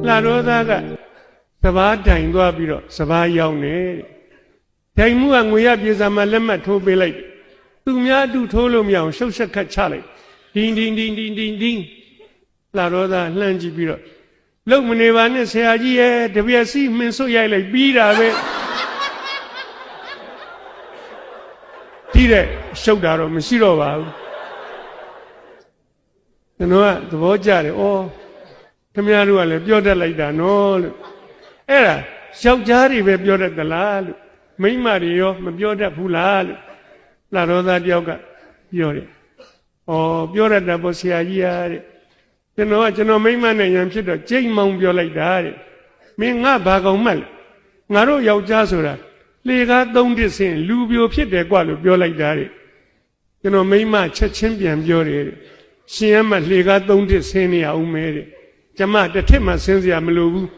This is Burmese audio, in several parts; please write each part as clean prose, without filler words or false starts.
လာရောသားကစဘာတိုင်သွားပြီးတော့စဘာရောက်နေတိုင်မှုကငွေရပြေစာမှာလက်မှတ်ထိုးပေးလိုက်သူများအတူထိုးလို့မရအောင်ရှုပ်ဆက်ခတ်ချလိုက်ဒင်းလာရောသားလှမ်းကြည့်ပြီးတော့လုံမနေပါနဲ့ဆရာကြီးရဲ့တပြက်စီမင်းဆွတ်ရိုက်လိုက်ပြီးတာပဲဒီတဲ့ရှုပ်တာတော့မရှိတော့ပါဘူးကျွန်တော်ကသဘောကျတယ်ဩခင်ဗျားတို့ကလည်းပြောတတ်လိုက်တာနော်လို့အဲ့ဒါယောက်ျားတွေပဲပြောတတ်သလားလို့မိန်းမတွေရောမပြောတတ်ဘူးလားလို့လာရောသားတယောက်ကပြောတယ်ဩပြောတတ်တာပေါ့ဆရာကြီးအားတဲ့ကျွန်တော်မိန်းမနဲ့ရံဖြစ်တော့ကြိတ်မောင်းပြောလိုက်တာတဲ့မင်းငါဘာကောင်မှတ်လဲငါတို့ယောက်ျားဆိုတာလေကားသုံးတစ်ဆင့်လူပြိုဖြစ်တယ်ကွလို့ပြောလိုက်တာတဲ့ကျွန်တော်မိန်းမချက်ချင်းပြန်ပြောတယ်တဲ့ရှင်ရမလေကားသုံးတစ်ဆင်းနေအောင်မဲတဲ့ကျမတစ်ထစ်မှဆင်းစရာမလိုဘူး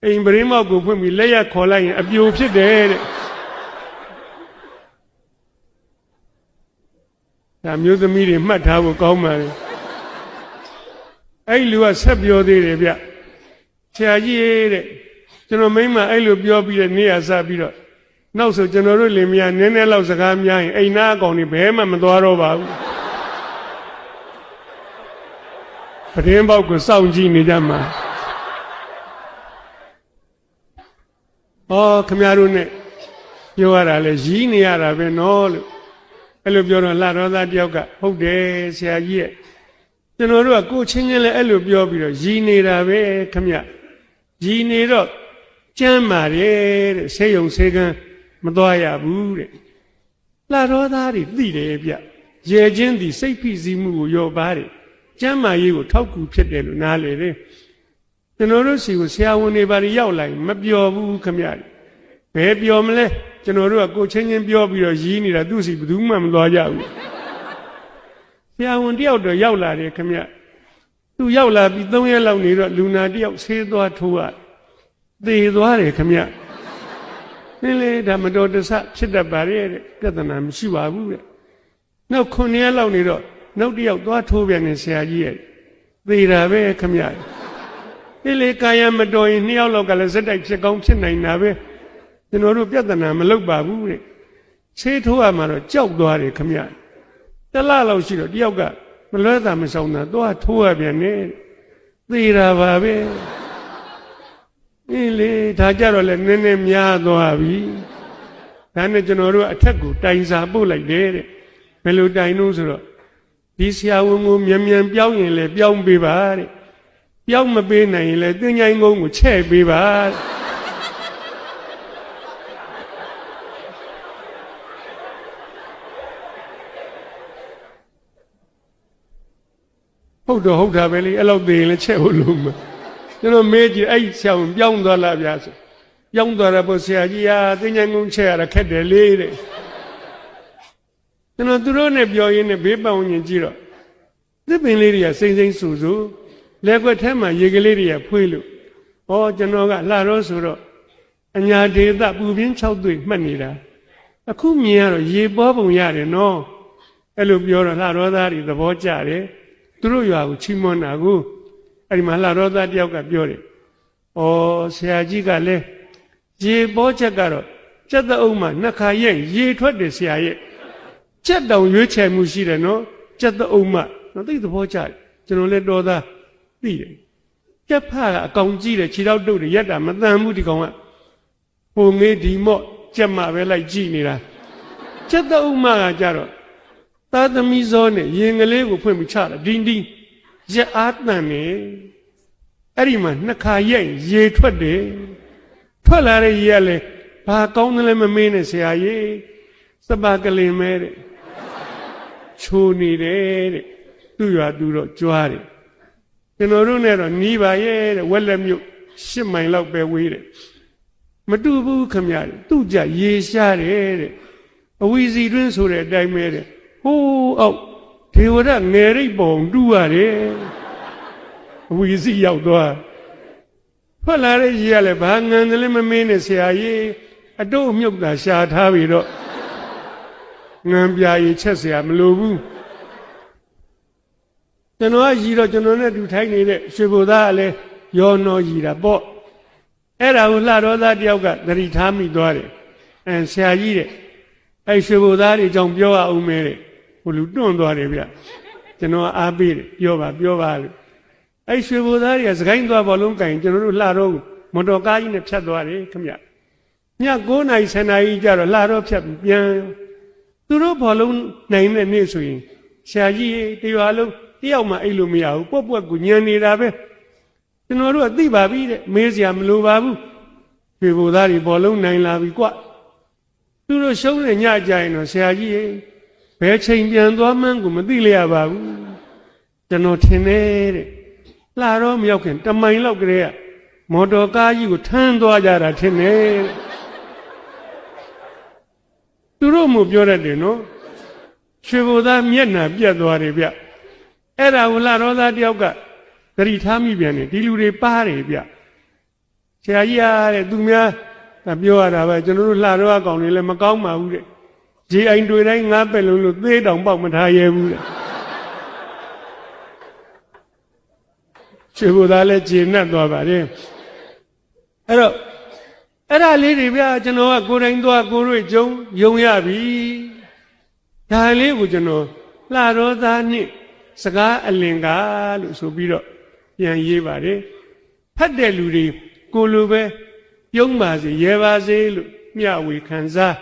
အိမ်ပရင်းမောက်ကိုဖွင့်ပြီးလက်ရခေါ်လိုက်ရင်အပြိုဖြစ်တယ်တဲ့ဒါမျိုးသမီးတွေမှတ်ထားဖို့ကောင်းပါလေအဲ့လူကဆက်ပြောသေးတယ်ဗျဆရာကြီးတဲ့ကျွန်တော်မိန်းမအဲ့လိုပြောပြီးတဲ့နေ့ရစပြီးတော့နောက်ဆိုကျွန်တော်တို့လင်မယားနည်းနည်းလောက်စကားများရင်အိမ်သားအကောင်တွေဘယ်မှမသွားတော့ပါဘူးပရင်းပေါက်ကိုစောင့်ကြည့်နေကြမှာခမရတို့နဲ့ပြောရတာလေရီးနေရတာပဲနော်လို့အဲ့လိုပြောတော့လာရောသားတယောက်ကဟုတ်တယ်ဆရာကြီးရဲ့ကျွန်တော်တို့ကကိုချင်းချင်းလည်းအဲ့လိုပြောပြီးတော့ရီးနေတာပဲခမရရီးနေတော့ကျမ်းပါတယ်တဲ့ဆေးရုံဆေးကန်းမသွားရဘူးတဲ့လာရောသားတွေသိတယ်ဗျရေချင်းသည်စိတ်ဖိစီးမှုကိုရောပါတယ်ကျမ်းမာရေးကိုထောက်ကူဖြစ်တယ်လို့နားလေတယ်ကျွန်တော်တို့စီကိုဆရာဝန်တွေပါရောက်လာရင်မပျော်ဘူးခမရဘယ်ပျော်မလဲကျွန်တော်တို့ကကိုချင်းချင်းပြောပြီးတော့ရီးနေတာသူ့စီဘယ်သူမှမသွားကြဘူးဆရာဝန်တယောက်တော့ရောက်လာတယ်ခမရသူရောက်လာပြီး3ရက်လောက်နေတော့လူနာတယောက်ဆေးသွားထိုးရသေသွားတယ်ခမရနည်းလေဒါမတော်တဆဖြစ်တတ်ပါရဲ့တဲ့ပြဿနာမရှိပါဘူးတဲ့နောက်9ရက်လောက်နေတော့နောက်တယောက်သွားထိုးပြန်နေဆရာကြီးရဲ့သေတာပဲခမရဒီလေကာယမတော်ရင်2ယောက်လောက်ကလည်းစက်တိုက်ဖြစ်ကောင်းဖြစ်နိုင်တာပဲကျွန်တော်တို့ပြဿနာမလုပ်ပါဘူးတဲ့ဆေးထိုးရမှာတော့ကြောက်သွားတယ်ခမရတလလောက်ရှိတော့တယောက်ကမလွဲတာမဆောင်တာသွားထိုးရပြန်နေသေတာပါပဲလေဒါကြတော့လည်းနည်းနည်းများသွားပြီဒါနဲ့ကျွန်တော်တို့အထက်ကိုတိုင်စာပို့လိုက်တယ်တဲ့ဘယ်လိုတိုင်လို့ဆိုတော့ဒီဆရာဝန်ကိုမြန်ပြောင်းရင်လည်းပြောင်းပေးပါတဲ့ပြောင်းမပေးနိုင်ရင်လည်းသင်္ချိုင်းကုန်းကိုချဲ့ပေးပါဟုတ်တော့ဟုတ်တာပဲလေအဲ့လောက်သေးရင်လည်းချဲ့ဖို့လုံးမကျွန်တော်မေးကြည့်အဲ့ဆရာဝန်ပြောင်းသွားလားဗျာဆိုပြောင်းသွားတာပေါ့ဆရာကြီးဟာသင်္ချိုင်းကုန်းချဲ့ရတာခက်တယ်လေတဲ့ကျွန်တော်သူတို့နဲ့ပြောရင်းနဲ့ဘေးပတ်ဝန်းကျင်ကြည့်တော့သစ်ပင်လေးတွေကစိမ့်စိမ့်ဆူဆူလက်ွက်ထဲမှာရေကလေးတွေကဖွေးလို့ကျွန်တော်ကလှတော့ဆိုတော့အညာဒေသပူပြင်း6သွေးမှတ်နေတာအခုမြင်ရတော့ရေပေါ်ပုံရတယ်နော်အဲ့လိုပြောတော့လှတော့သားတွေသဘောကျတယ်သူတို့ရွာကိုချီးမွမ်းတာကိုအဲ့ဒီမှာလှတော့သားတယောက်ကပြောတယ်ဆရာကြီးကလည်းရေပေါ်ချက်ကတော့စက်တအုပ်မှာနှစ်ခါရဲ့ရေထွက်တယ်ဆရာရဲ့စက်တောင်ရွေးချယ်မှုရှိတယ်နော်စက်တအုပ်မှာနော်သိသဘောကျတယ်ကျွန်တော်လည်းတော်သားသိတယ်ကြက်ဖကအကောင်ကြီးတယ်ခြေထောက်တုတ်တွေရက်တာမတန်ဘူးဒီကောင်ကဟိုငေးဒီမော့ကြက်မပဲလိုက်ကြည့်နေတာစက်တအုပ်မှာကကြတော့သားသမီးစောနဲ့ရင်ကလေးကိုဖွင့်ပြီးချတာဒင်းရက်အားတန်နေအဲ့ဒီမှာနှစ်ခါရဲ့ရေထွက်တယ်ထွက်လာတဲ့ရေကလည်းဘာကောင်းတယ်လဲမမေးနဲ့ဆရာကြီးစပါကလင်မဲတဲ့ချိုးနေတယ်တဲ့သူ့ရွာသူတော့ကြွားတယ်ကျွန်တော်တို့နဲ့တော့နီးပါရဲ့တဲ့ဝက်လက်မြို့10မိုင်လောက်ပဲဝေးတယ်မတူဘူးခမရသူ့ကြရေရှားတယ်တဲ့အဝီစီတွင်းဆိုတဲ့အတိုင်းပဲတဲ့ဟိုးအောက်ဒေဝရငယ်ရိပ်ပုံတူးရတယ်အဝီစီရောက်သွားထွက်လာတဲ့ရေကလည်းဘာငံတယ်လဲမမင်းနဲ့ဆရာကြီးအတုတ်မြုပ်တာရှာထားပြီးတော့ငံပြာရီချက်เสียမလိုဘူးကျွန်တော်ကရီတော့ကျွန်တော်နဲ့တူထိုင်နေတဲ့ရွှေဘိုသားကလည်း ယောနောကြီးတာပေါ့အဲ့ဒါကိုလှတော်သားတယောက်ကသတိထားမိသွားတယ်ဆရာကြီးတဲ့အဲ့ရွှေဘိုသားတွေအကြောင်းပြောရအောင်မဲတဲ့ဟိုလူတွန့်သွားတယ်ဗျကျွန်တော်အားပေးတယ်ပြောပါလို့အဲ့ရွှေဘိုသားတွေကစကိုင်းသွားဘောလုံးကင်ကျွန်တော်တို့လှတော်မော်တော်ကားကြီးနဲ့ဖြတ်သွားတယ်ခင်ဗျည9 နာရီ10 နာရီကျတော့လှတော်ဖြတ်ပြီးပြန်သူတို့ဘောလုံးနိုင်တဲ့နေ့ဆိုရင်ဆရာကြီးတရွာလုံးတယောက်မှအိတ်လို့မရဘူးပွက်ကိုညံနေတာပဲကျွန်တော်တို့ကသိပါပြီတဲ့မေးစရာမလိုပါဘူးရွှေဘိုသားတွေဘောလုံးနိုင်လာပြီကွသူတို့ရှုံးနေညကြရင်တော့ဆရာကြီးဘယ်ချိန်ပြန်သွားမှန်းကိုမသိလျက်ပါဘူးကျွန်တော်ထင်တယ်တဲ့လှတော့မရောက်ခင်တမိုင်လောက်ကလေးကမော်တော်ကားကြီးကိုထမ်းသွားကြတာထင်တယ်သူတို့မှပြောရတယ်နော်ရွှေဘိုသားမျက်နှာပြတ်သွားတယ်ဗျအဲ့ဒါကိုလှတော်သားတယောက်ကသတိထားမိပြန်တယ်ဒီလူတွေပါတယ်ဗျဆရာကြီးအားတဲ့သူများပြောရတာပဲကျွန်တော်တို့လှတော်အကောင်တွေလည်းမကောင်းပါဘူးတဲ့ဂျေအိုင်တွေတိုင်းငါးပက်လုံးလို့သေးတောင်ပေါက်မထားရဘူးတဲ့ရွှေဘိုသားလည်းဂျေနတ်သွားပါတယ်အဲ့တော့အဲ့ဒါလေးတွေဗျာကျွန်တော်ကကိုယ်တိုင်သွားကိုယ်တို့ကြုံယုံရပြီဒါလေးကိုကျွန်တော်လှတော်သားနဲ့စကားအလင်္ကာလို့ဆိုပြီးတော့ပြန်ရေးပါတယ်ဖတ်တဲ့လူတွေကိုလိုပဲပြုံးပါစေရဲပါစေလို့မျှဝေခံစား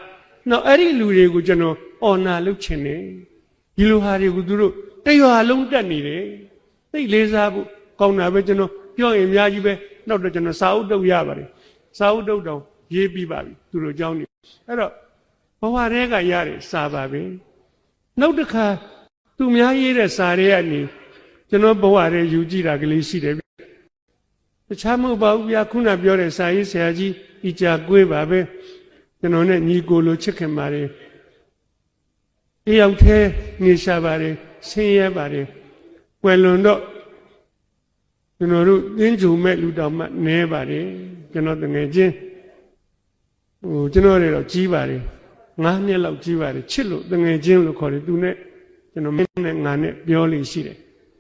နောက်အဲ့ဒီလူတွေကိုကျွန်တော်အော်နာလုပ်ချင်တယ်ဒီလိုဟာတွေကိုသူတို့တရွာလုံးတက်နေတယ်သိလေးစားဖို့ကောင်းတာပဲကျွန်တော်ပြောရင်အများကြီးပဲနောက်တော့ကျွန်တော်စာအုပ်တုပ်ရပါတယ်စာအုပ်တုပ်တောင်ရေးပြီးပါပြီသူတို့ကြောင်းနေအဲ့တော့ဘဝတည်းကရတဲ့စာပါပဲနောက်တစ်ခါသူများရေးတဲ့စာတွေကနေကျွန်တော်ဘဝတည်းယူကြည့်တာကလေးရှိတယ်တခြားမဟုတ်ပါဘူးဗျာခုနပြောတဲ့စာရေးဆရာကြီးဤကြကွေးပါပဲကျွန်တော်နဲ့ညီကိုလိုချစ်ခင်ပါတယ်တယောက်တည်းနေရှာပါတယ်ဆင်းရဲပါတယ်ွယ်လွန်တော့ကျွန်တော်တို့သင်္ကြုံမဲ့လူတော်မှနဲပါတယ်ကျွန်တော်တငယ်ချင်းကျွန်တော်တွေတော့ကြီးပါတယ်9 နှစ်လောက်ကြီးပါတယ်ချစ်လို့တငယ်ချင်းလို့ခေါ်တယ်သူနဲ့ကျွန်တော်မင်းနဲ့ငါနဲ့ပြောလို့ရှိတယ်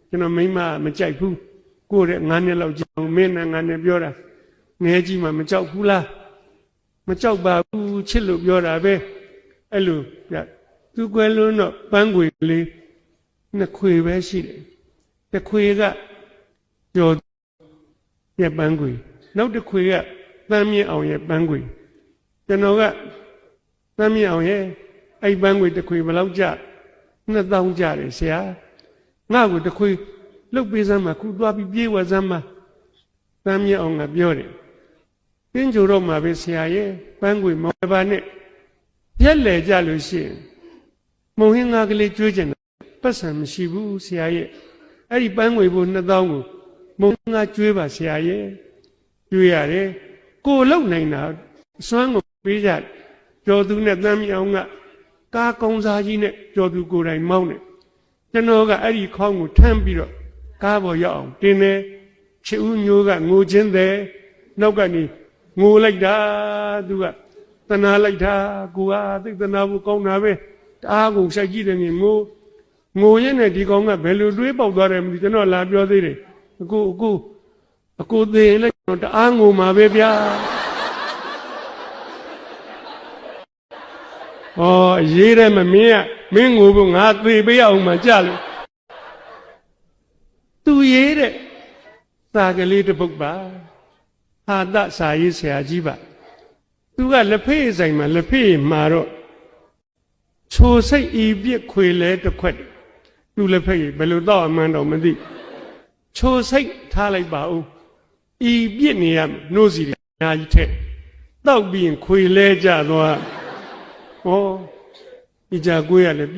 ကျွန်တော်မိမမကြိုက်ဘူးကိုယ့်ရဲ့9 နှစ်လောက်ကြီးမင်းနဲ့ငါနဲ့ပြောတာငယ်ကြီးမှမကြောက်ဘူးလားမကြောက်ပါဘူးချစ်လို့ပြောတာပဲအဲ့လိုပြသူကွယ်လွန်းတော့ပန်းခွေလေးနှစ်ခွေပဲရှိတယ်တစ်ခွေကကျော်ရဲ့ပန်းခွေနောက်တစ်ခွေကသမ်းမြင့်အောင်ရဲ့ပန်းခွေကျွန်တော်ကသမ်းမြင့်အောင်ရဲ့အဲ့ပန်းခွေတစ်ခွေဘယ်လောက်ကျ2000ကျတယ်ဆရာငါ့ကိုတစ်ခွေလုတ်ပေးစမ်းမှာခုသွားပြီးပြေးဝစမ်းမှာသမ်းမြင့်အောင်ကပြောတယ်တင်းကြိုတော့မှာပဲဆရာရဲ့ပန်းခွေမော်ပါနဲ့ရက်လေကြလို့ရှိရင်မုံဟင်းငါကလေးကျွေးကြတယ်ပတ်စံမရှိဘူးဆရာရဲ့အဲ့ဒီပန်းခွေဖို့2000ကိုမုံငါကျွေးပါဆရာရဲ့ကျွေးရတယ်ကိုလုံနိုင်တာစွမ်းကိုပေးကြကျော်သူနဲ့တမ်းမြောင်ကကားကောင်းစားကြီးနဲ့ကျော်သူကိုယ်တိုင်မောင်းတယ်ကျွန်တော်ကအဲ့ဒီခေါင်းကိုထမ်းပြီးတော့ကားပေါ်ရောက်အောင်တင်းတယ်ချစ်ဦးညိုးကငိုချင်းတယ်နောက်ကနေငိုလိုက်တာသူကတနာလိုက်တာကိုကသိတနာဖို့ကောင်းတာပဲတအားကိုစိုက်ကြည့်တယ်ငငိုရင်နဲ့ဒီကောင်ကဘယ်လိုတွေးပေါက်သွားတယ်မသိကျွန်တော်လာပြောသေးတယ်အကိုသေးရင်လည်းကျွန်တော်တအားငိုမှာပဲဗျာဩရေးတယ်မမင်းငိုဖို့ငါသေပေးအောင်မှကြလို့သူရေးတဲ့စာကလေးတစ်ပုဒ်ပါဟာတစာရေးဆရာကြီးပါသူကလက်ဖေးဆိုင်မှာလက်ဖေးမှာတော့ချိုစိတ်ဤပြစ်ခွေလဲတစ်ခွက်သူလက်ဖေးဘယ်လိုတော့အမှန်းတော့မသိချိုစိတ်ထားလိုက်ပါဦးဤပြစ်နေရနှိုးစီအများကြီးထက်တောက်ပြီးရင်ခွေလဲကြသွားဟောဒီကြကိုရလည်း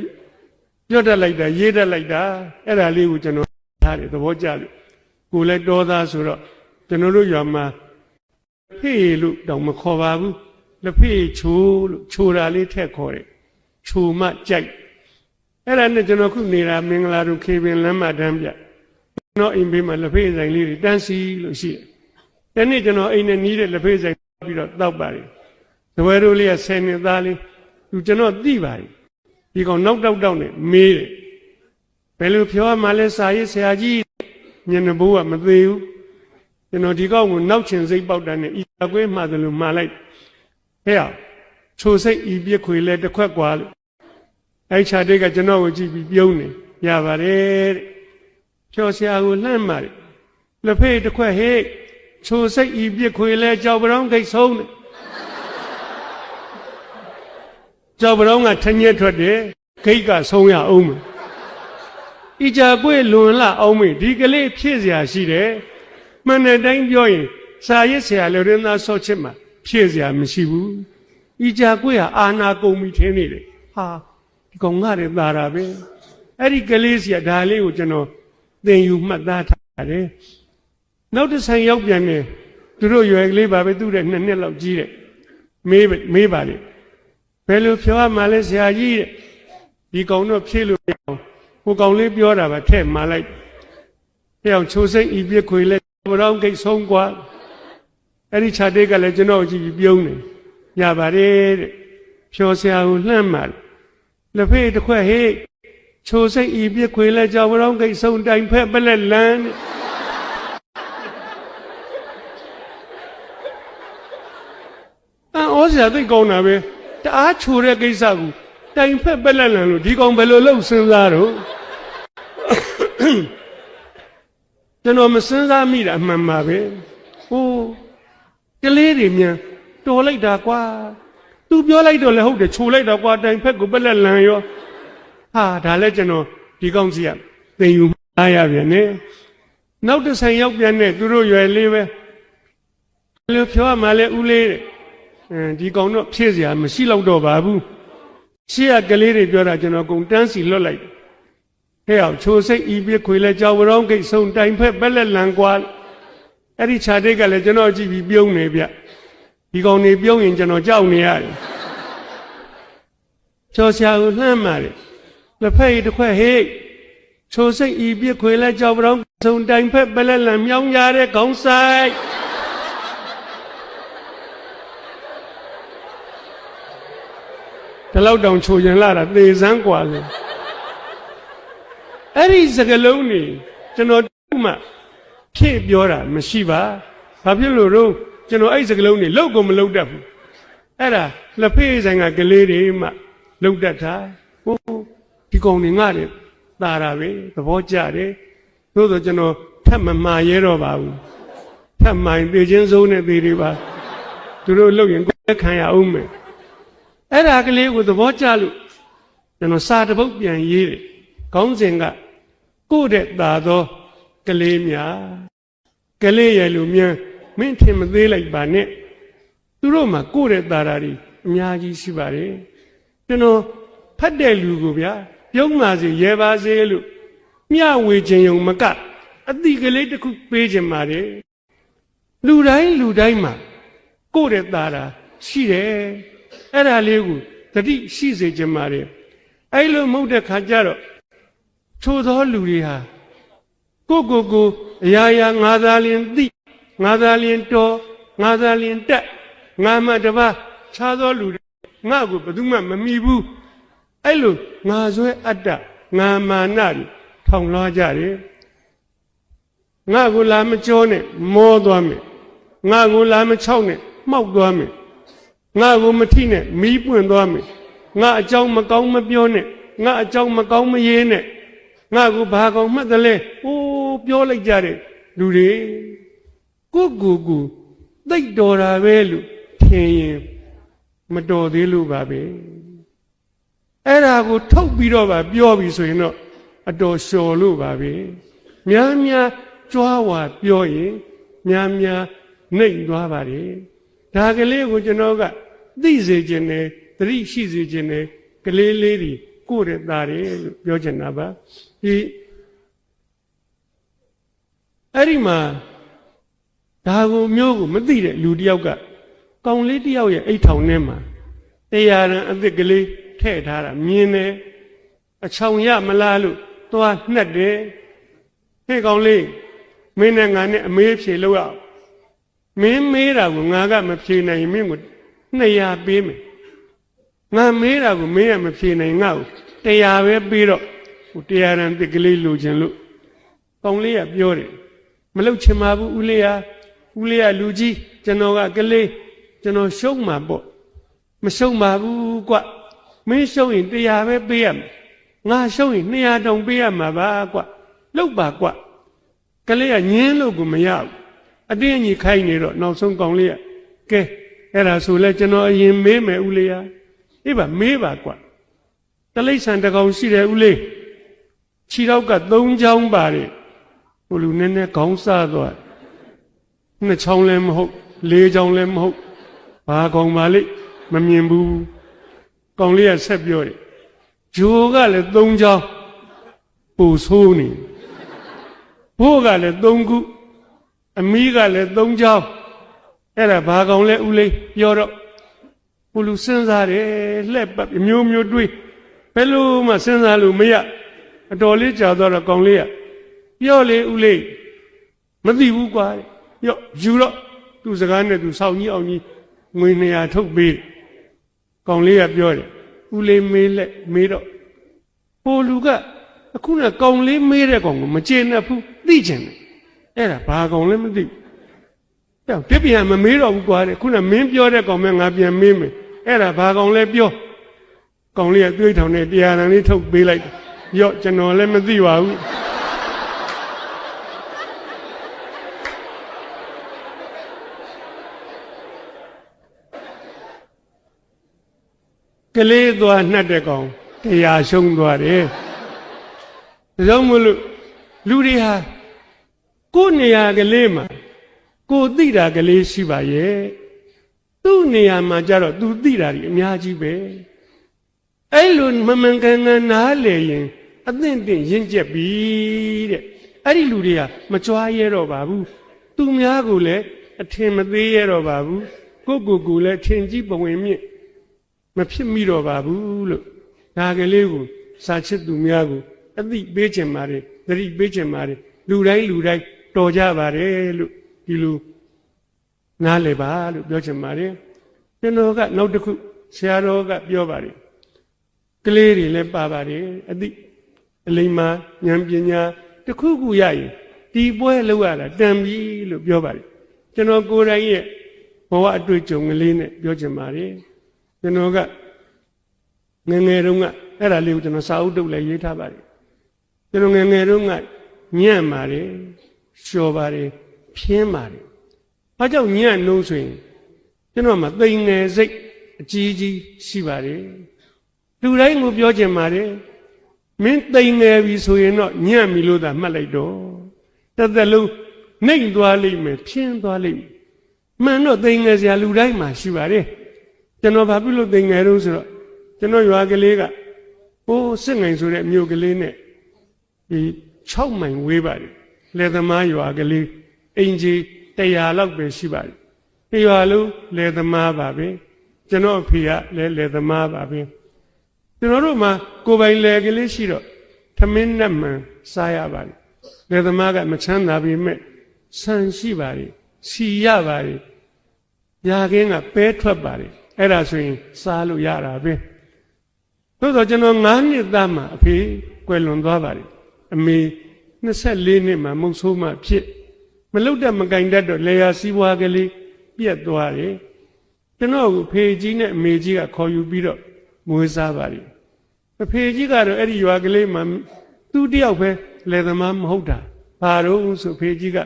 ပြောတတ်လိုက်တာရေးတတ်လိုက်တာအဲ့ဒါလေးကိုကျွန်တော်ထားတယ်သဘောကျလို့ကိုလည်းတော်သားဆိုတော့ကျွန်တော်တို့ရွာမှာဖေးလို့တောင်မခေါ်ပါဘူးလက်ဖေးချိုးလို့ချိုတာလေးထက်ခေါ်တယ်ချိုမှကြိုက်အဲ့ဒါနဲ့ကျွန်တော်ခုနေတာမင်္ဂလာတို့ခေပင်လမ်းမတန်းပြကျွန်တော်အိမ်ဘေးမှာလက်ဖေးဆိုင်လေးတွေတန်းစီလို့ရှိတယ်ဒီနေ့ကျွန်တော်အိမ်နဲ့နီးတဲ့လက်ဖေးဆိုင်ပြီးတော့တောက်ပါတယ်တဝဲတို့လေးက10 နှစ်သားလေးသူကျွန်တော်သိပါတယ်ဒီကောင်နောက်တောက်နဲ့မေးတယ်ဘယ်လိုပြောမှလဲစာရေးဆရာကြီးညနေဘိုးကမသေးဘူး ကျွန်တော်ဒီကောက်ကိုနောက်ချင်စိတ်ပေါက်တာနဲ့ဤကွေးမှသလိုမှားလိုက်ဟဲ့ချိုစိတ်ဤပြစ်ခွေလဲတစ်ခွက်กว่าလို့အဲ့ခြာတိတ်ကကျွန်တော်ကိုကြည့်ပြီးပြုံးနေရပါတယ်တဲ့ဖြောဆရာကိုလှမ်းပါတယ်လက်ဖေးတစ်ခွက်ဟဲ့ချိုစိတ်ဤပြစ်ခွေလဲကြောက်ပရောင်းဂိတ်ဆုံးတယ်ကြောက်ပရောင်းကထညက်ထွက်တယ်ဂိတ်ကဆုံးရအောင်မယ်ဤကြကွေးလွန်လာအောင်မေဒီကလေးဖြည့်เสียရှိတယ်မှန်တဲ့တိုင်းပြောရင်စာရစ်ဆရာလူရင်းသားဆော့ချစ်မှာဖြည့်เสียမရှိဘူးဤကြကွေးဟာအာနာကုန်ပြီထင်းနေတယ်ဟာဒီကောင်ငါတဲ့သားတာပဲအဲ့ဒီကလေးစီကဒါလေးကိုကျွန်တော်သင်ယူမှတ်သားထားတယ်နောက်တစ်ဆိုင်ရောက်ပြန်တယ်သူတို့ရွယ်ကလေးပါပဲသူ့တဲ့2နှစ်လောက်ကြီးတဲ့မေးပါလေဘယ်လိုဖြောရမှာလဲဆရာကြီးတဲ့ဒီကောင်တော့ဖြည့်လို့မရအောင်ဟိုကောင်လေးပြောတာပါထဲ့မှာလိုက်ပြောင်းချိုးစိတ်ဤပြစ်ခွေလဲဘရောင်းဂိတ်ဆုံးกว่าအဲ့ဒီခြာတိတ်ကလည်းကျွန်တော်ကြည့်ပြီးပြုံးနေရပါတယ်တဲ့ဖြောဆရာကိုလှမ်းပါလက်ဖေးတစ်ခွက်ဟေးချိုးစိတ်ဤပြစ်ခွေလဲကြောင်ဘရောင်းဂိတ်ဆုံးတိုင်ဖက်ပလက်လန်းဩဆရာသိကောင်းတာပဲတအားချိုတဲ့ကိစ္စကိုတိုင်ဖက်ပလက်လန်းလို့ဒီကောင်ဘယ်လိုလုပ်စဉ်းစားတော့ကျွန်တော်မစဉ်းစားမိတာအမှန်ပါပဲဟိုကလေးတွေမြန်တော်လိုက်တာကွာသူပြောလိုက်တော့လည်းဟုတ်တယ်ချိုလိုက်တာကွာတိုင်ဖက်ကိုပလက်လန်းရောဟာဒါလည်းကျွန်တော်ဒီကောင်စီကသင်ယူအားရပြန်နေနောက်တစ်ဆိုင်ရောက်ပြန်နေသူတို့ရွယ်လေးပဲဘယ်လိုပြောရမှလဲဦးလေးတဲ့ဒီကောင်တော့ဖြည့်စရာမရှိတော့တော့ပါဘူးရှေ့ကကလေးတွေပြောတာကျွန်တော်ကုန်တန်းစီလွတ်လိုက်ဟဲ့အောင်ချိုစိတ်ဤပြခွေလဲကြောင်ဝရောင်းဂိတ်ဆုံးတိုင်ဖက်ပက်လက်လန်ကွာအဲ့ဒီခြာတိတ်ကလည်းကျွန်တော်ကြည့်ပြီးပြုံးနေဗျဒီကောင်နေပြုံးရင်ကျွန်တော်ကြောက်နေရတယ်ချောဆရာကိုလှမ်းมาတယ်လက်ဖက်ရည်တစ်ခွက်ဟေးချိုစိတ်ဤပြခွေလဲကြောင်ဝရောင်းဆုံးတိုင်ဖက်ပက်လက်လန်မြောင်းရတဲ့ခေါင်းဆိုင်ဒီလောက်တောင်ချိုရင်လာတာသေစမ်းกว่าလေအဲ့ဒီစကလုံးနေကျွန်တော်မှဖြည့်ပြောတာမရှိပါဘာဖြစ်လို့တော့ကျွန်တော်အဲ့စကလုံးနေလောက်ကိုမလောက်တတ်ဘူးအဲ့ဒါလက်ဖေးဆိုင်ကကလေးတွေမှလောက်တတ်တာဟိုဒီကောင်တွေငါတယ်ตาတာပဲသဘောကျတယ်သို့သောကျွန်တော်ထပ်မမှားရဲတော့ပါဘူးထပ်မှန်သေချင်းစိုးနဲ့သေတွေပါသူတို့လောက်ရင်ကိုယ်ခံရအောင်မယ်အဲ့ဒါကလေးကိုသဘောကျလို့ကျွန်တော်စာတစ်ပုဒ်ပြန်ရေးတယ်ခေါင်းစဉ်ကကိုယ့်တဲ့သာသောကလေးများကလေးရဲ့လူမြန်မင်းထင်မသေးလိုက်ပါနဲ့သူတို့မှာကိုယ့်တဲ့သာဓာတွေအများကြီးရှိပါတယ်ကျွန်တော်ဖတ်တဲ့လူကိုဗျာပြုံးပါစေရဲပါစေလို့မျှဝေခြင်းယုံမကအတိကလေးတစ်ခုပေးခြင်းပါတယ်လူတိုင်းမှာကိုယ့်တဲ့သာဓာရှိတယ်အဲ့ဒါလေးကိုတတိရှိစေခြင်းပါတယ်အဲ့လိုမဟုတ်တဲ့ခါကျတော့ချိုသောလူတွေဟာကိုအရာရာငါသာလျင်သိငါသာလျင်တော်ငါသာလျင်တက်ငါမှတပါခြားသောလူတွေငါကိုဘယ်သူမှမမီဘူးအဲ့လိုငါဆွဲအတ္တငါမာနတွေထောင်လွှားကြတယ်ငါကိုလာမကြောနဲ့မောသွားမယ်ငါကိုလာမချောက်နဲ့မှောက်သွားမယ်ငါကိုမထိနဲ့မီးပွင့်သွားမယ်ငါအကြောင်းမကောင်းမပြောနဲ့ငါအကြောင်းမကောင်းမရေးနဲ့ငါကိုဘာကောင်မှတ်တယ်လဲအိုးပြောလိုက်ကြတဲ့လူတွေကိုသိတ်တော်တာပဲလို့ထင်ရင်မတော်သေးလို့ပါပဲအဲ့ဒါကိုထုတ်ပြီးတော့ပါပြောပြီးဆိုရင်တော့အတော်လျှော်လို့ပါပဲများကြွားဝါပြောရင်များနှိမ့်သွားပါတယ်ဒါကလေးကိုကျွန်တော်ကသိစေခြင်းနဲ့သတိရှိစေခြင်းနဲ့ကလေးလေးတွေကိုယ့်ရဲ့သားတွေလို့ပြောချင်တာပါဒီအဲ့ဒီမှာဒါကိုမျိုးကိုမသိတဲ့လူတယောက်ကကောင်လေးတယောက်ရဲ့အိတ်ထောင်ထဲမှာတရားရန်အသစ်ကလေးထည့်ထားတာမြင်တယ်အချောင်ရမလားလို့သွားနှက်တယ်ဟဲ့ကောင်လေးမင်းနဲ့ငါနဲ့အမေးဖြေလို့ရအောင်မင်းမေးတာကိုငါကမဖြေနိုင်ရင်မင်းကို200ပေးမယ်ငါမေးတာကိုမင်းကမဖြေနိုင်ငါ့ကို100ပဲပေးတော့ဟိုတရားရန်တစ်ကလေးလိုချင်လို့ကောင်းလေးကပြောတယ်မလုပ်ချင်ပါဘူးဦးလေးဟာ ဦးလေးကလူကြီးကျွန်တော်ကကလေးကျွန်တော်ရှုံးမှာပေါ့မရှုံးပါဘူးကွမင်းရှုံးရင်100ပဲပေးရမယ်ငါရှုံးရင်200တောင်ပေးရမှာပါကွလောက်ပါကွကလေးကညင်းလို့ကိုမရဘူးအတင်းအကြီးခိုင်းနေတော့နောက်ဆုံးကောင်လေးကကဲအဲ့ဒါဆိုလဲကျွန်တော်အရင်မေးမယ်ဦးလေးအေးပါမေးပါကွတလိษံတကောင်ရှိတယ်ဦးလေးခြေတော့က3ချောင်းပါတယ်ဟိုလူနည်းနည်းခေါင်းစားသွား2ချောင်းလည်းမဟုတ်4ချောင်းလည်းမဟုတ်ဘာကောင်ပါလိမမြင်ဘူးကောင်လေးကဆက်ပြောတယ်ဂျိုးကလည်း3ချောင်းပူဆိုးနေဘိုးကလည်း3ခုအမီးကလည်း3ချောင်းအဲ့ဒါဘာကောင်လဲဦးလေးပြောတော့ဘုလူစဉ်းစားတယ်လှက်ပတ်မျိုးမျိုးတွေးဘယ်လိုမှစဉ်းစားလို့မရအတော်လေးကြာသွားတော့ကောင်လေးကပြောလေဦးလေးမသိဘူးကွာပြောယူတော့သူစကားနဲ့သူစောင့်ကြီးအောင်ကြီးငွေ200ထုတ်ပေးကောင်လေးကပြောတယ်ဦးလေးမေးလက်မေးတော့ဟိုလူကအခုနဲ့ကောင်လေးမေးတဲ့ကောင်ကိုမကျေနပ်ဘူးသိချင်တယ်အဲ့ဒါဘာကောင်လဲမသိဘူးပြောပြပြန်မမေးတော့ဘူးကွာတဲ့ခုနမင်းပြောတဲ့ကောင်မဲငါပြန်မေးမယ်အဲ့ဒါဘာကောင်လဲပြောကောင်လေးကတွေးထောင်နဲ့တရားတန်လေးထုတ်ပေးလိုက်ရော့ကျွန်တော်လည်းမသိပါဘူးကလေးသွားနှက်တဲ့ကောင်တရားရှုံးသွားတယ်ဒါကြောင့်မို့လို့လူတွေဟာကိုယ်နေရာကလေးမှာကိုသိတာကလေးရှိပါရဲ့သူ့နေရာမှာကြတော့သူသိတာကြီးအများကြီးပဲအဲ့လိုမမှန်ကန်ကန်နားလေရင်အသင့်တင်ရင့်ကျက်ပြီတဲ့အဲ့ဒီလူတွေကမကြွားရတော့ပါဘူးသူများကိုလည်းအထင်မသေးရတော့ပါဘူးကိုလည်းထင်ကြီးပဝင်မြင့်မဖြစ်မိတော့ပါဘူးလို့ဒါကလေးကိုစာချစ်သူများကိုအသိပေးချင်ပါတယ်သတိပေးချင်ပါတယ်လူတိုင်းတော်ကြပါတယ်လို့ဒီလိုနားလည်ပါလို့ပြောချင်ပါတယ်ကျွန်တော်ကနောက်တစ်ခုဆရာတော်ကပြောပါတယ်ကလေးတွေလည်းပါပါတယ်အသိအလိမ္မာဉာဏ်ပညာတစ်ခုခုရရင်ဒီပွဲလောက်ရတာတန်ပြီလို့ပြောပါတယ်ကျွန်တော်ကိုယ်တိုင်ရဲ့ဘဝအတွေ့အကြုံကလေးနဲ့ပြောချင်ပါတယ်ကျွန်တော်ကငယ်ငယ်တုန်းကအဲ့ဒါလေးကိုကျွန်တော်စာအုပ်တုပ်လည်းရေးထားပါတယ်ကျွန်တော်ငယ်ငယ်တုန်းကညံ့ပါတယ်လျှော်ပါတယ်ဖြင်းပါတယ်ဘာကြောင့်ညံ့နှုံးဆိုရင်ကျွန်တော်မှသိငယ်စိတ်အကြီးကြီးရှိပါတယ်လူတိုင်းကိုပြောချင်ပါတယ်မင်းသိငယ်ပြီဆိုရင်တော့ညံ့ပြီလို့သာမှတ်လိုက်တော့တစ်သက်လုံးနှိမ့်သွားလိမ့်မယ်ဖြင်းသွားလိမ့်မယ်မှန်တော့သိငယ်စရာလူတိုင်းမှာရှိပါတယ်ကျွန်တော်ဘာဖြစ်လို့သိငယ်တော့ဆိုတော့ကျွန်တော်ရွာကလေးကဟိုးစစ်ငိုင်ဆိုတဲ့မြို့ကလေးနဲ့ဒီ6မိုင်ဝေးပါတယ်လယ်သမားရွာကလေးအင်ဂျီ100လောက်ပဲရှိပါတယ်ဒီရွာလုံးလယ်သမားပါပဲကျွန်တော်အဖေကလည်းလယ်သမားပါပဲကျွန်တော်တို့မှာကိုယ်ပိုင်လယ်ကလေးရှိတော့ထမင်းနဲ့မှန်စားရပါတယ်လယ်သမားကမချမ်းသာပေမဲ့ဆန်ရှိပါတယ်စီရပါတယ်ရာခင်းကပဲထွက်ပါတယ်အဲ့ဒါဆိုရင်စားလို့ရတာပဲသို့တော့ကျွန်တော်9နှစ်သားမှာအဖေကွယ်လွန်သွားပါတယ်အမေ24နှစ်မှာမုတ်ဆိုးမှဖြစ်မလုတ်တတ်မကင်တတ်တော့လေယာစီးပွားကလေးပြက်သွားတယ်ကျွန်တော်ကိုဖေကြီးနဲ့အမေကြီးကခေါ်ယူပြီးတော့မွေးစားပါတယ်အဖေကြီးကတော့အဲ့ဒီရွာကလေးမှာသူတယောက်ပဲလယ်သမားမဟုတ်တာဘာလို့ဆိုဖေကြီးက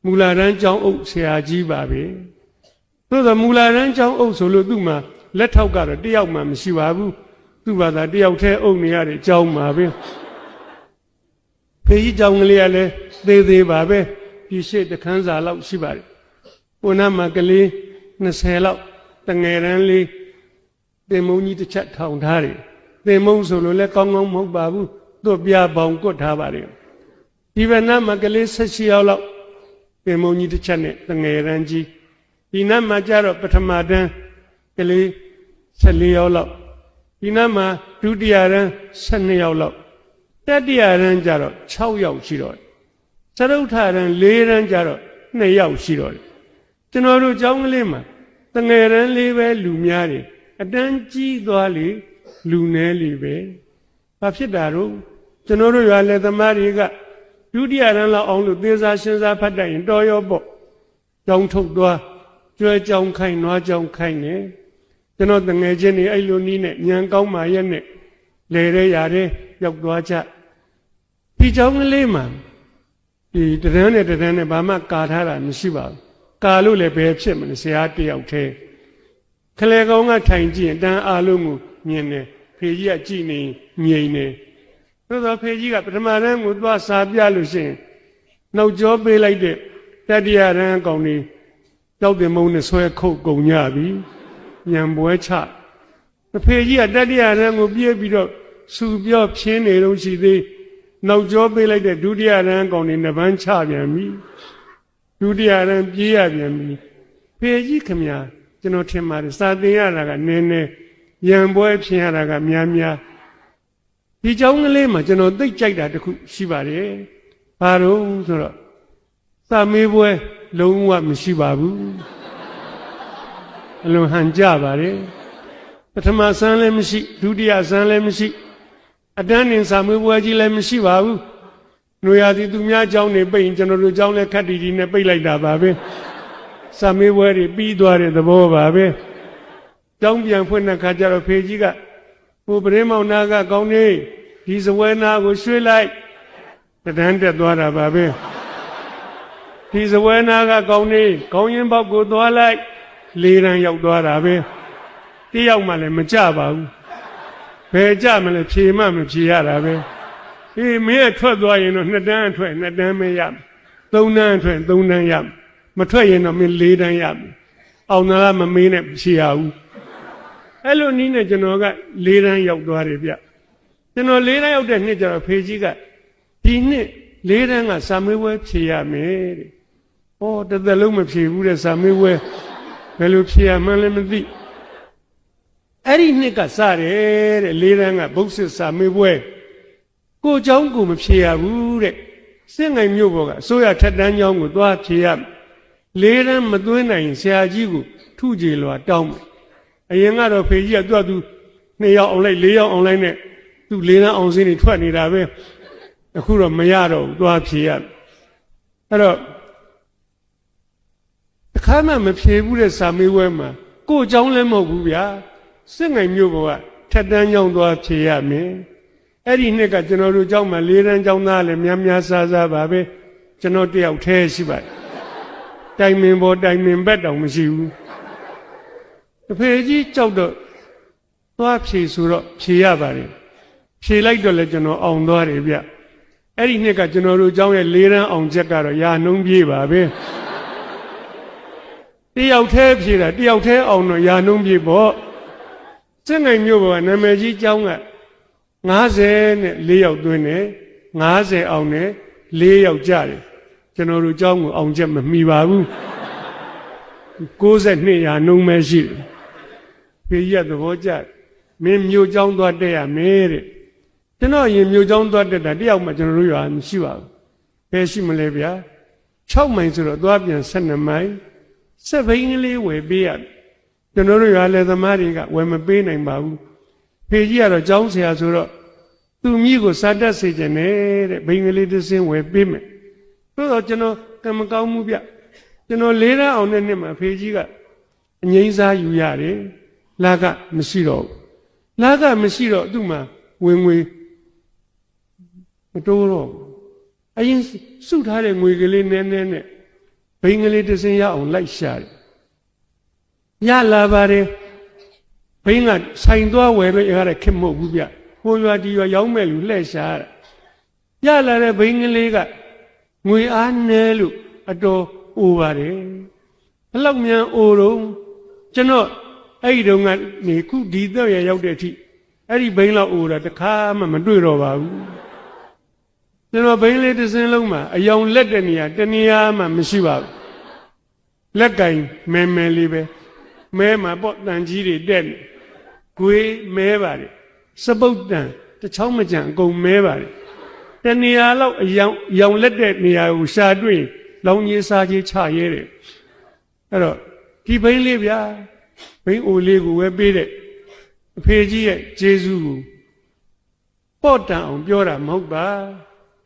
မူလာတန်းကျောင်းအုပ်ဆရာကြီးပါပဲသို့သောမူလာတန်းကျောင်းအုပ်ဆိုလို့သူ့မှာလက်ထောက်ကတော့တယောက်မှမရှိပါဘူးသူ့ဘာသာတယောက်တည်းအုပ်နေရတဲ့ကျောင်းမှာပဲဖေကြီးကျောင်းကလေးကလည်းသေးပါပဲဒီရှိတခန်းစာလောက်ရှိပါတယ်ပုဏ္ဏမှာကလေး20လောက်တငယ်တန်းလေးတင်မုံကြီးတစ်ချက်ထောင်ထားတယ်တင်မုံဆိုလို့လည်းကောင်းကောင်းမဟုတ်ပါဘူးသူ့ပြပေါင်ကွတ်ထားပါတယ်ဒီဘက်နားမှာကလေး16ယောက်လောက်တင်မုံကြီးတစ်ချက်နဲ့တငယ်တန်းကြီးဒီနားမှာကျတော့ပထမတန်းကလေး14ယောက်လောက်ဒီနားမှာဒုတိယတန်း12ယောက်လောက်တတိယတန်းကျတော့6ယောက်ရှိတော့စရုပ်ထတန်း4တန်းကျတော့2ယောက်ရှိတော့ကျွန်တော်တို့ကျောင်းကလေးမှာတငယ်တန်းလေးပဲလူများတယ်အတန်းကြီးသွားလေလူနည်းလေပဲဘာဖြစ်တာတော့ကျွန်တော်တို့ရွာလက်သမားတွေကဒုတိယတန်းလောက်အောင်လို့သေစာရှင်စာဖတ်တတ်ရင်တော်ရောပေါ့ ကြောင်းထုတ်သွားကျွဲကြောင်းခိုင်းနွားကြောင်းခိုင်းနေကျွန်တော်တငယ်ချင်းတွေအဲ့လိုနီးနဲ့ညံကောင်းမှရက်နဲ့လေရဲရတယ်ရောက်သွားကြဒီကြောင်းကလေးမှာဒီတရန်းနဲ့ဘာမှကာထားတာမရှိပါဘူးကာလို့လည်းဘယ်ဖြစ်မလဲဆရာတယောက်တည်းခလေကောင်းကထိုင်ကြည့်ရင်တန်းအားလုံးကိုမြင်တယ်ဖေကြီးကကြည့်နေငြိမ်နေသို့သောဖေကြီးကပထမတန်းကိုသွားစာပြလို့ရှိရင်နောက်ကျောပေးလိုက်တဲ့တတိယတန်းကောင်တွေကြောက်တယ်မုံနဲ့ဆွဲခုတ်ကုန်ကြပြီညံပွဲချဖေကြီးကတတိယတန်းကိုပြေးပြီးတော့စူပြောဖြင်းနေတော့ရှိသေးနောက်ကျောပေးလိုက်တဲ့ဒုတိယတန်းကောင်တွေနှစ်ပန်းချပြန်ပြီဒုတိယတန်းပြေးရပြန်ပြီဖေကြီးခမညာကျွန်တော်ထင်ပါတယ်စာသင်ရတာကနည်းနည်းရံပွဲဖြင်းရတာကများဒီเจ้าကလေးမှာကျွန်တော်သိကြိုက်တာတခုရှိပါတယ်ဘာလို့ဆိုတော့စာမေးပွဲလုံးဝမရှိပါဘူးအလွန်ဟန်ကြပါတယ်ပထမဆန်းလည်းမရှိဒုတိယဆန်းလည်းမရှိအတန်းတင်စာမေးပွဲကြီးလည်းမရှိပါဘူးຫນွေရာသီသူများเจ้าနေပိတ်ရင်ကျွန်တော်တို့เจ้าလည်းခက်တီတီနဲ့ပိတ်လိုက်တာပါပဲစာမေးပွဲတွေပြီးသွားတဲ့သဘောပါပဲเจ้าပြန်ဖွင့်တဲ့ခါကျတော့ဖေကြီးကဟိုပရင်းမောင်နာကကောင်းနေဒီစပွဲနာကိုရွှေ့လိုက်တန်းတက်သွားတာပါပဲဒီစပွဲနာကကောင်းနေခေါင်းရင်ပေါက်ကိုသွားလိုက်လေးတန်းရောက်သွားတာပဲတယောက်မှလည်းမကြပါဘူးဘယ်ကြမလဲဖြေမှမဖြေရတာပဲအေးမင်းကထွက်သွားရင်တော့2တန်းအထွက်2တန်းမရ3တန်းအထွက်3တန်းရမထွက်ရင်တော့မင်း4တန်းရအောင်လားမမေးနဲ့ဖြေရဘူးအဲ့လိုနည်းနဲ့ကျွန်တော်က4တန်းရောက်သွားတယ်ဗျကျွန်တော်4တန်းရောက်တဲ့နှစ်ကျတော့ဖေကြီးကဒီနှစ်4တန်းကစာမေးပွဲဖြေရမယ်တဲ့ဟောတစ်သက်လုံးမဖြေဘူးတဲ့စာမေးပွဲဘယ်လိုဖြေရမှန်းလည်းမသိအဲ့ဒီနှစ်ကစတယ်တဲ့4တန်းကဘုတ်စစ်စာမေးပွဲကိုเจ้าကိုမဖြေရဘူးတဲ့စစ်ငိုင်မြို့ပေါ်ကအစိုးရထက်တန်းเจ้าကိုသွားဖြေရ4တန်းမသွင်းနိုင်ဆရာကြီးကိုထုကြည်လွာတောင်းမယ်အရင်ကတော့ဖေကြီးကသူ့2ယောက်အောင်လိုက်4ယောက်အောင်လိုက်နဲ့သူ့4တန်းအောင်စင်းတွေထွက်နေတာပဲအခုတော့မရတော့ဘူးသွားဖြေရအဲ့တော့အခါမှမဖြေဘူးတဲ့စာမေးပွဲမှာကိုเจ้าလည်းမဟုတ်ဘူးဗျာစစ်ငိုင်မြို့ပေါ်ကထက်တန်းเจ้าသွားဖြေရမယ်အဲ့ဒီနှစ်ကကျွန်တော်တို့เจ้าမှာ4တန်းเจ้าသားလည်းများစားပါပဲကျွန်တော်တယောက်တည်းရှိပါတယ်တိုင်မင်ပေါ်တိုင်မင်ဘက်တောင်မရှိဘူးအဖေကြီးကြောက်တော့သွားဖြေဆိုတော့ဖြေရပါတယ်ဖြေလိုက်တော့လည်းကျွန်တော်အောင်သွားတယ်ဗျအဲ့ဒီနှစ်ကကျွန်တော်တို့เจ้าရဲ့4တန်းအောင်ချက်ကတော့ရာနှုံးပြေးပါပဲတယောက်တည်းဖြေတာတယောက်တည်းအောင်တော့ရာနှုံးပြေးပေါ့စက်ငိုင်မြို့ပေါ်ကနာမည်ကြီးเจ้าက54ယောက်သွင်းတယ်50အောင်တယ်4ယောက်ကြတယ်ကျွန်တော်တို့เจ้าကိုအောင်ချက်မမီပါဘူး92ရာနှုံးပဲရှိတယ်ဖေကြီးကသဘောကျမင်းမြို့เจ้าသွားတက်ရမယ်တဲ့ကျွန်တော်ရင်မြို့เจ้าသွားတက်တာတယောက်မှကျွန်တော်တို့ရွာမရှိပါဘူးဘယ်ရှိမလဲဗျာ6မိုင်ဆိုတော့သွားပြန်12မိုင်စက်ဘိန်းကလေးဝယ်ပေးရကျွန်တော်တို့ရွာလေသမားတွေကဝယ်မပေးနိုင်ပါဘူးဖေကြီးကတော့ကျောင်းဆရာဆိုတော့သူ့မိကိုစားတတ်စေချင်တယ်တဲ့ဘိန်းကလေးတစ်စင်းဝယ်ပေးမယ်သို့တော့ကျွန်တော်ကံမကောင်းမှုဗျကျွန်တော်4တန်းအောင်တဲ့နှစ်မှာဖေကြီးကအငိမ့်စားယူရတယ်လာကမရှိတော့ဘူးလာကမရှိတော့သူ့မှာဝင်ငွေမတိုးတော့ဘူးအရင်စုထားတဲ့ငွေကလေးနည်းနည်းနဲ့ဘိန်းကလေးတစ်စင်းရအောင်လိုက်ရှာတယ်ရလာပါတယ်ဘိန်းကဆိုင်သွားဝယ်လို့ရတဲ့ခင်မဟုတ်ဘူးဗျဟိုရွာဒီရွာရောက်မဲ့လူလှည့်ရှားရလာတဲ့ဘိန်းကလေးကငွေအားနည်းလို့အတော်အိုပါတယ်ဘလောက်မြန်အိုတော့ကျွန်တော်အဲ့ဒီတုန်းကနေခုဒီတော့ရရောက်တဲ့အထိအဲ့ဒီဘိန်းလောက်အိုတာတခါမှမတွေ့တော့ပါဘူးကျွန်တော်ဘိန်းလေးတစ်စင်းလုံးမှာအယောင်လက်တဲ့နေရာတနေရာမှမရှိပါဘူးလက်ကင်မဲလေးပဲမဲမှာပေါ့တန်ကြီးတွေတက်နေဂွေးမဲပါတယ်စပုတ်တန်တစ်ချောင်းမကြံအကုန်မဲပါတယ်တနေရာလောက်အယောင်လက်တဲ့နေရာကိုရှာတွေ့လောင်ကြီးစားကြီးချရဲတယ်အဲ့တော့ဒီဘိန်းလေးဗျာဘိန်းအိုလေးကိုဝဲပေးတဲ့အဖေကြီးရဲ့ကျေးဇူးကိုပေါ့တန်အောင်ပြောတာမဟုတ်ပါ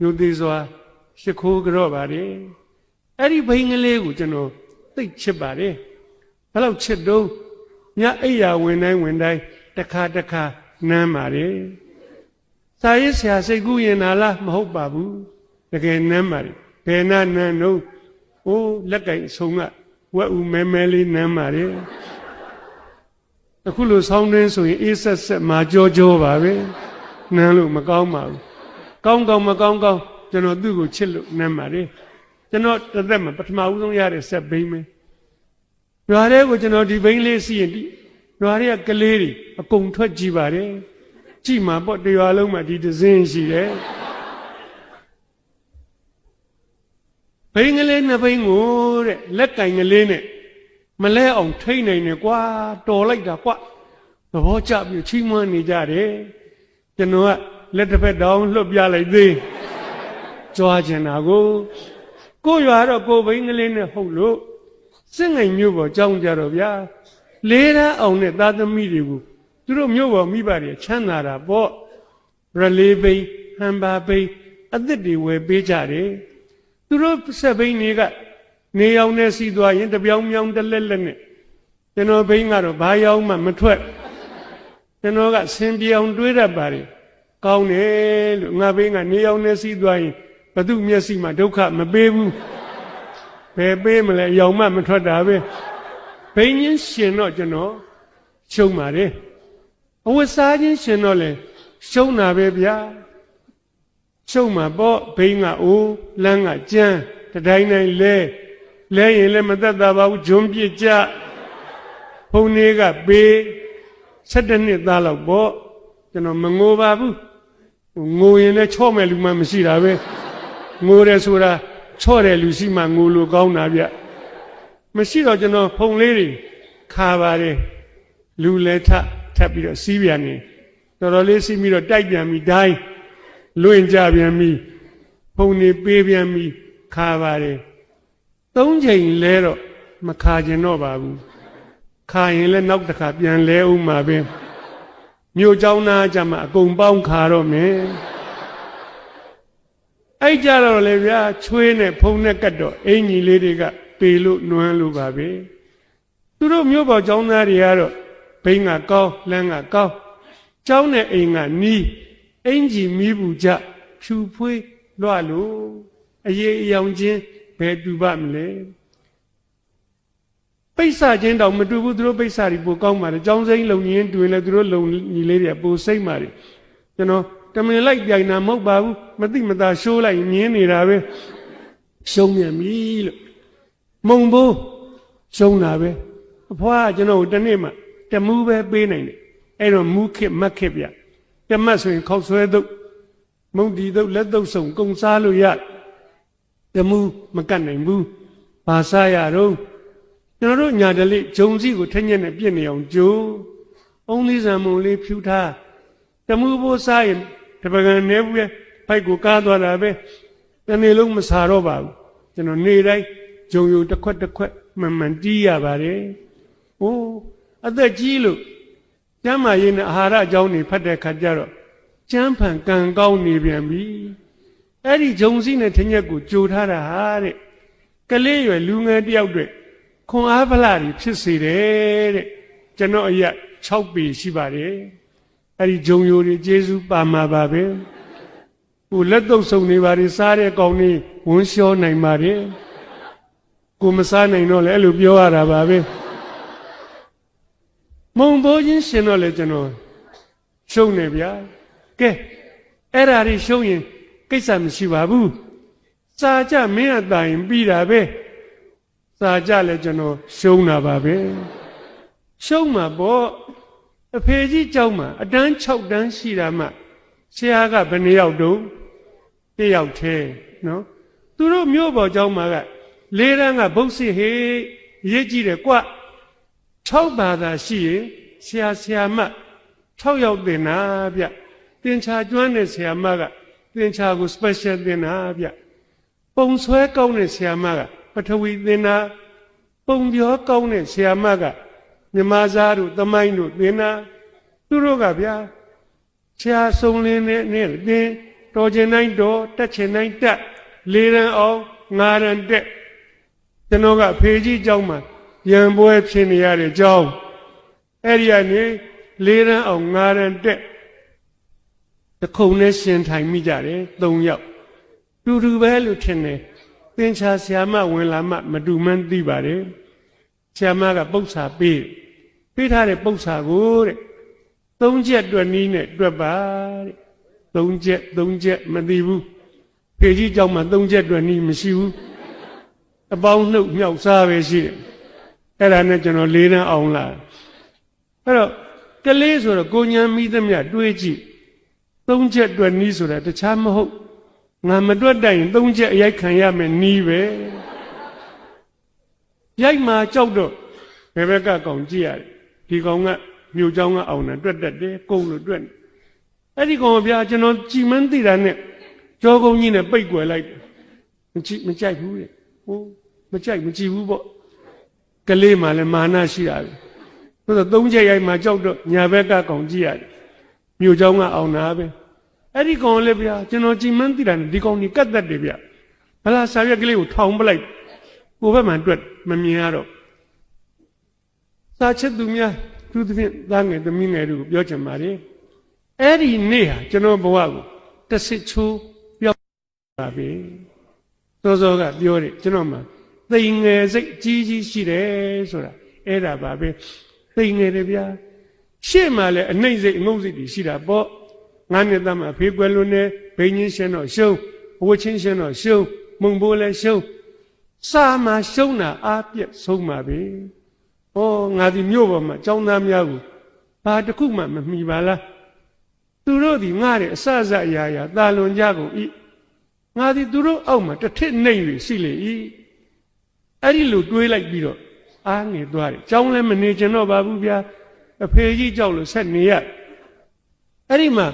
မြို့သေးစွာရှ िख ိုးကြော့ပါတယ်အဲ့ဒီဘိန်းကလေးကိုကျွန်တော် သိချစ်ပါတယ်ဘယ်လောက်ချစ်တော့ညအိယာဝင်တိုင်းတစ်ခါနမ်းပါတယ်စာရေးဆရာစိတ်ကူးရင်လားမဟုတ်ပါဘူးတကယ်နမ်းပါတယ်ဘယ်နာနမ်းတော့အိုးလက်ကင်ဆုံကဝက်ဦးမဲလေးနမ်းပါတယ်အခုလိုဆောင်းတွင်းဆိုရင်အေးဆက်မာကြောပါပဲနမ်းလို့မကောင်းပါဘူးကောင်းမကောင်းကျွန်တော်သူ့ကိုချစ်လို့နမ်းပါတယ်ကျွန်တော်တစ်သက်မှာပထမဦးဆုံးရတဲ့ဆက်ဘိန်းပဲရွာထဲကိုကျွန်တော်ဒီဘိန်းလေးစီးရင်ရွာထဲကကလေးတွေအကုန်ထွက်ကြည့်ပါတယ်ကြည့်မှာပေါ့တရွာလုံးမှာဒီဒဇင်းရှိတယ်ဘိန်းကလေးနှစ်ဘိန်းကိုတဲ့လက်ကင်ကလေးနဲ့မလဲအောင်ထိတ်နိုင်တယ်ကွာတော်လိုက်တာကွာသဘောကျပြီးချီးမွမ်းနေကြတယ်ကျွန်တော်ကလက်တစ်ဖက်တောင်လွတ်ပြလိုက်သေးကြွားချင်တာကိုရွာတော့ကိုဘိန်းကလေးနဲ့ဟုတ်လို့စစ်ငိမ်မျိုးပေါ်ကြောင်းကြတော့ဗျာလေးတန်းအောင်နဲ့သားသမီးတွေကိုသူတို့မျိုးပေါ်မိဘတွေချမ်းသာတာပေါ့ရလေးဘိန်းဟန်ပါဘိန်းအသစ်တွေဝယ်ပေးကြတယ်သူတို့ဆက်ဘိန်းတွေကနေရောင်နဲ့စီးသွားရင်တပြောင်းမြောင်းတလက်နဲ့ကျွန်တော်ဘိန်းကတော့ဘာရောက်မှမထွက်ကျွန်တော်ကဆင်ပြေအောင်တွေးတတ်ပါတယ်ကောင်းတယ်လို့ငါဘိန်းကနေရောင်နဲ့စီးသွားရင်ဘသူမျက်စိမှာဒုက္ခမပေးဘူးဘယ်ပေးမလဲရောင်မှမထွက်တာပဲဘိန်းချင်းရှင်တော့ကျွန်တော်ရှုံးပါတယ်အဝတ်စားချင်းရှင်တော့လေရှုံးတာပဲဗျာရှုံးမှာပေါ့ဘိန်းကအိုးလမ်းကကြမ်းတတိုင်းတိုင်းလဲရင်လည်းမသက်သာပါဘူးဂျွန်းပြစ်ကြဘုံတွေကပေး7 နှစ်သားလောက်ပေါ့ကျွန်တော်မငိုပါဘူးငိုရင်လည်းချော့မဲ့လူမှမရှိတာပဲငိုတယ်ဆိုတာချော့တဲ့လူရှိမှငိုလို့ကောင်းတာဗျမရှိတော့ကျွန်တော်ဖုံလေးတွေခါပါတယ်လူလည်းထပ်ပြီးတော့စီးပြန်နေတော်တော်လေးစီးပြီးတော့တိုက်ပြန်ပြီးဒိုင်းလွင့်ကြပြန်ပြီးဖုံနေပေးပြန်ပြီးခါပါတယ်3 ချိန်လဲတော့မခါကျင်တော့ပါဘူးခါရင်လည်းနောက်တစ်ခါပြန်လဲဦးမှာပဲမြို့เจ้าနာကြမှာအကုန်ပေါင်းခါတော့မယ်အဲ့ကြတော့လေဗျာချွေးနဲ့ဖုံနဲ့ကတ်တော့အင်ကြီးလေးတွေကပေလို့နွမ်းလို့ပါပဲသူတို့မြို့ပေါ်เจ้าသားတွေကတော့ဘိန်းကကောင်းလမ်းကကောင်းเจ้าနဲ့အိမ်ကနီးအင်ကြီးမီးဘူးကြဖြူဖွေးလွှလို့အရေးအယောင်ချင်းဘယ်တူပါမလဲပိဿချင်းတောင်မတူဘူးသူတို့ပိဿတွေပိုကောင်းပါတယ်ကျောင်းစိမ်းလုံရင်းတွင်လဲသူတို့လုံညီလေးတွေပိုစိတ်ပါတယ်ကျွန်တော်တမင်လိုက်ပြိုင်တာမဟုတ်ပါဘူးမသိမသာရှိုးလိုက်မြင်းနေတာပဲရှုံးမြန်ပြီလို့မုံဘိုးရှုံးတာပဲအဖွားကျွန်တော်တနေ့မှတမူးပဲပေးနိုင်တယ်အဲ့တော့မူးခစ်မတ်ခစ်ဗျတမတ်ဆိုရင်ခောက်ဆွဲတုပ်မုံဒီတုပ်လက်တုပ်ဆောင်ကုံစားလို့ရတမူးမကတ်နိုင်ဘူးဘာစားရတော့ကျွန်တော်တို့ညာတလေးဂျုံစီကိုထက်ညက်နဲ့ပြစ်နေအောင်ကြိုးအုံးလေးစံမုံလေးဖြူထားတမူးဘိုးစားရင်တပကံနေဘူးရဲ့ဖိုက်ကိုကားသွားတာပဲတနေ့လုံးမစားတော့ပါဘူးကျွန်တော်နေတိုင်းဂျုံယူတစ်ခွက်မှန်တီးရပါတယ်။အိုးအသက်ကြီးလို့ကျမ်းမာရေးနဲ့အာဟာရအကြောင်းတွေဖတ်တဲ့ခါကျတော့ကျမ်းဖန်ကံကောင်းနေပြန်ပြီ။အဲ့ဒီဂျုံစီနဲ့ထင်းရက်ကိုကြိုထားတာဟာတဲ့ကလေးရွယ်လူငယ်တယောက်တွေခွန်အားဖလားတွေဖြစ်စေတယ်တဲ့ကျွန်တော်အရက်6 ပေရှိပါတယ်။အဲ့ဒီဂျုံယိုတွေကျေးဇူးပါမှာပါပဲ။ဟိုလက်တော့စုံနေပါလေစားတဲ့ကောင်လေးဝန်းလျှောနိုင်ပါတယ်။ကိုမစားနိုင်တော့လေအဲ့လိုပြောရတာပါပဲမုံဘိုးချင်းရှင်တော့လေကျွန်တော်ရှုံးနေဗျာကဲအဲ့ဒါတွေရှုံးရင်ကိစ္စမရှိပါဘူးစာကြမင်းအတိုင်ပြီးတာပဲစာကြလဲကျွန်တော်ရှုံးတာပါပဲရှုံးမှာပေါ့အဖေကြီးเจ้าမှာအတန်း6 တန်းရှိတာမှဆရာကဘယ်နှယောက်တုံး1 ယောက်သေးနော်သူတို့မြို့ပေါ်เจ้าမှာက4 တန်းကဘုတ်စစ်ဟေးရေးကြည့်တယ်ကွ6 ဘာသာရှိရင်ဆရာမ6 ယောက်သင်တာဗျသင်္ချာကျွမ်းတဲ့ဆရာမကသင်္ချာကို special သင်တာဗျပုံဆွဲကောင်းတဲ့ဆရာမကပထဝီသင်တာပုံပြောကောင်းတဲ့ဆရာမကမြမစားတို့သမိုင်းတို့သင်တာသူတို့ကဗျာဆရာဆုံးလင်းနဲ့သင်တော်ကျင်တိုင်းတော်တက်ချင်တိုင်းတက်4 တန်းအောင်5 တန်းတက် ကျွန်တော်ကဖေကြီးเจ้าမှာရံပွဲဖြစ်နေရတဲ့เจ้าအဲ့ဒီကနေ၄ရန်အောင်၅ရန်တက်တခုံနဲ့ရှင်ထိုင်မိကြတယ်၃ယောက်တူတူပဲလို့ထင်တယ်သင်္ချာဆရာမဝင်လာမှမတူမှန်းသိပါတယ်ဆရာမကပု္ပ္ပာပေးထားတဲ့ပု္ပ္ပာကိုတဲ့၃ချက်တွက်နည်းနဲ့တွက်ပါတဲ့၃ချက်မသိဘူးဖေကြီးเจ้าမှာ၃ချက်တွက်နည်းမရှိဘူးအပေါင်းနှုတ်မြောက်စားပဲရှိတယ်အဲ့ဒါနဲ့ကျွန်တော်၄တန်းအောင်လာအဲ့တော့ကလေးဆိုတော့ကိုညာမိသမျှတွေးကြည့်၃ချက်တွက်နည်းဆိုတာတခြားမဟုတ်ငါမတွက်တတ်ရင်၃ချက်အရိုက်ခံရမယ်နီးပဲရိုက်မှာကြောက်တော့ဘယ်ဘက်ကကောင်ကြည့်ရတယ်ဒီကောင်ကမြို့เจ้าကအောင်တာတွက်တတ်တယ်ကုန်လို့တွက်အဲ့ဒီကောင်ကဗျာကျွန်တော်ကြည်မန်းသိတာနဲ့ကြောကုန်းကြီးနဲ့ပိတ်ကွယ်လိုက်တယ်မကြိုက်ဘူးတဲ့ဟိုမကြိုက်မကြည့်ဘူးပေါ့ကလေးမှလည်းမာနရှိတာပဲဆိုတော့၃ချက်ရိုက်မှာကြောက်တော့ညာဘက်ကကောင်ကြည့်ရတယ်မြို့เจ้าကအောင်တာပဲအဲ့ဒီကောင်လည်းဗျာကျွန်တော်ကြည်မန်းသိတာနဲ့ဒီကောင်ကြီးကတ်တတ်တယ်ဗျာဟလာစာရွက်ကလေးကိုထောင်ပလိုက်ကိုဘက်မှတွက်မမြင်ရတော့စာချက်သူများသူသဖြင့်သားငယ်သမီးငယ်တို့ပြောချင်ပါတယ်အဲ့ဒီနေ့ဟာကျွန်တော်ဘဝကိုတစစ်ချိုးပြောပါပဲစောစောကပြောတယ်ကျွန်တော်မှာသိငယ်စိတ်ကြီးရှိတယ်ဆိုတာအဲ့ဒါပါပဲသိငယ်တယ်ဗျာရှေ့မှာလည်းအနှိမ့်စိတ်အငုံစိတ်တွေရှိတာပေါ့ငါးနှစ်သားမှာဖေးကွယ်လွန်းနေဘိန်းချင်းရှင်တော့ရှုံးဘဝချင်းရှင်တော့ရှုံးမုံဘိုးလည်းရှုံးစာမှာရှုံးတာအားပြက်ဆုံးပါပဲဟောငါဒီမြို့ပေါ်မှာចောင်းသားများကိုဘာတစ်ခုမှမမှီပါလားသူတို့ဒီငါတဲ့အစစအရာရာတာလွန်ကြကုန်ဤငါဒီသူတို့အောက်မှာတစ်ထစ်နှိမ့်တွေရှိလေဤအဲ့ဒီလိုတွေးလိုက်ပြီးတော့အားငယ်သွားတယ်ចောင်းလည်းမနေချင်တော့ပါဘူးဗျာအဖေကြီးကြောက်လို့ဆက်နေရအဲ့ဒီမှာ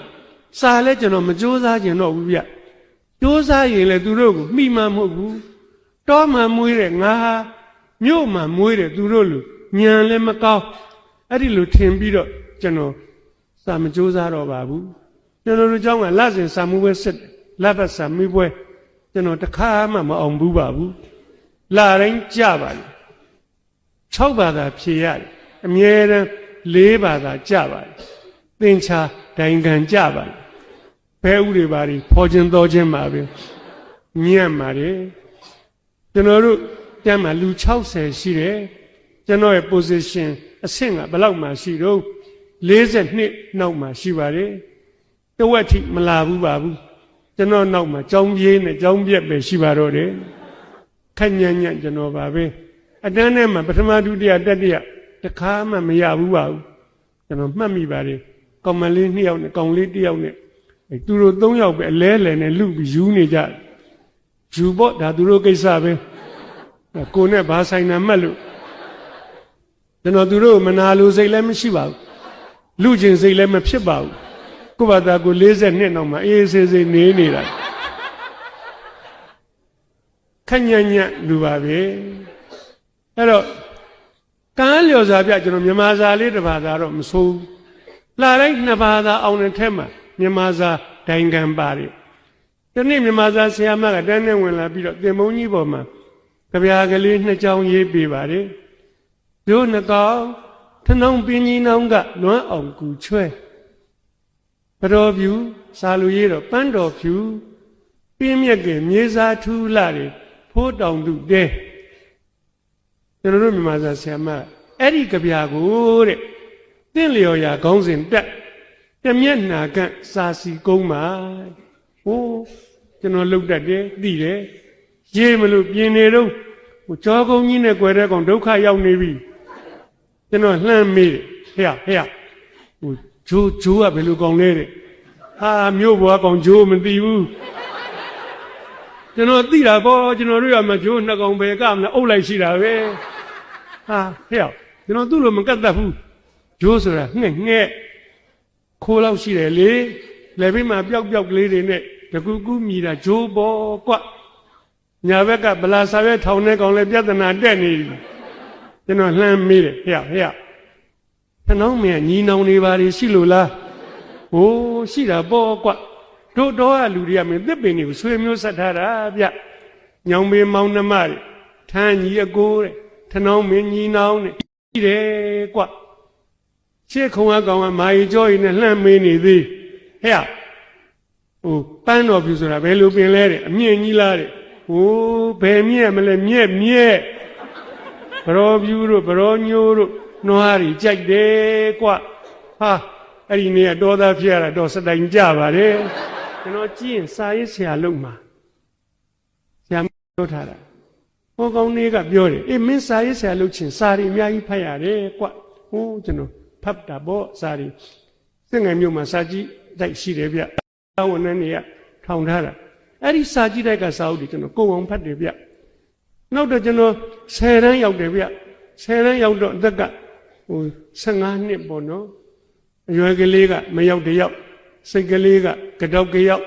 စာလဲကျွန်တော်မကြိုးစားချင်တော့ဘူးဗျကြိုးစားရင်လည်းသူတို့ကိုမှီမှမဟုတ်ဘူးတောမှမွေးတဲ့ငါဟာမြို့မှမွေးတဲ့သူတို့လူညံလည်းမကောင်းအဲ့ဒီလိုထင်ပြီးတော့ကျွန်တော်စာမကြိုးစားတော့ပါဘူးကျွန်တော်တို့เจ้าကလစဉ်စာမှုပွဲစစ်လက်ပတ်စာမှုပွဲကျွန်တော်တခါမှမအောင်ဘူးပါဘူးလာတိုင်းကြပါလေ6ဘာသာဖြေရတယ်အမြဲတမ်း4ဘာသာကြပါလေသင်္ချာဒိုင်ခံကြပါလေဘဲဥတွေပါလေဖော်ခြင်းတော်ခြင်းပါပဲညံ့ပါတယ်ကျွန်တော်တို့တန်းမှာလူ60ရှိတယ်ကျွန်တော်ရဲ့ position အဆင့်ကဘယ်လောက်မှရှိတော့42နောက်မှရှိပါတယ်တဝက်ထိမလာဘူးပါဘူးကျွန်တော်နောက်မှာကြောင်းပြေးနဲ့ကြောင်းပြက်ပဲရှိပါတော့တယ်ခက်ညံ့ညံ့ကျွန်တော်ပါပဲအတန်းထဲမှာပထမဒုတိယတတိယတခါမှမရဘူးပါဘူးကျွန်တော်မှတ်မိပါတယ်ကောင်မလေး2ယောက်နဲ့ကောင်လေး1ယောက်နဲ့သူတို့3ယောက်ပဲအလဲလဲနဲ့လူပြီးယူနေကြယူပေါ့ဒါသူတို့ကိစ္စပဲကိုနဲ့ဘာဆိုင်နာမှတ်လို့ကျွန်တော်သူတို့မနာလိုစိတ်လည်းမရှိပါဘူးလူချင်းစိတ်လည်းမဖြစ်ပါဘူးကိုယ့်ဘာသာကို42နောက်မှာအေးဆေးဆေးနေနေတာခက်ညံ့ညံ့လူပါပဲအဲ့တော့ကံလျော်စာပြကျွန်တော်မြန်မာစာလေးတစ်ဘာသာတော့မဆိုးလာတိုင်း2ဘာသာအောင်တဲ့ထဲမှာမြန်မာစာဒိုင်ခံပါတယ်ဒီနေ့မြန်မာစာဆရာမကတန်းနဲ့ဝင်လာပြီးတော့သင်္ဘုံကြီးပေါ်မှာကြပြာကလေး2ချောင်းရေးပေးပါတယ်တို့နှကောင်ထနှုံပင်ကြီးနှောင်းကလွမ်းအောင်ကူချွဲပတော်ဖြူစာလူရေးတော့ပန်းတော်ဖြူပြင်းမြက်ကမြေစာထူးလာတယ်ဖိုးတောင်သူတဲကျွန်တော်တို့မြန်မာစာဆရာမအဲ့ဒီကြပြာကိုတဲ့တင့်လျော်ရာခေါင်းစဉ်တက်တမျက်နှာကစာစီကုန်းမှာဟိုးကျွန်တော်လှုပ်တတ်တယ်သိတယ်ရေးမလို့ပြင်နေတော့ဟိုကြောကုန်းကြီးနဲ့ကြွယ်တဲ့ကောင်ဒုက္ခရောက်နေပြီကျွန်တော်လှမ်းမေးတယ်ဟဲ့ဟိုဂျိုးကဘယ်လိုကောင်လဲတဲ့ဟာမြို့ဘွားကောင်ဂျိုးမသိဘူးကျွန်တော်သိတာပေါ့ကျွန်တော်တို့ကမှဂျိုး2ကောင်ပဲကမလားအုပ်လိုက်ရှိတာပဲဟာဟဲ့ကျွန်တော်သူ့လိုမကတ်တတ်ဘူးဂျိုးဆိုတာငှက်ခိုးလောက်ရှိတယ်လေလက်ပြီးမှပျောက်ကလေးတွေနဲ့တကူကူမြည်တာဂျိုးပေါ်ကွညာဘက်ကဗလာစာရွက်ထောင်တဲ့ကောင်လည်းပြဿနာတက်နေပြီကျွန်တော်လှမ်းမေးတယ်ဟဲ့ခဏောင်းမင်းညီနောင်နေပါလေရှိလို့လားဟိုးရှိတာပေါ့ကွတို့တော့လူတွေကမင်းသစ်ပင်တွေကိုဆွေမျိုးဆက်ထားတာဗျညောင်ပေမောင်နှမတွေထ န်းကြီးအကိုတဲ့ထနောင်းမင်းကြီးနောင်းတဲ့ကြီးတယ်ကွရှေ့ခုံကောင်ကမာရီကြောကြီးနဲ့လှမ်းမေးနေသေးဟဲ့ဟိုပန်းတော်ပြူဆိုတာဘယ်လိုပင်လဲတဲ့အမြင့်ကြီးလားတဲ့ဟိုဘယ်မြက်မလဲမြက်ဘရောပြူတို့ဘရောညိုးတို့နွားတွေကြိုက်တယ်ကွဟာအဲ့ဒီနေရာတော်သားဖြစ်ရတာတော့စတိုင်ကြပါတယ်ကျွန်တော်ကြည့်ရင်စာရေးဆရာလုံမှာဆရာပြောထားတာဟိုကောင်လေးကပြောတယ်အေးမင်းစာရေးဆရာလုံချင်းစာရီအများကြီးဖတ်ရတယ်ကွဟိုကျွန်တော်ဖတ်တာပေါ့စာရီစင်ငယ်မြို့မှာစာကြည့်တိုက်ရှိတယ်ဗျဝန်ထမ်းတွေကထောင်ထားတာအဲ့ဒီစာကြည့်တိုက်ကစာအုပ်တွေကျွန်တော်ကိုယ်အောင်ဖတ်တယ်ဗျနောက်တော့ကျွန်တော်10တန်းရောက်တယ်ဗျ10တန်းရောက်တော့အသက်ကဟို15နှစ်ပေါ့နော်အရွယ်ကလေးကမရောက်တယောက်စိတ်ကလေးကကြောက်ကရောက်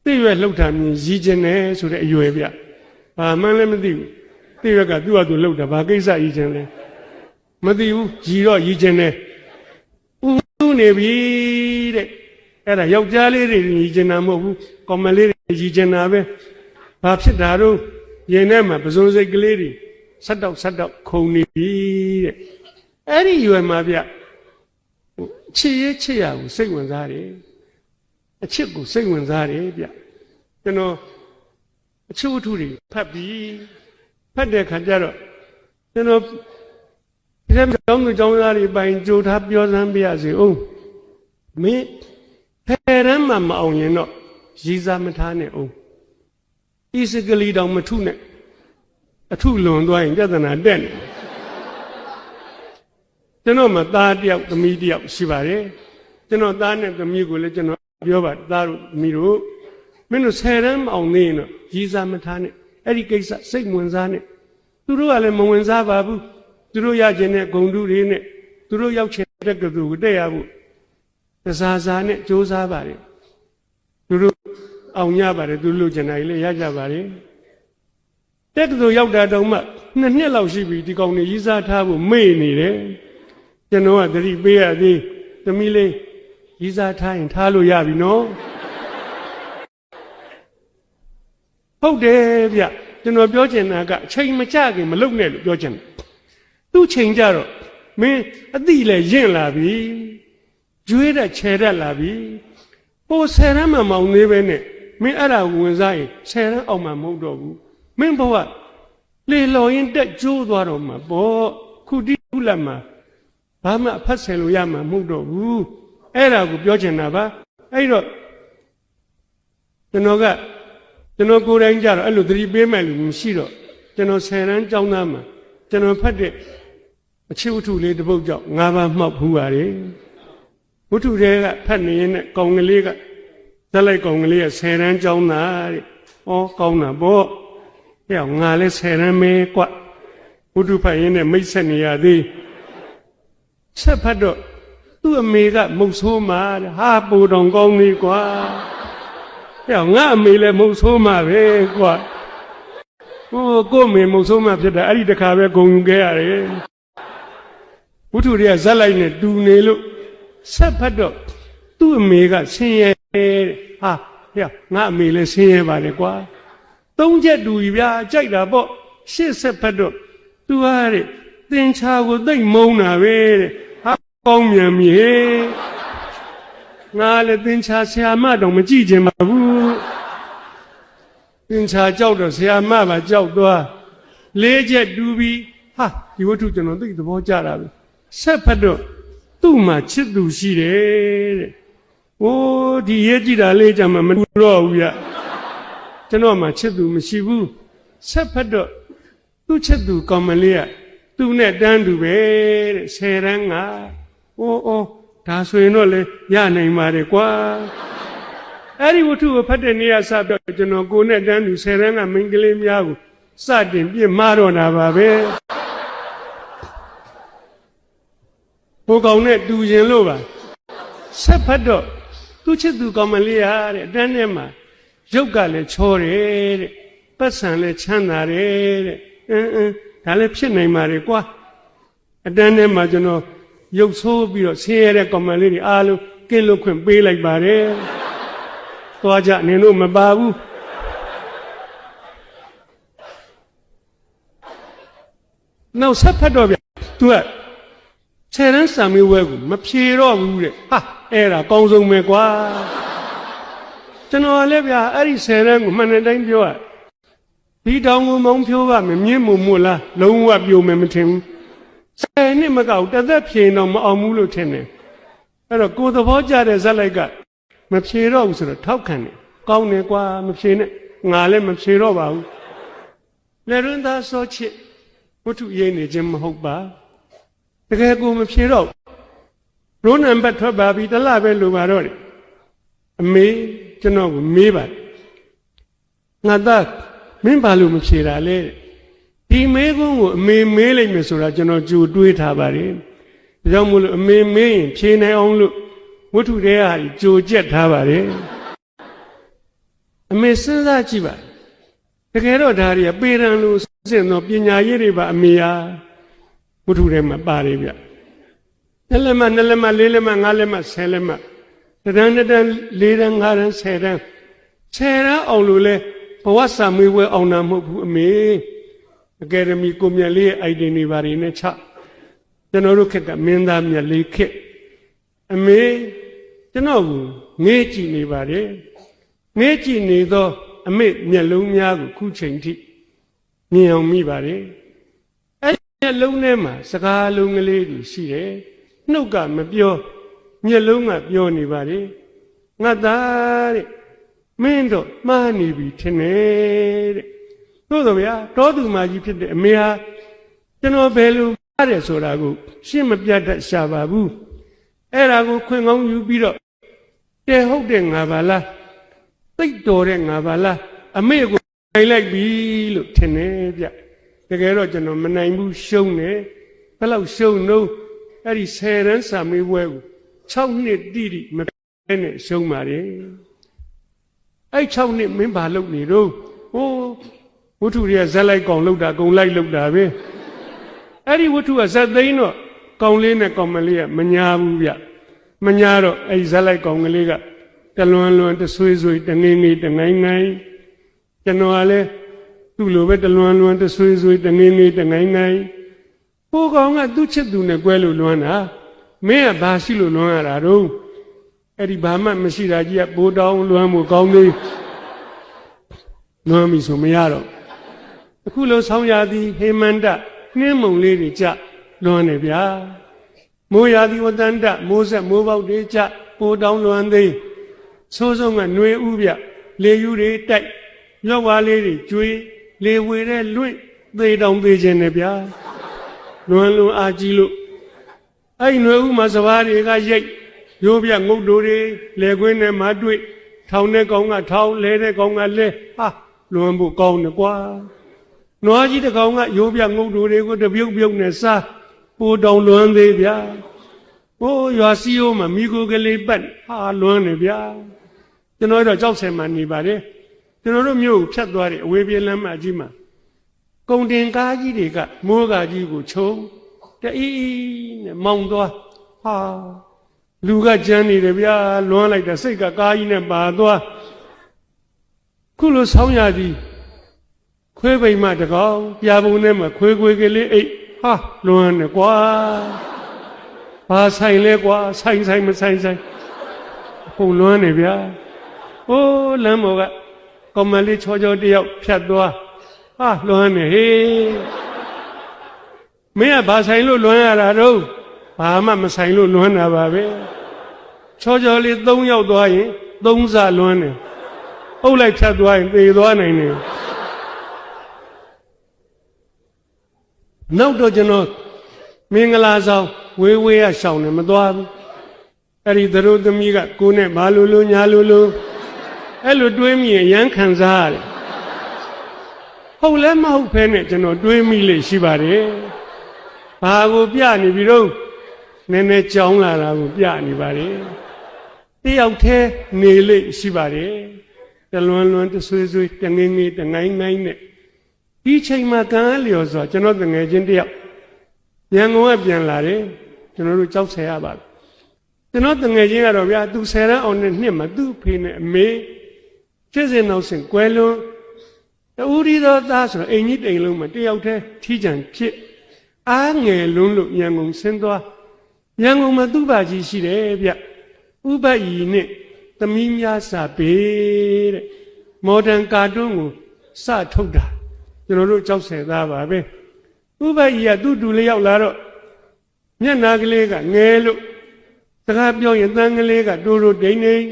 သိရွယ်လှုပ်တာမြင်ရည်ကျင်တယ်ဆိုတဲ့အရွယ်ဗျဘာမှလည်းမသိဘူးသိရွက်ကသူ့ဟာသူလှုပ်တာဘာကိစ္စရည်ကျင်လဲမသိဘူးရည်တော့ရည်ကျင်တယ်ဥနေပြီတဲ့အဲ့ဒါယောက်ျားလေးတွေရည်ကျင်တာမဟုတ်ဘူးကောင်မလေးတွေရည်ကျင်တာပဲဘာဖြစ်တာတော့ရင်ထဲမှာပဇွန်စိတ်ကလေးတွေဆက်တော့ခုန်နေပြီတဲ့အဲ့ဒီရွယ်မှာဗျချစ်ရကိုစိတ်ဝင်စားတယ်အချစ်ကိုစိတ်ဝင်စားတယ်ဗျကျွန်တော်အချို့အထုတွေဖတ်ပြီးဖတ်တဲ့ခါကျတော့ကျွန်တော်ဒီကျောင်းသူကျောင်းသားတွေပိုင်ကြိုထားပြောစမ်းပြရစီအောင်မင်းဖယ်ရမ်းမှမအောင်ရင်တော့ရည်စားမထားနဲ့အောင်ဤစကလီတောင်မထုနဲ့အထုလွန်သွားရင်ပြဿနာတက်နေကျွန်တော်မှသားတယောက်သမီးတယောက်ရှိပါတယ်ကျွန်တော်သားနဲ့သမီးကိုလည်းကျွန်တော်ပြောပါသားတို့သမီးတို့မင်းတို့10တန်းမအောင်သေးရင်တော့ရည်စားမထားနဲ့အဲ့ဒီကိစ္စစိတ်ဝင်စားနဲ့သူတို့ကလည်းမဝင်စားပါဘူးသူတို့ရခြင်းနဲ့ဂုံတုတွေနဲ့သူတို့ရောက်ချင်တဲ့ကသူကိုတက်ရဖို့တစားစားနဲ့ကြိုးစားပါတယ်သူတို့အောင်ရပါတယ်သူလူကျင်တိုင်းလည်းရကြပါတယ်တက်ကသူရောက်တာတော့မှ2နှစ်လောက်ရှိပြီဒီကောင်တွေရည်စားထားဖို့မေ့နေတယ်ကျွန်တော်ကသတိပေးရသေးသမီးလေးရည်စားထားရင်ထားလို့ရပြီနော်ဟုတ်တယ်ဗျကျွန်တော်ပြောချင်တာကအချိန်မကြခင်မလုပ်နဲ့လို့ပြောချင်တယ်သူ့ချိန်ကြတော့မင်းအတိလည်းရင့်လာပြီကျွေးတဲ့ခြေတက်လာပြီဟို10တန်းမှမောင်သေးပဲနဲ့မင်းအဲ့ဒါဝင်စားရင်10တန်းအောင်မှမဟုတ်တော့ဘူးမင်းဘဝလေလော်ရင်တက်ကျိုးသွားတော့မှာပေါ့ခုတိခုလက်မှာဘာမှဖတ်ဆယ်လို့ရမှာမဟုတ်တော့ဘူးအဲ့ဒါကိုပြောချင်တာပါအဲ့တော့ကျွန်တော်ကိုယ်တိုင်ကြတော့အဲ့လိုသတိပေးမယ်လို့မရှိတော့ကျွန်တော်10တန်းကျောင်းသားမှာကျွန်တော်ဖတ်တဲ့အချစ်ဝတ္ထုလေးတစ်ပုဒ်ကြောင့်5ပါးမှောက်ဖူးပါတယ်ဝတ္ထုတွေကဖတ်နေရင်နဲ့ကောင်ကလေးကဇက်လိုက်ကောင်ကလေးက10တန်းကျောင်းသားတဲ့ဩကောင်းတာပေါ့ဟဲ့ငါလည်း10တန်းမဲကွဝတ္ထုဖတ်ရင်နဲ့မိတ်ဆက်နေရသေးဆက်ဖတ်တော့သူ့အမေကမုတ်ဆိုးမှာဟာပူတော်ကောင်းနေကွာဟဲ့ငါအမေလည်းမုတ်ဆိုးမှာပဲကွာဟိုကို့မေမုတ်ဆိုးမှာဖြစ်တာအဲ့ဒီတခါပဲဂုံယူခဲ့ရတယ်ဝတ္ထုတွေကဇက်လိုက်နဲ့တူနေလို့ဆက်ဖတ်တော့သူ့အမေကဆင်းရဲတဲ့ဟာဟဲ့ငါအမေလည်းဆင်းရဲပါလေကွာ3ချက်တူပြီဗျာကြိုက်တာပေါ့ရှေ့ဆက်ဖတ်တော့သူဟာတဲ့သင်္ချာကိုသိမ့်မုန်းတာပဲတဲ့ဟာကောင်းမြန်ပြီငါလည်းသင်္ချာဆရာမတော့မကြည့်ချင်ပါဘူးသင်္ချာကြောက်တော့ဆရာမပါကြောက်သွား4ချက်တူပြီဟာဒီဝတ္ထုကျွန်တော်သိသဘောကျတာပဲဆက်ဖတ်တော့သူ့မှာချစ်သူရှိတယ်တဲ့။အိုးဒီရေးကြည့်တာလေးကြမှာမတူတော့ဘူးဗျ။ကျွန်တော်မှချစ်သူမရှိဘူး။ဆက်ဖတ်တော့သူ့ချစ်သူကောင်မလေးကသူ့နဲ့တန်းတူပဲတဲ့10တန်းက။အိုးဒါဆိုရင်တော့လေရနိုင်ပါတယ်ကွာ။အဲ့ဒီဝတ္ထုကိုဖတ်တဲ့နေရာစတော့ကျွန်တော်ကိုနဲ့တန်းတူ10တန်းကမိန်းကလေးများကိုစတင်ပြစ်မှားတော့တာပါပဲ။ဘိုးကောင်နဲ့တူရင်လို့ပါဆက်ဖတ်တော့သူ့ချစ်သူကောင်မလေးဟာတဲ့အတန်းထဲမှာရုပ်ကလည်းချောတယ်တဲ့ပတ်စံလည်းချမ်းသာတယ်တဲ့ဒါလည်းဖြစ်နိုင်ပါတယ်ကွာအတန်းထဲမှာကျွန်တော်ရုပ်ဆိုးပြီးတော့ဆင်းရဲတဲ့ကောင်မလေးတွေအားလုံးကင်းလွတ်ခွင့်ပေးလိုက်ပါတယ်သွားကြနင်တို့မပါဘူး နောက်ဆက်ဖတ်တော့ဗျသူကဆယ်တန်းစာမေးပွဲကိုမဖြေတော့ဘူးတဲ့ဟာအဲ့ဒါကောင်းဆုံးပဲကွာကျွန်တော်လည်းဗျအဲ့ဒီဆယ်တန်းကိုမှန်တဲ့တိုင်းပြောရဒီတောင်ကိုမောင်းဖြိုးကမမြင့်မို့လားလုံးဝပြိုမယ်မထင်ဘူးဆယ်နှစ်မကောက်တစ်သက်ဖြေတော့မအောင်ဘူးလို့ထင်တယ်အဲ့တော့ကိုယ်သဘောကျတဲ့ဇက်လိုက်ကမဖြေတော့ဘူးဆိုတော့ထောက်ခံတယ်ကောင်းတယ်ကွာမဖြေနဲ့ငါလည်းမဖြေတော့ပါဘူးလက်ရင်းသားစောချစ်ဝတ္ထုရေးနေခြင်းမဟုတ်ပါတကယ်ကိုမဖြေတော့ရိုးနံပါတ်ထွက်ပါပြီတလပဲလိုပါတော့တယ်အမေကျွန်တော်ကိုမေးပါငါသားမင်းဘာလို့မဖြေတာလဲဒီမေးခွန်းကိုအမေမေးလိုက်မယ်ဆိုတာကျွန်တော်ကြိုတွေးထားပါတယ်ဒါကြောင့်မို့လို့အမေမေးရင်ဖြေနိုင်အောင်လို့ဝတ္ထုတွေဟာကြိုကြက်ထားပါတယ်အမေစဉ်းစားကြည့်ပါတကယ်တော့ဒါတွေကပေရန်လို့စင်တော့ပညာရေးတွေပါအမေဟာဝတ္ထုထဲမှာပါတယ်ဗျနှစ်လက်မှနှစ်လက်မှလေးလက်မှငါးလက်မှဆယ်လက်မှတန်းတန်းလေးတန်းငါးတန်းဆယ်တန်းအောင်လို့လဲဘဝစာမေးပွဲအောင်တာမဟုတ်ဘူးအမေအကယ်ဒမီကိုမြတ်လေးရဲ့ item တွေပါနေနဲ့ချကျွန်တော်တို့ခက်ကမင်းသားမြတ်လေးခက်အမေကျွန်တော်ကိုငေးကြည့်နေပါတယ်ငေးကြည့်နေသောအမေမျက်လုံးများကိုခုချိန်ထိမြင်အောင်မိပါတယ်အဲ့ဒီမျက်လုံးထဲမှာစကားလုံးကလေးတွေရှိတယ်နှုတ်ကမပြောမျက်လုံးကပြောနေပါတယ်ငါသားတဲ့မင်းတို့မှားနေပြီထင်တယ်တဲ့သို့တော်ဗျာတောသူမကြီးဖြစ်တဲ့အမေဟာကျွန်တော်ဘယ်လိုမှားတယ်ဆိုတာကိုရှင်းမပြတ်တတ်ရှာပါဘူးအဲ့ဒါကိုခွင့်ကောင်းယူပြီးတော့တဲဟုတ်တဲ့ငါပါလားသိတ်တော်တဲ့ငါပါလားအမေကိုနိုင်လိုက်ပြီလို့ထင်တယ်ဗျတကယ်တော့ကျွန်တော်မနိုင်ဘူးရှုံးတယ်ဘယ်လောက်ရှုံးလို့အဲ့ဒီ10တန်းစာမေးပွဲကို6နှစ်တိတိမပဲနဲ့ရှုံးပါတယ်အဲ့6နှစ်မင်းဘာလုပ်နေတော့ဟိုးဝတ္ထုတွေကဇက်လိုက်ကောင်လောက်တာအကုန်လိုက်လောက်တာပဲအဲ့ဒီဝတ္ထုကဇက်သိန်းတော့ကောင်လေးနဲ့ကောင်မလေးကမညာဘူးဗျမညာတော့အဲ့ဒီဇက်လိုက်ကောင်ကလေးကတလွန်တဆွေးဆွေးတငိမ့်ငိမ့်တငိုင်းငိုင်းကျွန်တော်ကလည်းသူ့လိုပဲတလွန်တဆွေးဆွေးတငိမ့်ငိမ့်တငိုင်းငိုင်းပိုးကောင်ကသူ့ချစ်သူနဲ့ကွဲလို့လွမ်းတာမင်းကဘာရှိလို့လွမ်းရတာတော့အဲ့ဒီဘာမှမရှိတာကြီးကပိုးတောင်းလွမ်းမှုကောင်းသေးလွမ်းပြီဆိုမရတော့အခုလိုဆောင်းရသည်ဟေမန္တနှင်းမုံလေးတွေကြလွမ်းနေဗျာမိုးရာသီဝတ္တန္တမိုးဆက်မိုးပေါက်တွေကြပိုးတောင်းလွမ်းသေးဆိုးဆုံးကຫນွေဥပြလေယူတွေတိုက်လော့ဝါလေးတွေကျွေးလေဝေတဲ့လွင့်သေးတောင်သေးခြင်းနဲ့ဗျာလွန်အာကြီးလို့အဲ့ຫນွေဥမှာစဘာတွေကရိတ်ရိုးပြငုတ်တို့တွေလေခွင်းနဲ့မတွေ့ထောင်တဲ့ကောင်ကထောင်လဲတဲ့ကောင်ကလဲဟာလွန်ဖို့ကောင်းတယ်ကွာနွားကြီးတစ်ကောင်ကရိုးပြငုတ်တို့တွေကိုတပြုတ်ပြုတ်နဲ့စားပိုးတောင်လွန်သေးဗျာဟိုးရွာစီယိုမှာမိကိုကလေးပတ်ဟာလွန်နေဗျာကျွန်တော်တော့ကြောက်ဆယ်မှနေပါတယ်ကျွန်တော်တို့မြို့ကိုဖြတ်သွားတဲ့အဝေးပြေးလမ်းမကြီးမှာကုန်တင်ကားကြီးတွေကမိုးကားကြီးကိုခြုံတအီးနဲ့မောင်းသွားဟာလူကကြမ်းနေတယ်ဗျာလွမ်းလိုက်တာစိတ်ကကားကြီးနဲ့ပါသွားခုလိုဆောင်းရသည်ခွေးပိန်မတကောင်ပြာပုံထဲမှာခွေးကလေးအိတ်ဟာလွမ်းနေကွာဘာဆိုင်လဲကွာဆိုင်မဆိုင်ပုံလွမ်းနေဗျာဟိုးလမ်းပေါ်ကကောင်မလေးချောတယောက်ဖြတ်သွားဟာလွမ်းနေဟေးမင်းကဘာဆိုင်လို့လွမ်းရတာတော့ဘာမှမဆိုင်လို့လွမ်းတာပါပဲချောလေး3ယောက်သွားရင်3စလွမ်းတယ်အုပ်လိုက်ဖြတ်သွားရင်သေသွားနိုင်တယ်နောက်တော့ကျွန်တော်မင်္ဂလာဆောင်ဝေးရရှောင်းနေမသွားဘူးအဲ့ဒီသတို့သမီးကကိုနဲ့ဘာလို့ညာလို့အဲ့လိုတွေးမိရင်ရမ်းခံစားရတယ်ဟုတ်လဲမဟုတ်ဖဲနဲ့ကျွန်တော်တွေးမိလေရှိပါတယ်ဘာကိုပြနေပြီတော့နည်းနည်းကြောင်းလာတာကိုပြနေပါတယ်တယောက်တည်းနေလေရှိပါတယ်တလွန်တဆွေးတငိမ့်တငိုင်းနဲ့ဒီချိန်မှာကံလျော်စွာကျွန်တော်ငယ်ချင်းတယောက်ရန်ကုန်ကပြန်လာတယ်ကျွန်တော်တို့ကြောက်ဆယ်ရပါဘူးကျွန်တော်ငယ်ချင်းကတော့ဗျာသူ10တန်းအောင်တဲ့နှစ်မှာသူ့ဖေနဲ့အမေဖြစ်စဉ်နောက်စဉ်ကွဲလွန်တူရီတော်သားဆိုတော့အိမ်ကြီးတိမ်လုံးမှာတယောက်တည်းထီးကြံဖြစ် အားငယ်လွန်းလို့ရန်ကုန်ဆင်းသွားရန်ကုန်မှာသူ့ဘာကြီးရှိတယ်ဗျဥပယီနဲ့သမီးများစာပေတဲ့မော်ဒန်ကာတွန်းကိုစထုတ်တာကျွန်တော်တို့ကြောက်ဆယ်သားပါပဲဥပယီကသူ့တူလေးရောက်လာတော့မျက်နာကလေးကငယ်လို့စကားပြောရင်တန်းကလေးကတိုးတိုးဒိန်ဒိန်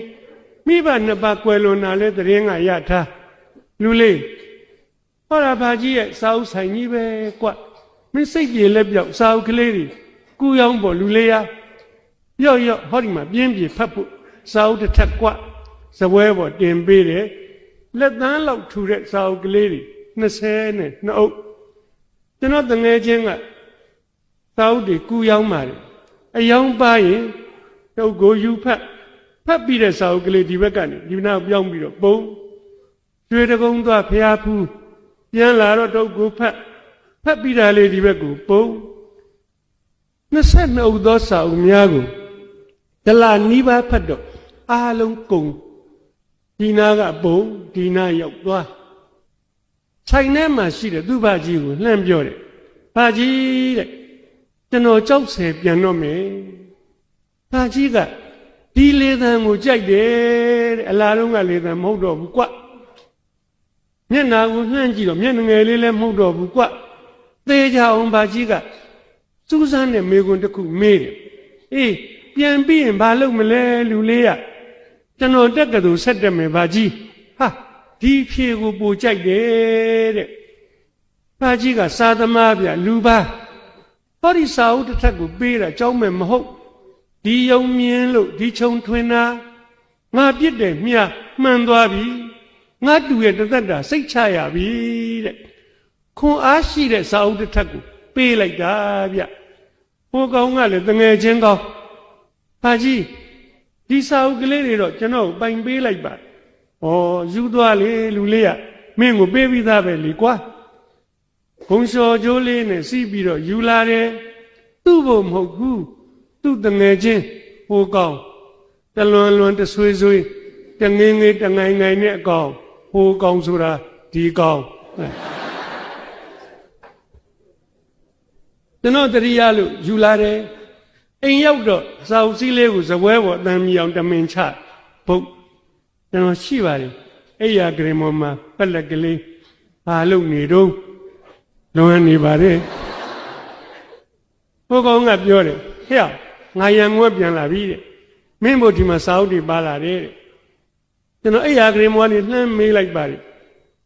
မိဘနှစ်ပါးကွယ်လွန်တာလဲသတင်းကရထားလူလေးဟောတာဘာကြီးရဲ့စာအုပ်ဆိုင်ကြီးပဲကွမင်းစိတ်ပြေလက်ပြောက်စာအုပ်ကလေးတွေကူရောင်းပေါ်လူလေးရရော့ရော့ဟောဒီမှာပြင်းပြေဖတ်ဖို့စာအုပ်တစ်ထက်ကွစပွဲပေါ်တင်ပေးတယ်လက်သန်းလောက်ထူတဲ့စာအုပ်ကလေးတွေ22အုပ်ကျွန်တော်တငယ်ချင်းကစာအုပ်တွေကူရောင်းပါတယ်အယောင်ပါရင်တုပ်ကိုယူဖတ်ပြီးတဲ့စာအုပ်ကလေးဒီဘက်ကနေဒီနောက်ပြောင်းပြီးတော့ပုံကျွေတကုံသွားဖျားဖူးပြန်လာတော့တုပ်ကိုဖတ်ပြီးတာလေးဒီဘက်ကိုပုံ22အုပ်သောစာအုပ်များကိုဒလနီးပါးဖတ်တော့အားလုံးကုန်ဒီနာကပုံဒီနာရောက်သွားဆိုင်ထဲမှာရှိတဲ့သူ့ဘာကြီးကိုလှမ်းပြောတယ်ဘာကြီးတဲ့ကျွန်တော်ကြောက်ဆယ်ပြန်တော့မယ်ဘာကြီးကဒီလေသံကိုကြိုက်တယ်တဲ့အလားလုံးကလေသံမဟုတ်တော့ဘူးကွမျက်နာကိုလှမ်းကြည့်တော့မျက်ငယ်လေးလည်းမဟုတ်တော့ဘူးကွသေချာအောင်ဘာကြီးကစူးစမ်းတဲ့မေကွန်းတစ်ခုမေးတယ်အေးပြန်ပြီးရင်ဘာလုပ်မလဲလူလေးရကျွန်တော်တက်ကတူဆက်တက်မယ်ဘာကြီးဟာဒီဖြေကိုပိုကြိုက်တယ်တဲ့ဘာကြီးကစာသမားဗျလူပါဟောဒီစာအုပ်တစ်ထက်ကိုပေးတာကြောင်းမဲ့မဟုတ်ဒီယုံမြင်လို့ဒီခြုံထွင်တာငါပြစ်တယ်မြာမှန်သွားပြီငါတူရဲ့တသက်တာစိတ်ချရပြီတဲ့ခွန်အားရှိတဲ့စာအုပ်တစ်ထက်ကိုပေးလိုက်တာဗျဟိုကောင်ကလည်းတငယ်ချင်းကောင်းဘာကြီးဒီစာအုပ်ကလေးတွေတော့ကျွန်တော်ပိုင်ပေးလိုက်ပါဩယူသွားလေလူလေးကမင်းကိုပေးပြီးသားပဲလေကွာဘုံလျှော်ကြိုးလေးနဲ့စီးပြီးတော့ယူလာတယ်သူ့ဘုံမဟုတ်ဘူးသူ့တငယ်ချင်းဟိုကောင်တလွန်တဆွေးတငင်းငယ်တငိုင်နဲ့အကောင်ဟိုကောင်ဆိုတာဒီကောင်ကျွန်တော်တရိယာလို့ယူလာတယ်အိမ်ရောက်တော့စာအုပ်စည်းလေးကိုဇပွဲပေါ်အတန်းမြအောင်တမင်ချဘုတ်ကျွန်တော်ရှိပါတယ်အဲ့ရဂရမောမှာပက်လက်ကလေးဘာလုပ်နေတော့လွန်နေပါတယ်ဟိုကောင်ကပြောတယ်ဟဲ့ငါရံငွဲ့ပြန်လာပြီတဲ့မင်းတို့ဒီမှာစာအုပ်တွေပါလာတယ်တဲ့ကျွန်တော်အဲ့ရဂရမောကနေလှမ်းမေးလိုက်ပါတယ်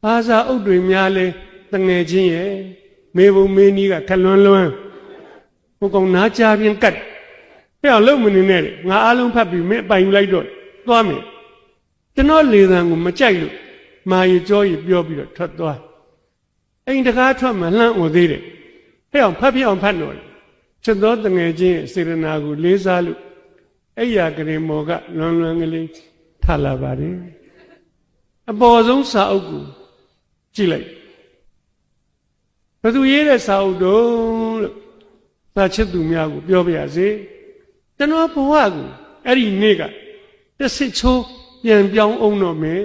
ဘာစာအုပ်တွေများလဲတငယ်ချင်းရဲ့မေဘုံမေနီးကခလွန်းဟိုကောင်နားချပြင်းကတ်ဟဲ့လုံမနေနဲ့ငါအားလုံးဖတ်ပြီးမင်းပိုင်ယူလိုက်တော့သွားမယ်ကျွန်တော်လေသံကိုမကြိုက်လို့မာရီကြောရီပြောပြီးတော့ထွက်သွားအိမ်တကားထွက်မှလှမ်းအောင်သေးတယ်ဟဲ့အောင်ဖတ်ပြအောင်ဖတ်တော့ချစ်တော်တငယ်ချင်းစေရနာကိုလေးစားလို့အဲ့ရကရင်မော်ကလွန်ကလေးထလာပါတယ်အပေါ်ဆုံးစာအုပ်ကိုကြည့်လိုက်ဘသူရေးတဲ့စာအုပ်တော့လို့သာချစ်သူများကိုပြောပြရစေကျွန်တော်ဘဝကိုအဲ့ဒီနေ့ကတစ်စစ်ချိုးပြန်ပြောင်းအောင်တော့မယ်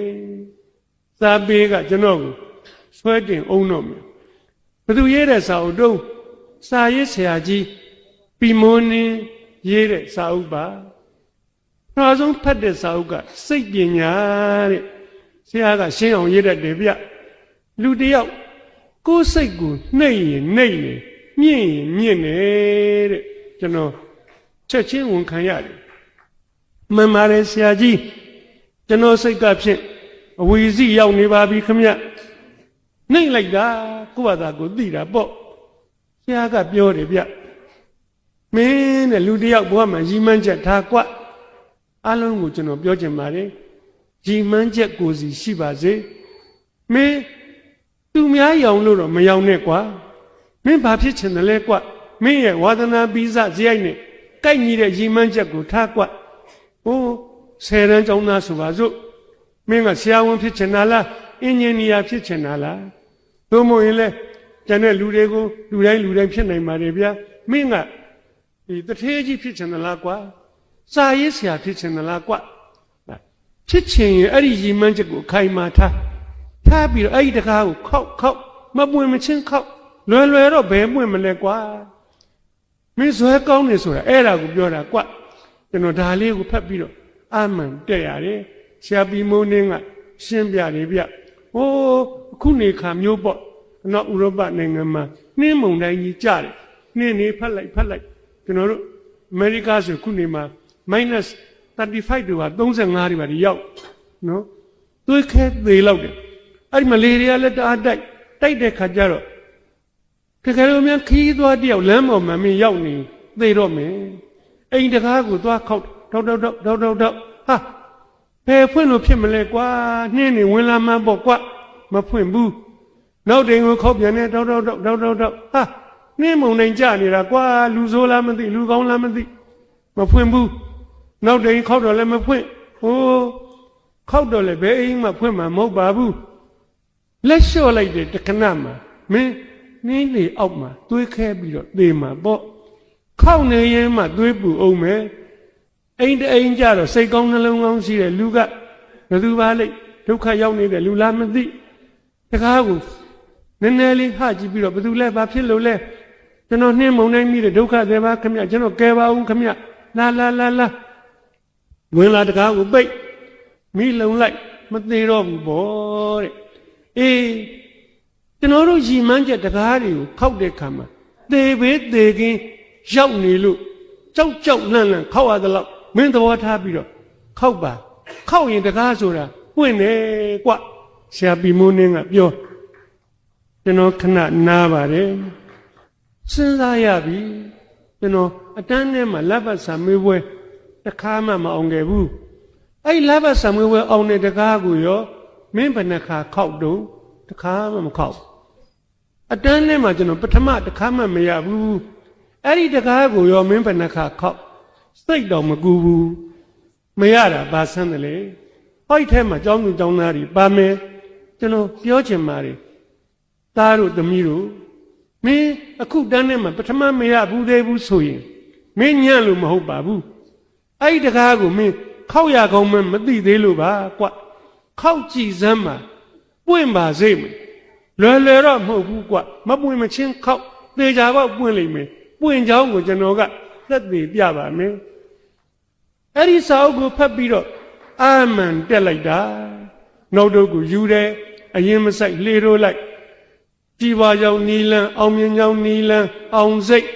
စာပေကကျွန်တော်ကိုဆွဲတင်အောင်တော့မယ်ဘသူရေးတဲ့စာအုပ်တော့စာရေးဆရာကြီးပီမွန်းနင်းရေးတဲ့စာအုပ်ပါနောက်ဆုံးဖတ်တဲ့စာအုပ်ကစိတ်ပညာတဲ့ဆရာကရှင်းအောင်ရေးတတ်တယ်ဗျလူတယောက်ကိုယ်စိတ်ကိုနှိမ့်ရင်နှိမ့်နေမြင့်ရင်မြင့်နေတဲ့ကျွန်တော်ချက်ချင်းဝန်ခံရတယ်မှန်ပါတယ်ဆရာကြီးကျွန်တော်စိတ်ကဖြင့်အဝီစီရောက်နေပါပြီခမနှိမ့်လိုက်တာကိုယ့်ဘာသာကိုသိတာပေါ့ဆရာကပြောတယ်ဗျမင်းနဲ့လူတယောက်ဘဝမှာရည်မှန်းချက်ထားကွအားလုံးကိုကျွန်တော်ပြောချင်ပါတယ်ရည်မှန်းချက်ကိုစီရှိပါစေမင်းသူများရောင်လို့တော့မရောင်နဲ့ကွာမင်းဘာဖြစ်ချင်တယ်လဲကွမင်းရဲ့ဝါသနာပိစဇရိုက်နဲ့ကိုက်ညီတဲ့ရည်မှန်းချက်ကိုထားကွဟို10တန်းကျောင်းသားဆိုပါစို့မင်းကဆရာဝန်ဖြစ်ချင်တာလားအင်ဂျင်နီယာဖြစ်ချင်တာလားသို့မဟုတ်ရင်လဲကျန်တဲ့လူတွေကိုလူတိုင်းဖြစ်နိုင်ပါတယ်ဗျာမင်းကဒီတထေးကြီးဖြစ်ချင်တယ်လားကွာစာရေးဆရာဖြစ်ချင်တယ်လားကွဖြစ်ချင်ရင်အဲ့ဒီရည်မှန်းချက်ကိုခိုင်မာထားပြီးတော့အဲ့ဒီတကားကိုခောက်မပွင့်မချင်းခောက် လွယ်တော့ဘယ်ပွင့်မလဲကွာမင်းဇွဲကောင်းနေဆိုတာအဲ့ဒါကိုပြောတာကွကျွန်တော်ဒါလေးကိုဖတ်ပြီးတော့အာမန်တက်ရတယ်ဆရာပီမိုးနင်းကရှင်းပြတယ်ဗျဟိုးအခုနေခါမျိုးပေါ့နောက်ဥရောပနိုင်ငံမှာနှင်းမုန်တိုင်းကြီးကြတယ်နှင်းနေဖတ်လိုက်ကျွန်တော်တို့အမေရိကဆိုခုနေမှာ -35 တွေပါ35တွေပါရောက်နော်သွေးခဲသေးလောက်တယ်အဲ့ဒီမလေးတွေကလည်းတအားတိုက်တဲ့ခါကျတော့တကယ်လို့များခီးသွားတယောက်လမ်းပေါ်မှာမင်းရောက်နေသေတော့မယ်အိမ်တကားကိုသွားခောက်ထောက်ဟာဖယ်ဖွင့်လို့ဖြစ်မလဲကွာနှင်းနေဝင်လာမှပေါ့ကွာမဖွင့်ဘူးနောက်တိန်ကိုခောက်ပြန်နေထောက်ဟာနှင်းမုံနိုင်ကြနေတာကွာလူဆိုးလားမသိလူကောင်းလားမသိမဖွင့်ဘူးနောက်တိန်ခောက်တော့လည်းမဖွင့်ဟိုးခောက်တော့လည်းဘယ်အိမ်မှဖွင့်မှာမဟုတ်ပါဘူးလက်လျှော့လိုက်တဲ့တခဏမှာမင်းနှင်းလေအောက်မှာသွေးခဲပြီးတော့သေမှာပေါ့ခောက်နေရင်မှသွေးပူအောင်မယ်အိမ်တအိမ်ကြတော့စိတ်ကောင်းနှလုံးကောင်းရှိတဲ့လူကဘယ်သူပါလိမ့်ဒုက္ခရောက်နေတဲ့လူလားမသိတကားကိုနည်းနည်းလေးဟကြည့်ပြီးတော့ဘယ်သူလဲဘာဖြစ်လို့လဲကျွန်တော်နှင်းမုံနိုင်မိတဲ့ဒုက္ခတွေပါခမရကျွန်တော်ကဲပါအောင်ခမရလာဝင်လာတကားကိုပိတ်မိလုံလိုက်မသေးတော့ဘူးပေါ့တဲ့အေးကျွန်တော်တို့ရည်မှန်းချက်တကားတွေကိုခောက်တဲ့ခါမှာသေဘေးသေကင်းရောက်နေလို့ကြောက်လန့်ခောက်ရသလောက်မင်းသဘောထားပြီးတော့ခောက်ပါခောက်ရင်တကားဆိုတာပွင့်တယ်ကွဆရာပီမိုးနင်းကပြောကျွန်တော်ခဏနားပါတယ်စဉ်းစားရပြီကျွန်တော်အတန်းထဲမှာလက်ပတ်ဆံမေးပွဲတခါမှမအောင်ခဲ့ဘူးအဲ့လက်ပတ်ဆံမေးပွဲအောင်တဲ့တကားကိုရောမင်းဘယ်နှခါခောက်တော့တခါမှမခောက်အတန်းထဲမှာကျွန်တော်ပထမတခါမှမရဘူးအဲ့ဒီတကားကိုရောမင်းဘယ်နှခါခောက်စိတ်တော့မကူဘူးမရတာဘာဆန်းတယ်လေဟိုက်ထဲမှာကျောင်းသူကျောင်းသားတွေပါမယ်ကျွန်တော်ပြောချင်ပါတယ်သားတို့သမီးတို့မင်းအခုတန်းထဲမှာပထမမရဘူးသေးဘူးဆိုရင်မင်းညံ့လို့မဟုတ်ပါဘူးအဲ့ဒီတကားကိုမင်းခောက်ရကောင်းမှမသိသေးလို့ပါကွခောက်ကြည့်စမ်းမှာပွင့်ပါစေမယ်လွယ်တော့မဟုတ်ဘူးကွမပွင့်မချင်းခောက်သေချာပေါက်ပွင့်လိမ့်မယ်ပွင့်ချောင်းကိုကျွန်တော်ကသက်သေပြပါမယ်အဲ့ဒီစာအုပ်ကိုဖတ်ပြီးတော့အာမန်တက်လိုက်တာနောက်တော့ကိုယူတယ်အရင်မဆိုင်လှေထိုးလိုက်ကြည်ပါကြောင့်နီလန်းအောင်မြင်ကြောင့်နီလန်းအောင်စိတ်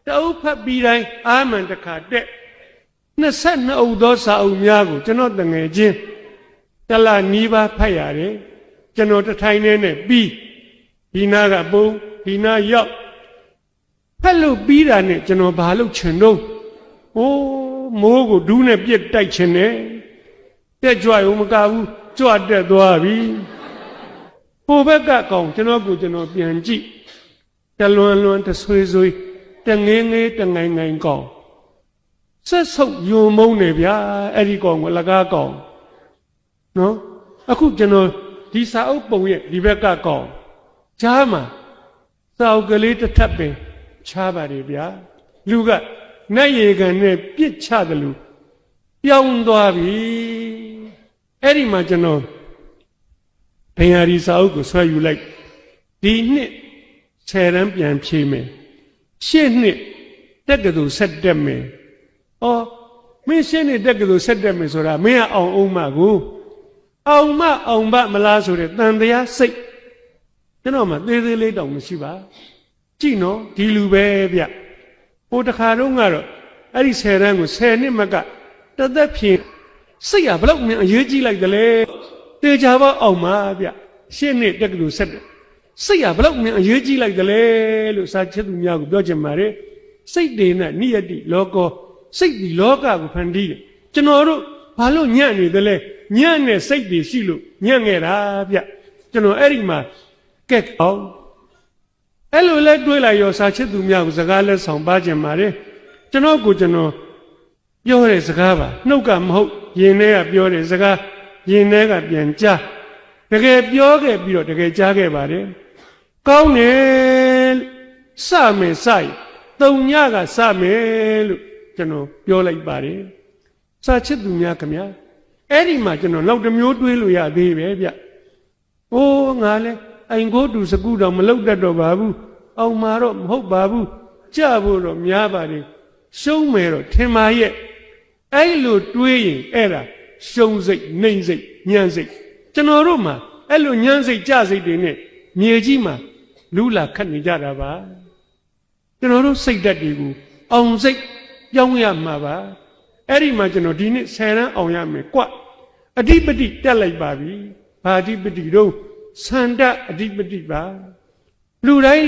တအုပ်ဖတ်ပြီးတိုင်းအာမန်တစ်ခါတက်22အုပ်သောစာအုပ်များကိုကျွန်တော်တငယ်ချင်းတလနီးပါးဖတ်ရတယ်ကျွန်တော်တထိုင်နဲ့ပြီးဒီနာကပုံဒီနာရောက်ဖက်လို့ပြီးတာနဲ့ကျွန်တော်ဘာလို့ချင်တော့ဟိုးမိုးကိုဒူးနဲ့ပြစ်တိုက်ချင်တယ်တက်ကြွရုံမကဘူးကြွတက်သွားပြီဟိုဘက်ကကောင်ကျွန်တော်ပြန်ကြည့်တလွန်တဆွေတငင်းတငိုင်ကောင်ဆက်ဆုပ်ယုံမုံနေဗျာအဲ့ဒီကောင်ကလကားကောင်နော်အခုကျွန်တော်ဒီစာအုပ်ပုံရဲ့ဒီဘက်ကကောင်ကြားမှာစာအုပ်ကလေးတစ်ထပ်ပင်ချားပါတယ်ဗျာလူကနတ်ရေကန်နဲ့ပြစ်ချတယ်လို့ပြောင်းသွားပြီအဲ့ဒီမှာကျွန်တော်ဘင်္ဂါရီစာအုပ်ကိုဆွဲယူလိုက်ဒီနှစ်10တန်းပြန်ဖြေမယ်ရှေ့နှစ်တက္ကသိုလ်ဆက်တက်မယ်အော်မင်းရှေ့နှစ်တက္ကသိုလ်ဆက်တက်မယ်ဆိုတာမင်းကအောင်မကိုအောင်မမလားဆိုတဲ့တန်တရားစိတ်ကျွန်တော်မှသေးသေးလေးတောင်မရှိပါကြည့်နော်ဒီလူပဲဗျဟိုတခါတော့ကတော့အဲ့ဒီ10တန်းကို10နှစ်မကတသက်ဖြင့်စိတ်ကဘလောက်မြန်အရေးကြီးလိုက်တယ်လေတေချာပါအောင်ပါဗျရှင်းနှစ်တက်ကလူဆက်တယ်စိတ်ကဘလောက်မြန်အရေးကြီးလိုက်တယ်လေလို့စာချက်သူများကိုပြောချင်ပါတယ်စိတ်တွေနဲ့နိယတိလောကောစိတ်ဒီလောကကိုဖန်တီးတယ်ကျွန်တော်တို့ဘာလို့ညံ့နေတယ်လဲညံ့တဲ့စိတ်တွေရှိလို့ညံ့ခဲ့တာဗျကျွန်တော်အဲ့ဒီမှာကက်အောင်အဲ့လိုလဲတွေးလိုက်ရောစာချက်သူများကိုစကားလက်ဆောင်ပါချင်ပါတယ်ကျွန်တော်ပြောတဲ့စကားပါနှုတ်ကမဟုတ်ရင်ထဲကပြောတဲ့စကားရင်ထဲကပြန်ကြားတကယ်ပြောခဲ့ပြီးတော့တကယ်ကြားခဲ့ပါတယ်ကောင်းတယ်စမယ်တုံညကစမယ်လို့ကျွန်တော်ပြောလိုက်ပါတယ်စာချစ်သူများခင်ဗျာအဲ့ဒီမှာကျွန်တော်လောက်တစ်မျိုးတွေးလို့ရသေးပဲဗျအိုးငါလဲအိမ်ကိုတူစကူတော့မလောက်တတ်တော့ပါဘူး အောင်မှာတော့မဟုတ်ပါဘူးကြဖို့တော့များပါလေရှုံးမယ်တော့ထင်ပါရဲ့အဲ့လိုတွေးရင်အဲ့ဒါရှုံးစိတ်နှိမ့်စိတ်ညံ့စိတ်ကျွန်တော်တို့မှာအဲ့လိုညံ့စိတ်ကြစိတ်တွေနဲ့မြေကြီးမှာလူလာခတ်နေကြတာပါကျွန်တော်တို့စိတ်ဓာတ်တွေကိုအောင်စိတ်ပြောင်းရမှာပါအဲ့ဒီမှာကျွန်တော်ဒီနေ့10ရန်အောင်ရမယ်ကွအဓိပတိတက်လိုက်ပါပြီဘာအဓိပတိတော့ဆန္ဒအဓိပတိပါလူတိုင်း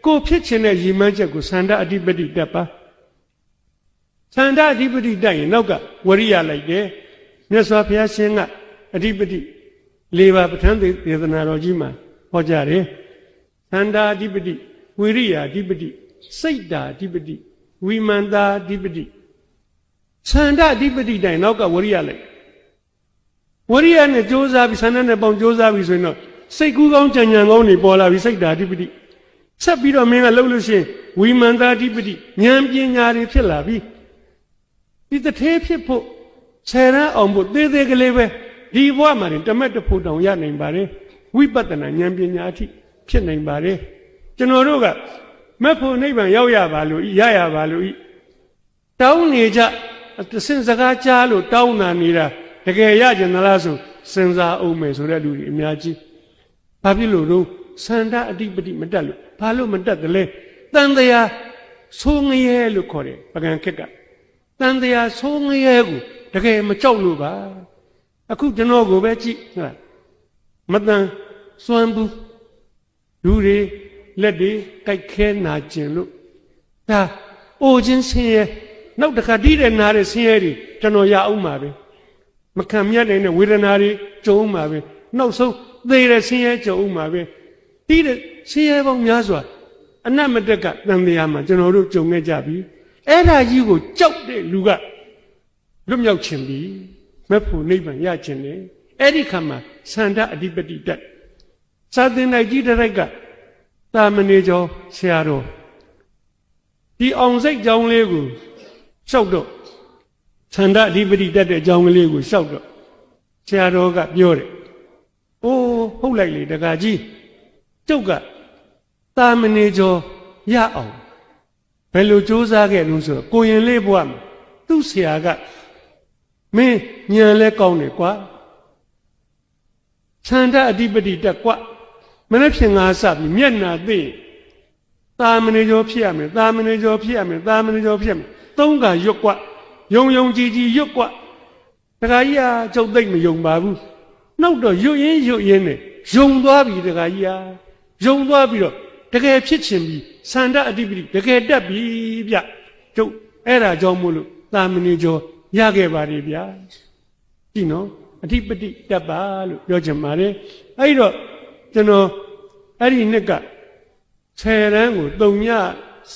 ကိုဖြစ်ခြင်းတဲ့ရည်မှန်းချက်ကိုဆန္ဒအဓိပတိတက်ပါဆန္ဒအဓိပတိတက်ရင်နောက်ကဝရိယလိုက်တယ်မြတ်စွာဘုရားရှင်ကအဓိပတိ၄ပါးပဋ္ဌာန်းဒေသနာတော်ကြီးမှာဟောကြားတယ်ဆန္ဒအဓိပတိဝိရိယအဓိပတိစိတ်ဓာအဓိပတိဝိမာန်တာအဓိပတိဆန္ဒအဓိပတိတိုင်းနောက်ကဝရိယလိုက်ဝရိယနဲ့ကြိုးစားပြီးဆန္ဒနဲ့ပေါင်းကြိုးစားပြီးဆိုရင်တော့စိတ်ကူးကောင်းကြံကြံကောင်းတွေပေါ်လာပြီးစိတ်ဓာအဓိပတိဆက်ပြီးတော့မင်းကလှုပ်လို့ရှိရင်ဝိမာန်တာအဓိပတိဉာဏ်ပညာတွေဖြစ်လာပြီဒီတထေးဖြစ်ဖို့ဆယ်ရန်အောင်ဖို့သေးသေးကလေးပဲဒီဘဝမှာတမက်တဖို့တောင်ရနိုင်ပါတယ်ဝိပဿနာဉာဏ်ပညာအထိဖြစ်နိုင်ပါတယ်ကျွန်တော်တို့ကမက်ဖို့နိဗ္ဗာန်ရောက်ရပါလို့ရရပါလို့တောင်းနေကြအစင်စကားကြားလို့တောင်းတာနေတာတကယ်ရကြသလားဆိုစဉ်းစားအောင်မယ်ဆိုတဲ့လူတွေအများကြီးဘာဖြစ်လို့တော့ဆန္ဒအဓိပတိမတက်လို့ဘာလို့မတက်တယ်လဲတန်တရားဆိုးငရဲလို့ခေါ်တယ်ပကံခက်ကတန်တရားဆိုးငရဲကိုတကယ်မကြောက်လို့ပါအခုကျွန်တော်ကိုပဲကြည့်ဟုတ်လားမတန်စွမ်းဘူးလူတွေလက်တွေကြိုက်ခဲနာကျင်လို့ဒါအိုခြင်းဆင်းရဲနောက်တစ်ခါတီးတဲ့နာတဲ့ဆင်းရဲတွေကျွန်တော်ရအောင်ပါပဲမခံမြတ်နိုင်တဲ့ဝေဒနာတွေကြုံမှာပဲနောက်ဆုံးသေတဲ့ဆင်းရဲကြုံမှာပဲတီးတဲ့ဆင်းရဲပေါင်းများစွာအနတ်မတက်ကတန်တရားမှာကျွန်တော်တို့ကြုံခဲ့ကြပြီအဲ့ဒါကြီးကိုကြောက်တဲ့လူကလွတ်မြောက်ခြင်းပြီမဖို့နိဗ္ဗာန်ရခြင်းလေအဲ့ဒီခါမှာဆန္ဒအဓိပတိတက်သာသင်နိုင်ကြီးတရိုက်ကတာမဏေကျော်ဆရာတော်ဒီအောင်စိတ်ကြောင်းလေးကိုလျှောက်တော့ဆန္ဒအဓိပတိတက်တဲ့အကြောင်းကလေးကိုလျှောက်တော့ဆရာတော်ကပြောတယ်။အိုးဟုတ်လိုက်လေတကားကြီးကျုပ်ကတာမဏေကျော်ရအောင်ဘယ်လိုစူးစမ်းခဲ့လို့ဆိုတော့ကိုရင်လေးဘွားမှာသူ့ဆရာကမင်းညံလဲကောင်းတယ်ကွာဆန္ဒအဓိပတိတက်ကွာမနေ့ဖြင့်ငါစပြီမျက်နာသိတာမဏေကျော်ဖြစ်ရမယ်တာမဏေကျော်ဖြစ်ရမယ်တာမဏေကျော်ဖြစ်ရမယ်သုံးကရွတ်ကွာယုံကြည်ရွတ်ကွာတခါကြီးဟာကျုပ်သိမ့်မယုံပါဘူးနောက်တော့ရွတ်ရင်းနဲ့ယုံသွားပြီတခါကြီးဟာယုံသွားပြီးတော့တကယ်ဖြစ်ခြင်းပြီဆန္ဒအဓိပတိတကယ်တက်ပြီဗျကျုပ်အဲ့ဒါကြောင့်မို့လို့တာမဏေကျော်ရခဲ့ပါလေဗျာကြည့်နော်အဓိပတိတက်ပါလို့ပြောချင်ပါတယ်အဲ့တော့ကျွန်တော်အဲ့ဒီနှစ်က10ရန်ကို3ည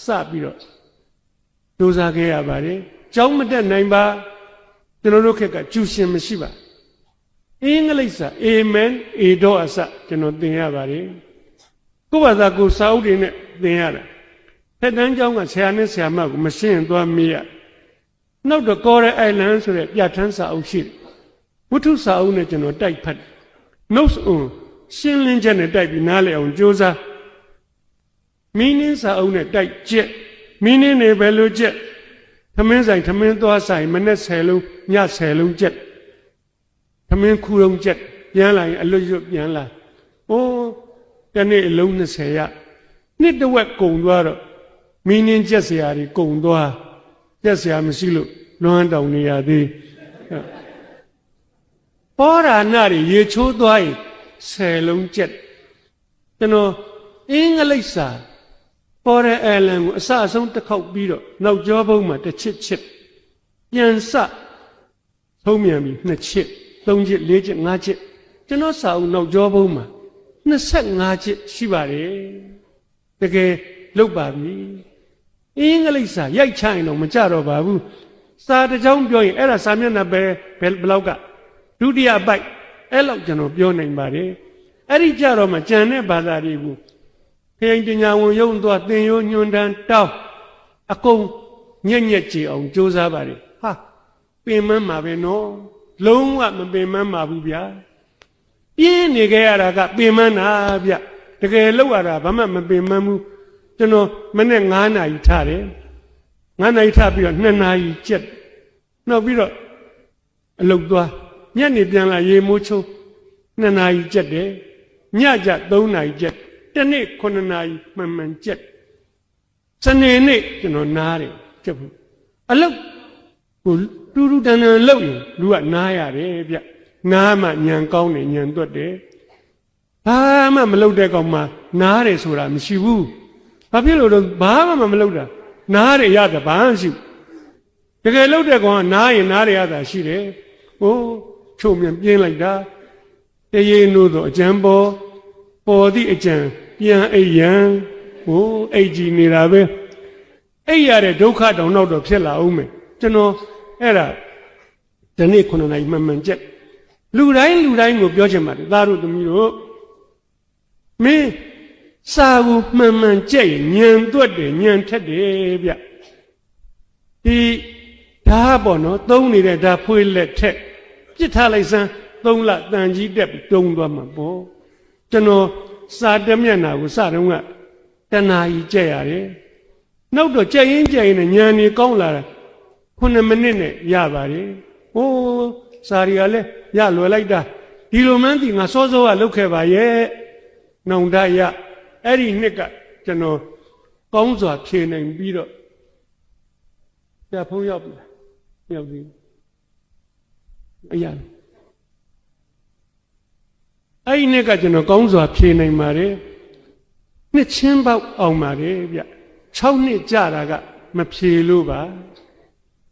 စပြီးတော့ဒုစားခဲ့ရပါတယ်ကျောင်းမတက်နိုင်ပါကျွန်တော်တို့ခက်ကကျူရှင်မရှိပါအင်္ဂလိပ်စာအာမင်အေတော့အစကျွန်တော်သင်ရပါတယ်ကိုယ့်ဘာသာကိုစာအုပ်တွေနဲ့သင်ရတာဖက်တန်းကျောင်းကဆရာနဲ့ဆရာမကိုမရှင်းသွားမေးရနောက်တော့ကော်ရဲအိုင်လန်ဆိုတဲ့ပြဋ္ဌာန်းစာအုပ်ရှိတယ်ဝတ္ထုစာအုပ်နဲ့ကျွန်တော်တိုက်ဖတ် notes on ရှင်းလင်းချက်နဲ့တိုက်ပြီးနားလည်အောင်ကြိုးစားမင်းင်းစာအုပ်နဲ့တိုက်ချက်မင်းင်းနေပဲလို့ချက်သမင်းဆိုင်သမင်းသွားဆိုင်မနဲ့10လုံးည10လုံးချက်သမင်းခူလုံးချက်ပြန်လာရင်အလွတ်ရွတ်ပြန်လာအိုးတနေ့အလုံး20ရနှစ်တစ်ဝက်ကုန်သွားတော့မင်းင်းချက်စရာတွေကုန်သွားချက်စရာမရှိလို့လွမ်းတောင်နေရသေးပေါ်ရာနာတွေရေချိုးသွားရင်10လုံးချက်ကျွန်တော်အင်္ဂလိပ်စာပေါ်ရဲအဲလန်ကိုအစအဆုံးတစ်ခေါက်ပြီးတော့နောက်ကျောဘုံမှာတစ်ချစ်ပြန်စသုံးမြန်ပြီး2ချစ်3ချစ်4ချစ်5ချစ်ကျွန်တော်စာအုပ်နောက်ကျောဘုံမှာ25ချစ်ရှိပါတယ်တကယ်လုပ်ပါပြီအင်္ဂလိပ်စာရိုက်ချရင်တော့မကြတော့ပါဘူးစာတစ်ကြောင်းပြောရင်အဲ့ဒါစာမျက်နှာပဲဘယ်လောက်ကဒုတိယပိုက်အဲ့လောက်ကျွန်တော်ပြောနိုင်ပါတယ်အဲ့ဒီကြတော့မှကြံတဲ့ဘာသာတွေကိုခရင်ပညာဝန်ရုံသွားသင်ရိုးညွန်တန်းတောင်းအကုန်ညက်ကြည်အောင်ကြိုးစားပါတယ်ဟာပင်မမှာပဲနော်လုံးဝမပင်မမှာဘူးဗျာပြင်းနေခဲ့ရတာကပင်မနာဗျ တကယ်လောက်ရတာဘာမှမပင်မမှုကျွန်တော်မနေ့9နာရီထားတယ်9နာရီထားပြီးတော့2နာရီကျက်နောက်ပြီးတော့အလုပ်သွားညနေပြန်လာရေမိုးချိုး2နာရီကျက်တယ်ညကျ3နာရီကျက်တနေ့9နာရီမှန်ကျက်စနေနေ့ကျွန်တော်နားတယ်ကျက်ဘူးအလုပ်ကိုတူတူတန်တန်လုပ်ရင်လူကနားရတယ်ဗျနားမှညံကောင်းတယ်ညံသွက်တယ်ဘာမှမလုပ်တဲ့ကောင်မှနားတယ်ဆိုတာမရှိဘူးဘာဖြစ်လို့တော့ဘာမှမလုပ်တာနားတယ်ရတယ်ဘာမှမရှိဘူးတကယ်လုပ်တဲ့ကောင်ကနားရင်နားတယ်ရတာရှိတယ်ဟိုးချုံမြန်ပြင်းလိုက်တာတရေနိုးတော့အကျံပေါ်သည့်အကျံပြန်အိပ်ရန်ဟိုးအိတ်ကြီးနေတာပဲအိပ်ရတဲ့ဒုက္ခတောင်တော့ဖြစ်လာအောင်မယ်ကျွန်တော်အဲ့ဒါဒီနေ့9နာရီမှန်ကျက်လူတိုင်းကိုပြောချင်ပါတယ်သားတို့သမီးတို့မင်းစာကိုမှန်ကျက်ရင်ညံသွက်တယ်ညံထက်တယ်ဗျဒီဓာတ်ပေါ့နော်သုံးနေတဲ့ဓာတ်ဖွေးလက်ထက်ပြစ်ထားလိုက်စမ်း3လတန်ကြီးတက်ပြီးတုံးသွားမှာပေါ့ကျွန်တော်စာတမျက်နာကိုစတုန်းကတဏှာကြီးကျက်ရတယ်နောက်တော့ကျက်ရင်နဲ့ညံနေကောင်းလာတာ9မိနစ်နဲ့ရပါတယ်ဟိုးစာရီကလည်းရလွယ်လိုက်တာဒီလိုမှန်းသိငါစောစောကလုပ်ခဲ့ပါရဲ့နှောင်တရအဲ့ဒီနှစ်ကကျွန်တော်ကောင်းစွာဖြေနိုင်ပြီးတော့ပြဖုံးရောက်ပြီရောက်ပြီအရာအဲ့ဒီနှစ်ကကျွန်တော်ကောင်းစွာဖြေနိုင်ပါတယ်နှစ်ချင်းပေါက်အောင်ပါတယ်ဗျ6နှစ်ကြာတာကမဖြေလို့ပါ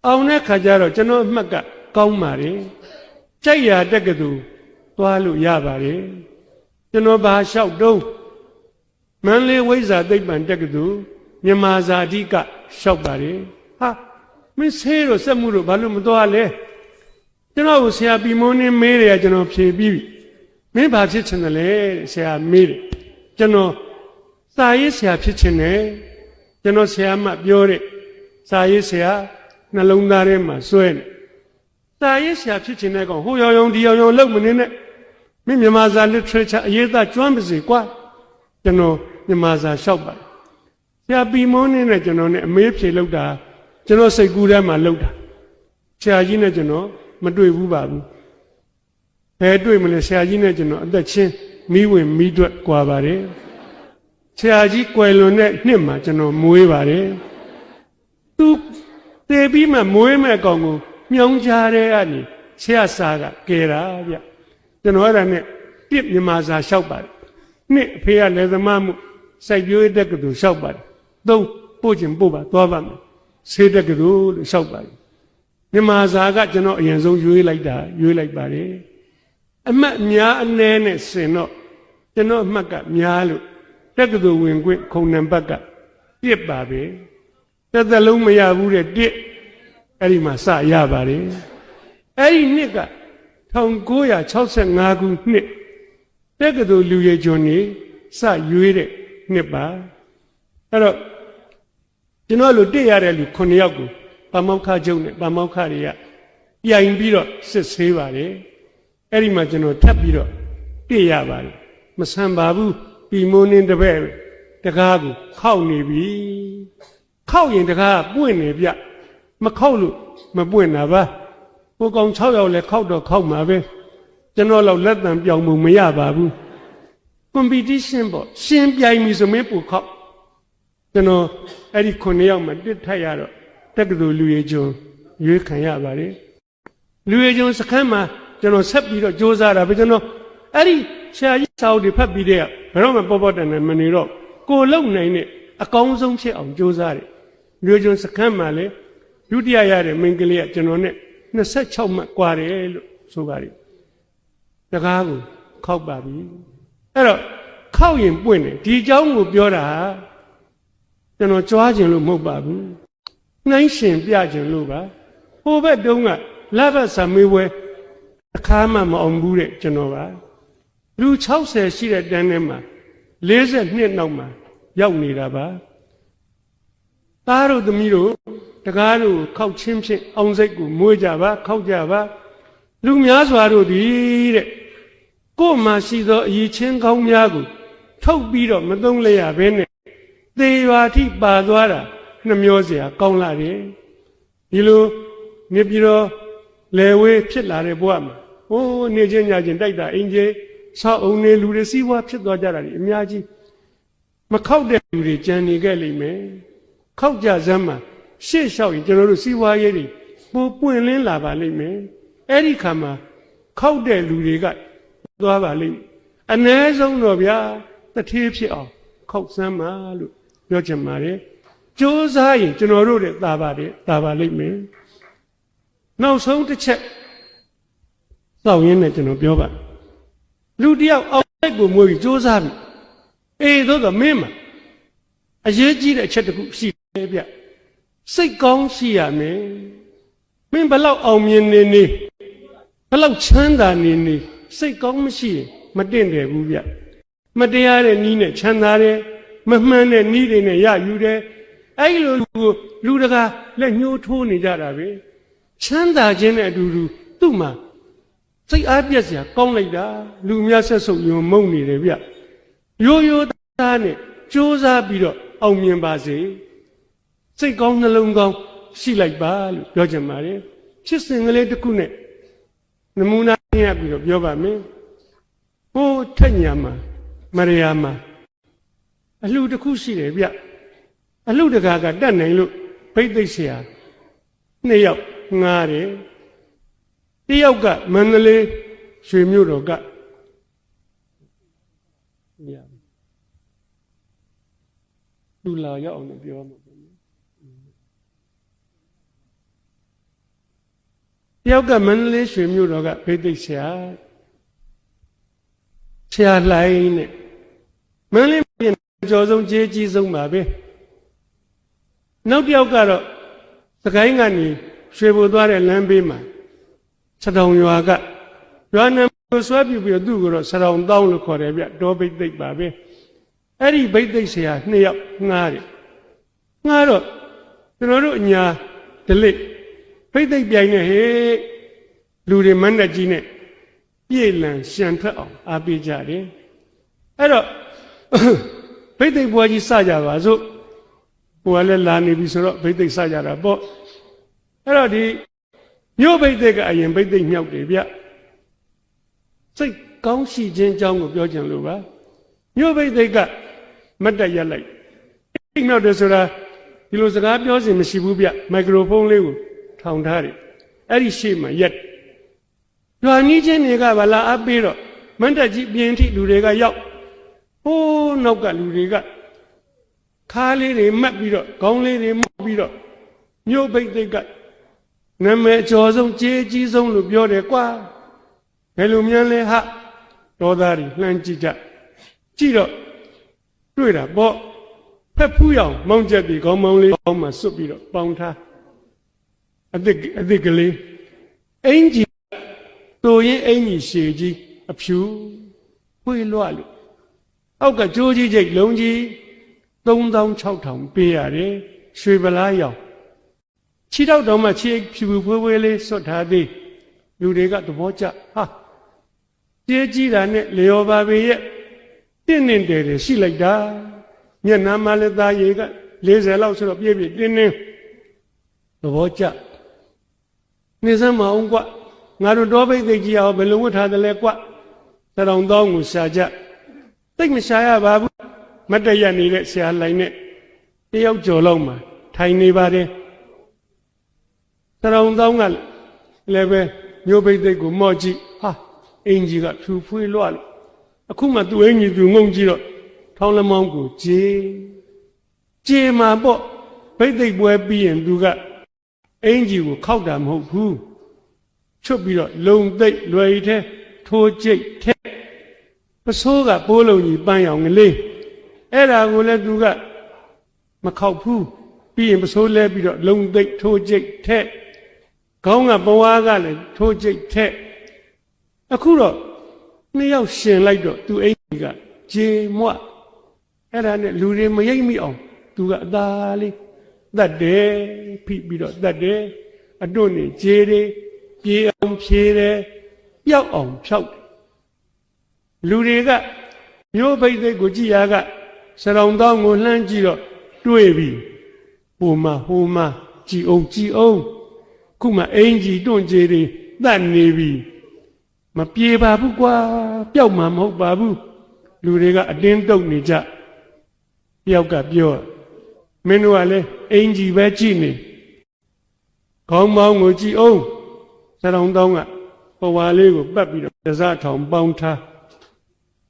အောင်တဲ့ခါကျတော့ကျွန်တော်အမှတ်ကကောင်းပါတယ်ကြိုက်ရတက်ကတူသွားလို့ရပါတယ်ကျွန်တော်ဘာလျှောက်တုံးမန္တလေးဝိဇ္ဇာသိပ္ပံတက်ကတူမြန်မာဇာတိကလျှောက်ပါတယ်ဟာမင်းဆေးတို့စက်မှုတို့ဘာလို့မသွားလဲကျွန်တော်ကိုဆရာပြီမိုးနှင်းမေးတယ်ကျွန်တော်ဖြေပြီးပြီမင်းဘာဖြစ်ချင်တယ်လဲဆရာမေးတယ်ကျွန်တော်စာရေးဆရာဖြစ်ချင်တယ်ကျွန်တော်ဆရာမပြောတဲ့စာရေးဆရာနှလုံးသားထဲမှာစွဲနေစာရေးဆရာဖြစ်ချင်တဲ့ကောင်ဟိုရောင်ဒီရောင်လောက်မနေနဲ့မင်းမြန်မာစာ literature အရေးသားကျွမ်းပါစေကွာကျွန်တော်မြန်မာစာလျှောက်ပါတယ်ဆရာပြီမိုးနှင်းနဲ့ကျွန်တော်နဲ့အမေးဖြေလောက်တာကျွန်တော်စိတ်ကူးထဲမှာလောက်တာဆရာကြီးနဲ့ကျွန်တော်မတွေ့ဘူးပါဘူးဘယ်တွေ့မလဲဆရာကြီးနဲ့ကျွန်တော်အသက်ချင်းမိဝင်မိတွက်ကွာပါတယ်ဆရာကြီးကွယ်လွန်တဲ့နှစ်မှာကျွန်တော်မွေးပါတယ်သူတည်ပြီးမှမွေးမဲ့ကောင်ကိုမြောင်းချတဲ့အနေဆရာစာကကဲတာဗျကျွန်တော်အဲ့ဒါနဲ့ပြစ်မြန်မာစာလျှောက်ပါတယ်နှစ်အဖေကလည်းသမားမှုစိုက်ပျိုးရေးတက်ကတူလျှောက်ပါတယ်သုံးပို့ခြင်းပို့ပါသွားပါမယ်ဆေးတက်ကတူလို့လျှောက်ပါတယ်မြန်မာစာကကျွန်တော်အရင်ဆုံးရွေးလိုက်ပါတယ်အမှတ်များအနည်းနဲ့ဆင်တော့ကျွန်တော်အမှတ်ကများလို့တက္ကသိုလ်ဝင်ခွင့်ခုံနံပါတ်ကပြစ်ပါပဲတစ်သက်လုံးမရဘူးတဲ့တစ်အဲ့ဒီမှာစရပါတယ်အဲ့ဒီနှစ်က1965ခုနှစ်တက္ကသိုလ်လူရည်ကျွန်းနေစရွေးတဲ့နှစ်ပါအဲ့တော့ကျွန်တော်တို့တစ်ရတဲ့လူ9ယောက်ကိုပါမောက္ခချုပ်နဲ့ပါမောက္ခတွေကပြိုင်ပြီးတော့စစ်ဆေးပါတယ်အဲ့ဒီမှာကျွန်တော်ထပ်ပြီးတော့တစ်ရပါတယ်မဆန်ပါဘူးပြီမိုးနှင်းတပည့်တကားကိုခောက်နေပြီခောက်ရင်တကားပွင့်နေဗျမခောက်လို့မပွင့်တာပါဟိုကောင်6ယောက်လဲခောက်တော့ခောက်မှာပဲကျွန်တော်တော့လက်တံပြောင်းမှုမရပါဘူး competition ပေါ့ရှင်ပြိုင်ပြီဆိုမင်းပူခောက်ကျွန်တော်အဲ့ဒီ9ယောက်မှတစ်ထက်ရတော့တက္ကသိုလ်လူရည်ကျွန်းရွေးခံရပါတယ်လူရည်ကျွန်းစခန်းမှာကျွန်တော်ဆက်ပြီးတော့စ조사တာပဲကျွန်တော်အဲ့ဒီဆရာကြီးစာအုပ်တွေဖတ်ပြီးတဲ့ဘယ်တော့မှပေါ်တန်တယ်မနေတော့ကိုလုံနိုင်နဲ့အကောင်းဆုံးဖြစ်အောင်စ조사တယ်လူရည်ကျွန်းစခန်းမှာလေဒုတိယရတဲ့မိန်းကလေးကကျွန်တော်နဲ့26မှတ်กว่าတယ်လို့ဆိုပါတယ်တကားကိုခောက်ပါပြီအဲ့တော့ခောက်ရင်ပွင့်တယ်ဒီအကြောင်းကိုပြောတာကျွန်တော်ကြွားခြင်းလို့မဟုတ်ပါဘူးနှိုင်းရှင်ပြခြင်းလို့ပါဟိုဘက်တုန်းကလဘတ်ဆာမေးပွဲအခါမှမအောင်ဘူးတဲ့ကျွန်တော်ပါလူ60ရှိတဲ့တန်းထဲမှာ42နောက်မှာရောက်နေတာပါသားတို့သမီးတို့တကားတို့ခောက်ချင်းဖြင့်အောင်စိတ်ကိုမွေးကြပါခောက်ကြပါလူများစွာတို့သည်တဲ့ကိုယ်မှရှိသောအရေးချင်းကောင်းများကိုထွ ထုတ်ပြီးတော့မသုံးလိုက်ရဘဲနဲ့သေရွာထိပါသွားတာနှမျောเสียကောင်းလာတယ်ဒီလိုနေပြီးတော့လေဝေးဖြစ်လာတဲ့ဘဝမှာဟိုးနေချင်းညချင်းတိုက်တာအင်ကြီးဆောက်အုံနေလူတွေစီးပွားဖြစ်သွားကြတာဒီအများကြီးမခောက်တဲ့လူတွေကြံနေခဲ့လိမ့်မယ်ခောက်ကြစမ်းမှာရှေ့လျှောက်ရင်ကျွန်တော်တို့စီးပွားရေးတွေပိုပွင့်လင်းလာပါလိမ့်မယ်အဲ့ဒီခါမှာခောက်တဲ့လူတွေကသွားပါလိမ့်မယ်အ ਨੇ ဆုံးတော့ဗျာတထေးဖြစ်အောင်ခောက်စမ်းပါလို့ပြောချင်ပါတယ်ကြိုးစားရင်ကျွန်တော်တို့တဲ့သာပါလိမ့်မယ်နောက်ဆုံးတစ်ချက်စောင့်ရင်းနဲ့ကျွန်တော်ပြောပါလူတယောက်အောင်လိုက်ကိုမွေးပြီးကြိုးစားပြီအေးသို့တော့မင်းမှာအရေးကြီးတဲ့အချက်တစ်ခုရှိတယ်ဗျစိတ်ကောင်းရှိရမယ်မင်းဘလောက်အောင်မြင်နေဘလောက်ချမ်းသာနေစိတ်ကောင်းမရှိရင်မတင့်တယ်ဘူးဗျမတရားတဲ့နီးနဲ့ချမ်းသာတယ်မမှန်တဲ့နီးတွေနဲ့ရယူတယ်အဲ့လိုလူတကာလက်ညှိုးထိုးနေကြတာပဲချမ်းသာခြင်းနဲ့အတူတူသူ့မှာစိတ်အားပြည့်စရာကောင်းလိုက်တာလူများဆက်ဆုပ်ယုံမုန်းနေတယ်ဗျရိုးရိုးသားနဲ့ကြိုးစားပြီးတော့အောင်မြင်ပါစေစိတ်ကောင်းနှလုံးကောင်းရှိလိုက်ပါလို့ပြောချင်ပါတယ်ဖြစ်စဉ်ကလေးတစ်ခုနဲ့နမူနာရပြီးတော့ပြောပါမယ်ဟိုးထက်ညာမှာမရယာမှာအလှတစ်ခုရှိတယ်ဗျအလှတကာကတတ်နိုင်လို့ဘိသိက်ဆရာ2ယောက်ငားတယ်တယောက်ကမန္တလေးရွှေမြို့တော်ကလူလာရောက်အောင်လို့ပြောမှာတယောက်ကမန္တလေးရွှေမြို့တော်ကဘိသိက်ဆရာလှိုင်းနဲ့မန္တလေးပြည်ကျော်ဆုံးကျေးကြီးဆုံးပါပဲနောက်တစ်ယောက်ကတော့စကိုင်းကနေရွှေဘိုသွားတဲ့လမ်းဘေးမှာစတောင်ရွာကရွာနာကိုဆွဲပြပြီးတော့သူ့ကိုတော့စတောင်တောင်းလို့ခေါ်တယ်ဗျတောဘိသိက်ပါပဲအဲ့ဒီဘိသိက်ဆရာ2ယောက်ငားတယ်ငားတော့ကျွန်တော်တို့အညာဒလိဘိသိက်ပြိုင်နေဟေးလူတွေမန်းတက်ကြီးနဲ့ပြေလံရှံထွက်အောင်အားပေးကြတယ်အဲ့တော့ဘိသိက်ဘွားကြီးစကြပါစို့ဟိုကလည်းလာနေပြီဆိုတော့ဘိသိက်စကြတာပေါ့အဲ့တော့ဒီမြို့ဘိသိက်ကအရင်ဘိသိက်မြောက်တယ်ဗျစိတ်ကောင်းရှိခြင်းအကြောင်းကိုပြောချင်လို့ပါမြို့ဘိသိက်ကမတ်တက်ရက်လိုက်အိမ်မြောက်တယ်ဆိုတာဒီလိုစကားပြောစင်မရှိဘူးဗျမိုက်ခရိုဖုန်းလေးကိုထောင်ထားတယ်အဲ့ဒီရှေ့မှာရက်ရွာနီးချင်းတွေကဗလာအပ်ပြီးတော့မတ်တက်ကြီးပြင်ထိလူတွေကရောက်ဟိုးနောက်ကလူတွေကခါးလေးတွေမှတ်ပြီးတော့ခေါင်းလေးတွေမှတ်ပြီးတော့မြို့ဘိသိက်ကနာမည်အကျော်ဆုံးကျေးကြီးဆုံးလို့ပြောတယ်ကွာဘယ်လိုများလဲဟာတော်သားတွေလှမ်းကြည့်ကြည့်တော့တွေ့တာပေါ့ဖက်ဖူးရောင်မောင်းချက်တွေခေါင်းမောင်းလေးခေါင်းမှာစွတ်ပြီးတော့ပေါင်းထားအသစ်ကလေးအင်ကြီးတူရင်အင်ကြီးရှည်ကြီးအဖြူဖွေးလွှတ်လို့အောက်ကကြိုးကြီးချိတ်လုံးကြီး36,000ပေးရတယ်ရွှေဗလားရောင်ခြေထောက်တော်မှခြေဖြူဖွေးဖွေးလေးစွတ်ထားသေးလူတွေကသဘောကျဟာကျေးကြီးတာနဲ့လျော်ပါပေရဲ့တင့်တယ်ရှိလိုက်တာမျက်နှာမှလည်းသားရည်က40လောက်ဆိုတော့ပြည့်တင်းသဘောကျနေစမ်းမအောင်ကွငါတို့တောဘိသိက်ကြီးအောင်ဘယ်လိုဝတ်ထားတယ်လဲကွတရောင်တောင်းကိုရှာကြသိမရှာရပါဘူးမတ်တရနေတဲ့ဆရာလိုင်နဲ့တယောက်ကျော်လောက်မှထိုင်နေပါတယ်တရောင်တောင်းကလည်းပဲမျိုးဘိသိက်ကိုမော့ကြည့်ဟာအင်ကြီးကဖြူဖွေးလွှတ်လို့အခုမှသူ့အင်ကြီးသူငုံကြည့်တော့ထောင်းလမောင်းကိုကြေမှာပေါ့ဘိသိက်ပွဲပြီးရင်သူကအင်ကြီးကိုခောက်တာမဟုတ်ဘူးချွတ်ပြီးတော့လုံသိပ်လွယ်ထဲထိုးကျိတ်ထဲပစိုးကပိုးလုံးကြီးပန်းရောင်ကလေးအဲ့ဒါကိုလည်းသူကမခောက်ဘူးပြီးရင်ပစိုးလဲပြီးတော့လုံသိပ်ထိုးကျိတ်ထဲခေါင်းကပဝါကလည်းထိုးကျိတ်ထဲအခုတော့2ယောက်ရှင်လိုက်တော့သူအိမ်ကြီးကကြေမွအဲ့ဒါနဲ့လူတွေမရိပ်မိအောင်သူကအသာလေးတတ်တယ်ဖိပြီးတော့တတ်တယ်အတွတ်နေကြေတယ်ပြေအောင်ဖြေတယ်ပျောက်အောင်ဖြောက်တယ်လူတွေက မြို့ပိတ်သိက်ကိုကြည်ရကစရုံတောင်းကိုလှမ်းကြည့်တော့တွေ့ပြီဟိုမှာကြည်အောင်ခုမှအင်ကြီးတွန့်ကြေတွေတတ်နေပြီမပြေပါဘူးကွာပျောက်မှာမဟုတ်ပါဘူးလူတွေကအတင်းတုပ်နေကြတယောက်ကပြောမင်းတို့ကလည်းအင်ကြီးပဲကြည့်နေခေါင်းပေါင်းကိုကြည့်အောင်စရုံတောင်းကဟိုဝါလေးကိုပတ်ပြီးတော့တစားထောင်ပေါင်းထား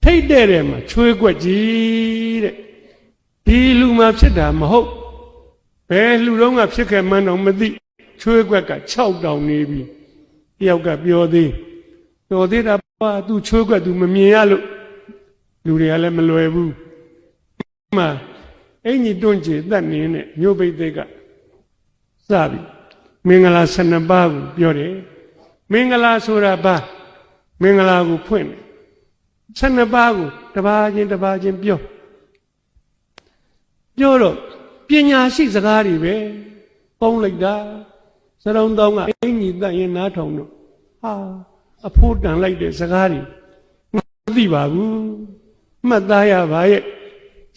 ထိတ်တဲ့မှာချွေးကွက်ကြီးတဲ့ဒီလူမှဖြစ်တာမဟုတ်ဘယ်လူတော့ကဖြစ်ခဲ့မှန်းတော့မသိချွေးကွက်က6တောင်နေပြီတယောက်ကပြောသေးတော်သေးတာပါသူချွေးကွက်သူမမြင်ရလို့လူတွေကလည်းမလွယ်ဘူးမှအင်ကြီးတွန့်ကြည်တတ်နေတဲ့မြို့ပိတ်သိက်ကစပြီမင်္ဂလာ12ပါးကိုပြောတယ်မင်္ဂလာဆိုတာဘာမင်္ဂလာကိုဖွင့်တယ်12ပါးကိုတစ်ပါးချင်းပြောတော့ပညာရှိစကားတွေပဲပေါင်းလိုက်တာစရုံတောင်းကအင်ကြီးတတ်ရင်နားထောင်တော့ဟာအဖို့တန်လိုက်တဲ့စကားတွေမသိပါဘူးမှတ်သားရပါရဲ့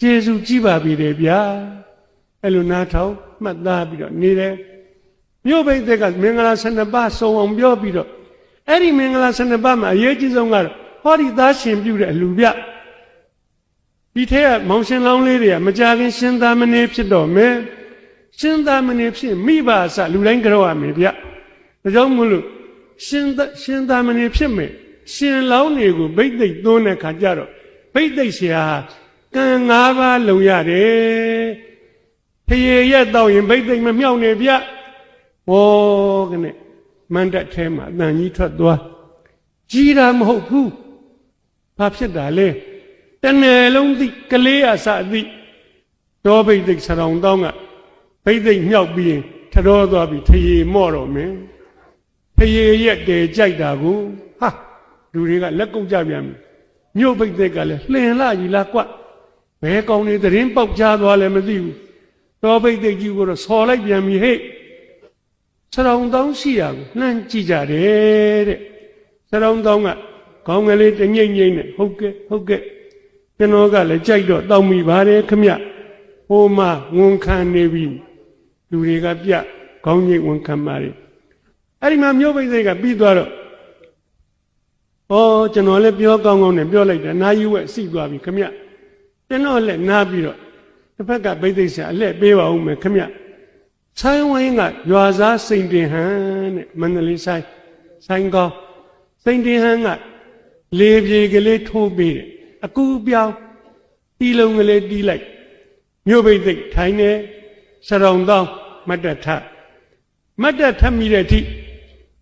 ကျေစုကြည်ပါပြီတယ်ဗျာအဲ့လိုနားထောင်မှတ်သားပြီးတော့နေတယ်မြို့ပိတ်သက်ကမင်္ဂလာ12ပါးစုံအောင်ပြောပြီးတော့အဲ့ဒီမင်္ဂလာ12ပါးမှာအရေးကြီးဆုံးကတော့ဟောဒီသားရှင်ပြုတဲ့အလူပြဒီထဲကမောင်ရှင်လောင်းလေးတွေကမကြခင်ရှင်သာမဏေဖြစ်တော့မယ်ရှင်သာမဏေဖြစ်မိဘအစလူတိုင်းကြောက်ရမယ်ဗျဒါကြောင့်မို့လို့ရှင်သာမဏေဖြစ်မယ်ရှင်လောင်းတွေကိုဗိတ်သိက်သွန်းတဲ့ခါကျတော့ဗိတ်သိက်ဆရာကံ5ပါးလုံရတယ်ဖရေရက်တော့ရင်ဗိတ်သိက်မမြောက်နေဗျဟောကနေမန္တထဲမှာအတန်ကြီးထွက်သွားကြီးတာမဟုတ်ဘူးဘာဖြစ်တာလဲတနယ်လုံးသိကလေးအစအသိတောဗိတ်သိက်စရုံတောင်းကဗိတ်သိက်မြောက်ပြီးရင်ထတော်သွားပြီးထရေမော့တော့မယ်ဖရေရက်တဲကြိုက်တာကိုဟာလူတွေကလက်ကုပ်ကြပြန်ပြီမြို့ဗိတ်သိက်ကလည်းလှင်လာကြီးလားကွဘယ်ကောင်တွေသတင်းပေါက်ချသွားလဲမသိဘူးတောဗိတ်သိက်ကြီးကိုတော့ဆော်လိုက်ပြန်ပြီဟဲ့စရုံတောင်းရှိရကိုလှမ်းကြည့်ကြတယ်တဲ့စရုံတောင်းကခေါင်းကလေးတငိမ့်နဲ့ဟုတ်ကဲ့ကျွန်တော်ကလည်းကြိုက်တော့တောင်းမိပါတယ်ခမဟိုမှာဝန်ခံနေပြီလူတွေကပြခေါင်းငိမ့်ဝန်ခံပါတယ်အဲ့ဒီမှာမြို့ပိတ်စိတ်ကပြီးသွားတော့ကျွန်တော်လည်းပြောကောင်းနဲ့ပြောလိုက်တာနာယူဝက်စီသွားပြီခမကျွန်တော်လည်းနားပြီးတော့တစ်ဖက်ကပိတ်စိတ်ဆရာအလှည့်ပေးပါဦးမယ်ခမဆိုင်းဝင်းကရွာစားစိန်တင်ဟန်တဲ့မန္တလေးဆိုင်ကောင်းစိန်တင်ဟန်ကလေပြေကလေးထိုးပေးတယ်အကူပြောင်းတီးလုံးကလေးတီးလိုက်မြို့ပိတ်သိက်ထိုင်နေစရုံတောင်းမတ်တထမိတဲ့အထိ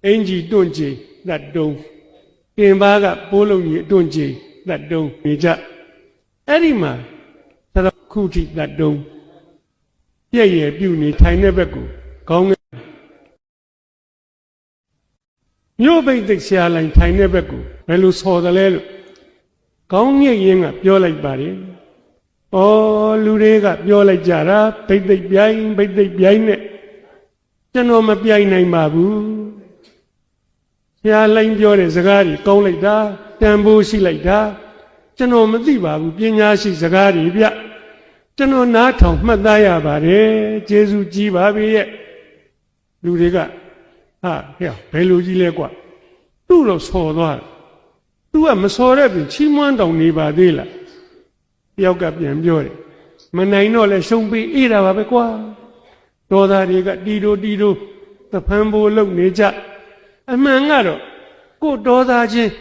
အင်ကြီးတွန့်ကြည်တတ်တုံးကင်ပါကပိုးလုံးကြီးတွန့်ကြည်တတ်တုံးနေကြအဲ့ဒီမှာစရုံခုထိတတ်တုံးပြည့်ရပြုနေထိုင်တဲ့ဘက်ကိုခေါင်းမြို့ပိတ်သိက်ဆရာလိုင်းထိုင်တဲ့ဘက်ကိုဘယ်လိုဆော်တယ်လဲလို့ခေါင်းငိတ်ရင်းကပြောလိုက်ပါတယ်လူတွေကပြောလိုက်ကြတာဗိတ်သိက်ပြိုင်နဲ့ကျွန်တော်မပြိုင်နိုင်ပါဘူးဆရာလိုင်းပြောတဲ့စကားတွေကောင်းလိုက်တာတန်ဖိုးရှိလိုက်တာကျွန်တော်မသိပါဘူးပညာရှိစကားတွေဗျကျွန်တော်နားထောင်မှတ်သားရပါတယ်ကျေးဇူးကြီးပါပြီရဲ့လူတွေကဘယ်လိုကြီးလဲကွာသူ့တော့ဆော်သွားတယ်သူကမဆော်တဲ့ပြင်ချီးမွမ်းတောင်နေပါသေးလားတယောက်ကပြန်ပြောတယ်မနိုင်တော့လဲရှုံးပေးအေးတာပါပဲကွာတော်သားတွေကတီတိုသဖန်ပိုးလုံနေကြအမှန်ကတော့ကိုတော်သားချင်း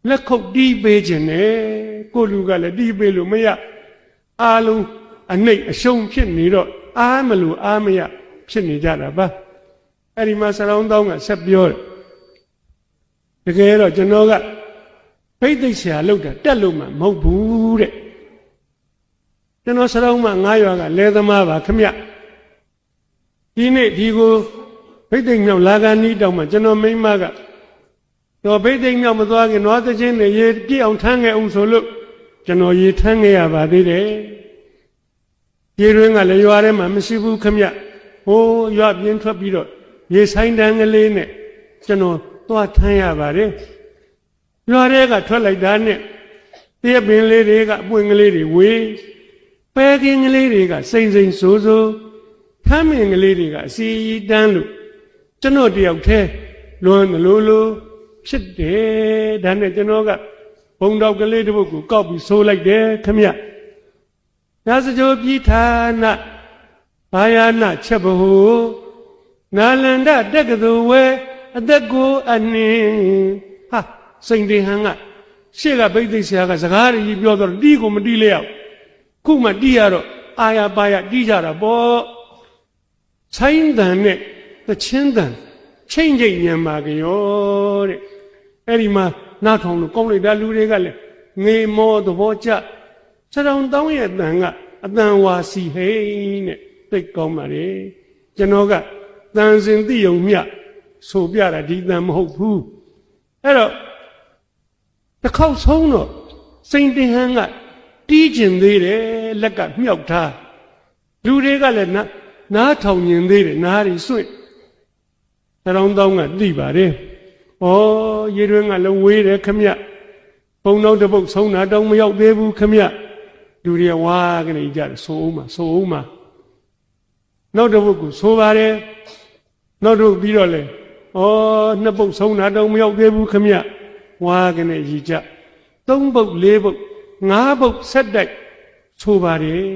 လက်ခုပ်တီးပေးခြင်းနဲ့ကိုလူကလည်းတီးပေးလို့မရအားလုံးအနှိတ်အရှုံးဖြစ်နေတော့အားမလို့အားမရဖြစ်နေကြတာပါအဲ့ဒီမှာစရုံတောင်းကဆက်ပြောတယ်တကယ်တော့ကျွန်တော်ကဖိတ်သိက်ဆရာလောက်တာတက်လို့မှမဟုတ်ဘူးတဲ့ကျွန်တော်စရုံးမှာ9ရွာကလဲသမားပါခမဒီနေ့ဒီကိုဖိတ်သိက်မြောက်လာကနီးတောင်မှကျွန်တော်မိန်းမကတော့ဖိတ်သိက်မြောက်မသွားခင်နွားသချင်းနဲ့ရေပြည့်အောင်ထမ်းခဲ့အောင်ဆိုလို့ကျွန်တော်ရေထမ်းခဲ့ရပါသေးတယ်ရေတွင်းကလည်းရွာထဲမှာမရှိဘူးခမဟိုရွာပြင်းထွက်ပြီးတော့ရေဆိုင်တန်းကလေးနဲ့ကျွန်တော်သွားထမ်းရပါတယ်ရွာထဲကထွက်လိုက်တာနဲ့ တရားပင်လေးတွေကအပွင့်ကလေးတွေဝေးပဲကင်းကလေးတွေကစိမ့်စိမ့်ဆိုးဆိုးထမ်းမင်ကလေးတွေကအစီတန်းလို့ကျွန်တော်တယောက်တည်းလွန်လို့ဖြစ်တယ်ဒါနဲ့ကျွန်တော်ကဘုံတော်ကလေးတစ်ပုဒ်ကိုကောက်ပြီးဆိုးလိုက်တယ်ခမရနာစကြိုပြည်ဌာနဘာယာနာချက်ဘဟုနာလန္ဒတက္ကသိုလ်ဝဲအသက်ကိုအနှင်းဟာစိန်တင်ဟန်ကရှေ့ကဗိသိက်ဆရာကစကားကြီးပြောတော့တီးကိုမတီးလဲအောင်ခုမှတီးရတော့အာရပါရတီးကြတာပေါ့ဆိုင်းတန်နဲ့သချင်းတန်ချိန်ချိန်ညံပါကြောတဲ့အဲ့ဒီမှာနားထောင်လို့ကောင်းလိုက်တာလူတွေကလည်းငေမောသဘောကျစရောင်တောင်းရဲ့တန်ကအတန်ဝါစီဟိနဲ့သိကောင်းပါလေကျွန်တော်ကတန်စင်တိယုံမြဆိုပြတာဒီတန်မဟုတ်ဘူးအဲ့တော့တစ်ခေါက်ဆုံးတော့စိန်တင်ဟန်းကတီးကျင်သေးတယ်လက်ကမြောက်ထားလူတွေကလည်းနားထောင်ကျင်သေးတယ်နားရီစွန့်စရောင်တောင်းကသိပါတယ်ဩရေတွင်းကလည်းဝေးတယ်ခမရဘုံတော့တပုတ်ဆုံးတာတောင်းမရောက်သေးဘူးခမရလူတွေဝါကနေကြတယ်ဆိုအောင်မှာနောက်တစ်ပုတ်ကိုဆိုပါတယ်နောက်တော့ပြီးတော့လေဩနှစ်ပုတ်ဆုံးတာတောင်းမရောက်သေးဘူးခမရဝါကနေရည်ကြသုံးပုတ်လေးပုတ်ငါးပုတ်ဆက်တိုက်ဆိုပါတယ်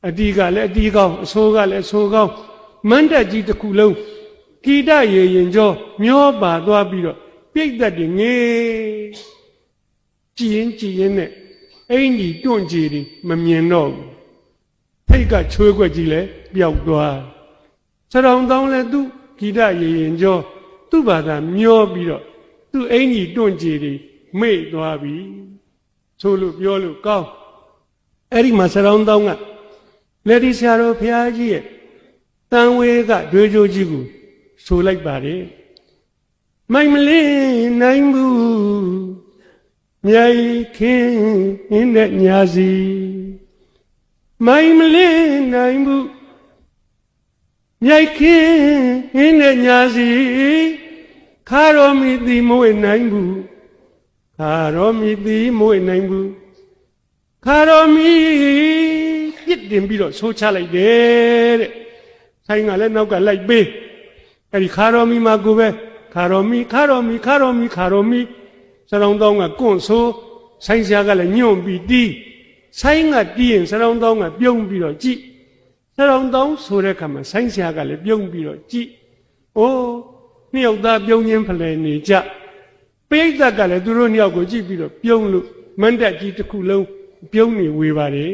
အတီးကလည်းအတီးကောင်းအဆိုးကလည်းအဆိုးကောင်းမန္တကြီးတစ်ခုလုံးကိတရေရင်ကျော်မျောပါသွားပြီးတော့ပြိတ်သက်တွေငေးကြည်ရင်နဲ့အင်ကြီးတွန့်ကြည်တွေမမြင်တော့ဘူးထိတ်ကချွေးခွက်ကြီးလည်းပျောက်သွားစရောင်တောင်းလည်းသူကိတရေရင်ကျော်သူ့ဘာသာမျောပြီးတော့သူ့အင်ကြီးတွန့်ကြည်တွေမေ့သွားပြီဆိုလို့ပြောလို့ကောင်းအဲ့ဒီမှာစရောင်တောင်းကလက်ဒီဆရာတော်ဘုရားကြီးရဲ့တန်ဝေကဒွေကြိုးကြီးကိုဆိုလိုက်ပါတယ်မိုင်မလေးနိုင်ဘူးမြိုင်ခင်းတဲ့ညာစီမိုင်မလေးနိုင်ဘူးမြိုင်ခင်းတဲ့ညာစီခါတော်မီတိမွေနိုင်ဘူးခါတော်မီတိမွေနိုင်ဘူးခါတော်မီပြစ်တင်ပြီးတော့ဆိုးချလိုက်တယ်တဲ့ဆိုင်ကလည်းနောက်ကလိုက်ပေးအဲ့ဒီခါတော်မီမှာကိုပဲခါတော်မီစရောင်တောင်းကကွန့်ဆိုးဆိုင်ဆရာကလည်းညွန့်ပြီးတီးဆိုင်ကတီးရင်စရောင်တောင်းကပြုံးပြီးတော့ကြည့်စရောင်တောင်းဆိုတဲ့အခါမှာဆိုင်ဆရာကလည်းပြုံးပြီးတော့ကြည့်အိုးနှစ်ယောက်သားပြုံးချင်းဖလှယ်နေကြပိဋကကလည်းသူတို့နှစ်ယောက်ကိုကြည့်ပြီးတော့ပြုံးလို့မန္တကြီးတစ်ခုလုံးပြုံးနေဝေပါတယ်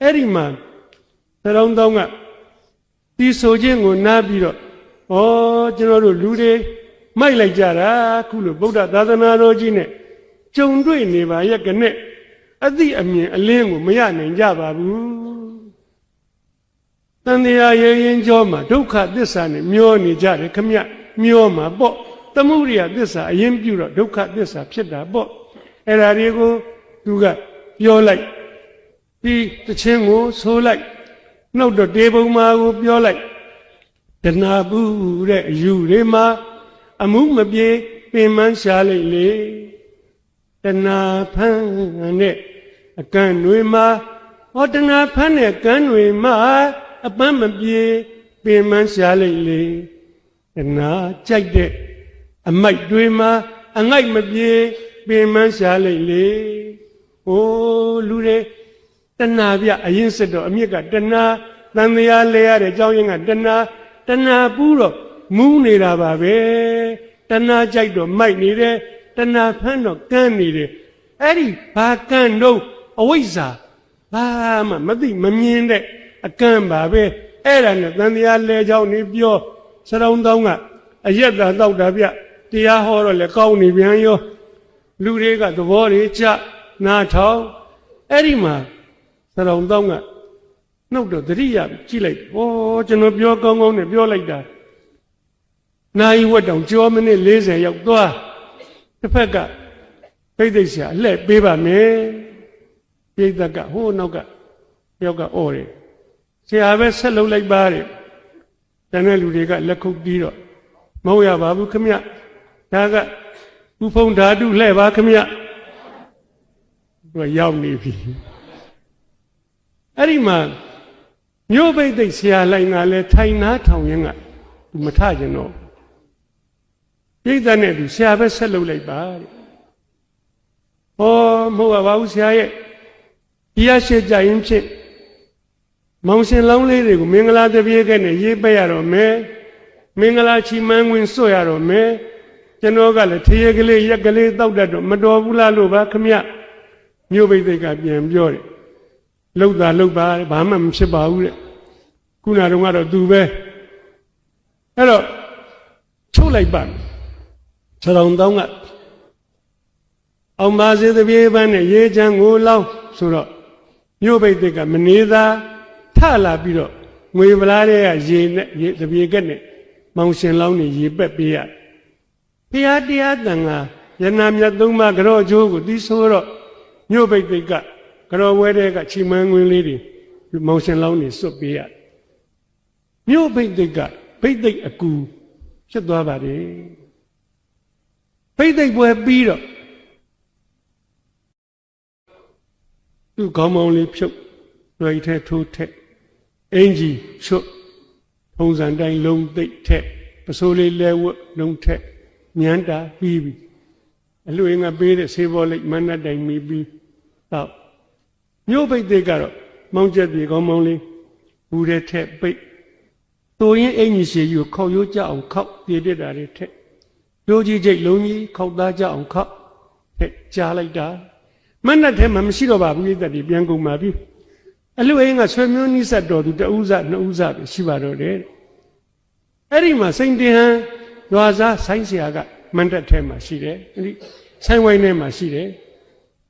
အဲ့ဒီမှာစရောင်တောင်းကဒီဆိုခြင်းကိုနားပြီးတော့ဩကျွန်တော်တို့လူတွေမိုက်လိုက်ကြတာခုလိုဗုဒ္ဓသာသနာတော်ကြီးနဲ့ကြုံတွေ့နေပါရဲ့ကနဲ့အသိအမြင်အလင်းကိုမရနိုင်ကြပါဘူးတန်တရားရေရင်ကျော်မှာဒုက္ခသစ္စာနဲ့မျောနေကြတယ်ခမမျောမှာပေါ့သမုဒိယသစ္စာအရင်ပြုတော့ဒုက္ခသစ္စာဖြစ်တာပေါ့အဲ့ဒါတွေကိုသူကပြောလိုက်ဒီတခြင်းကိုဆိုလိုက်နှုတ်တော့တေပုံမာကိုပြောလိုက်တဏှာဘူးတဲ့အယူတွေမှာအမှုမပြေပင်မရှားလိုက်လေတဏှာဖန်းနဲ့အကန့်တွေမှာတဏှာဖန်းနဲ့ကန်းတွေမှာအပန်းမပြေပင်မရှားလိုက်လေတဏှာကြိုက်တဲ့အမိုက်တွေမှာအငိုက်မပြေပင်မရှားလိုက်လေလူတွေတဏှာပြအရင်စစ်တော့အမြစ်ကတဏှာတန်တရားလဲရတဲ့အကြောင်းရင်းကတဏှာပူးတော့မူးနေတာပါပဲတဏှာကြိုက်တော့မိုက်နေတယ်တဏှာဖမ်းတော့ကန်းနေတယ်အဲ့ဒီဘာကန်းတော့အဝိဇ္ဇာဘာမှမသိမမြင်တဲ့အကန်းပါပဲအဲ့ဒါနဲ့တန်တရားလဲကြောင်းနေပြောစရောင်တောင်းကအရက်သာတောက်တာဗျတရားဟောတော့လည်းကောင်းနေပြန်ရောလူတွေကသဘောတွေချနားထောင်အဲ့ဒီမှာစရောင်တောင်းကနှုတ်တော့တတိယကြည့်လိုက်ကျွန်တော်ပြောကောင်းကောင်းနဲ့ပြောလိုက်တာနိုင်ဝတ်တောင်ကြောမိနစ်40ရောက်သွားတစ်ဖက်ကပိဋိဆရာအလှည့်ပေးပါမယ်ပိဋကဟိုးနောက်ကယောက်ကအော်တယ်ဆရာပဲဆက်လုပ်လိုက်ပါတဲ့တန်တဲ့လူတွေကလက်ခုပ်ပြီးတော့မဟုတ်ရပါဘူးခမဒါကဥဖုံဓာတုလှဲ့ပါခမ ရောက်နေပြီအဲ့ဒီမှာမြို့ပိတ်သိက်ဆရာလိုင်းကလည်းထိုင်နာထောင်ရင်ကသူမထကြတော့ပြိဿနဲ့သူဆရာပဲဆက်လုပ်လိုက်ပါတဲ့ဟောမဟုတ်ပါဘူးဆရာရဲ့ဒီရရှိကြရင်ဖြင့်မောင်ရှင်လောင်းလေးတွေကိုမင်္ဂလာတပြေးကနဲ့ရေးပက်ရတော့မယ်မင်္ဂလာချီမန်းဝင်စွတ်ရတော့မယ်ကျွန်တော်ကလည်းထရေကလေးရက်ကလေးတောက်တတ်တော့မတော်ဘူးလားလို့ပါခမမြို့ပိတ်သိက်ကပြန်ပြောတယ်လှုပ်တာလှုပ်ပါဘာမှမဖြစ်ပါဘူးတဲ့ခုနကတော့သူပဲအဲ့တော့ချုပ်လိုက်ပါခြေတော်တောင်းကအောင်ပါစေတပြေးပန်းနဲ့ရေးချမ်းကိုလောင်းဆိုတော့မြို့ပိတ်သိက်ကမနေသာထလာပြီးတော့ငွေပလားတဲ့ရေနဲ့ရေတပြေကက်နဲ့မောင်ရှင်လောင်းနေရေပက်ပေးရဘုရားတရားတန်ခါယနာမြတ်သုံးပါးကြောကျိုးကိုသိဆိုတော့မြို့ပိတ်သိက်ကကြောဝဲတဲ့ကချီမန်းငွေလေးတွေမောင်ရှင်လောင်းနေစွတ်ပေးရမြို့ပိတ်သိက်ကပိတ်သိက်အကူဖြစ်သွားပါတယ်ပိတ်သိက်ပွဲပြီးတော့သူ့ခေါင်းမောင်းလေးဖြုတ်လွယ်ထဲထိုးထက်အင်ကြီးချွတ်ထုံစံတိုင်းလုံးသိပ်ထက်ပစိုးလေးလဲဝတ်လုံးထက်ညံတာပြီးပြီအလှငါပေးတဲ့ဆေးဘောလိတ်မနတ်တိုင်မီပြီးတော့မြို့ပိတ်သေးကတော့မောင်းချက်ပြေခေါင်းမောင်းလေးဘူးတဲ့ထက်ပိတ်တိုရင်အင်ကြီးရှည်ယူခောက်ရိုးကြအောင်ခောက်ပြေတက်တာတွေထက်ရိုးကြီးချိတ်လုံးကြီးခောက်သားကြအောင်ခောက်ထက်ကြားလိုက်တာမနတ်ထဲမှာမရှိတော့ပါဘူးဤတက်ဒီပြန်ကုန်ပါပြီအလှကဆွေမျိုးနိစ္စတော်သူတဦးစနှစ်ဦးစပဲရှိပါတော့တယ်အဲ့ဒီမှာစိန်တင်ဟန်ရွာစားဆိုင်းဆရာကမန္တထဲမှာရှိတယ်အဲ့ဒီဆိုင်ဝိုင်းထဲမှာရှိတယ်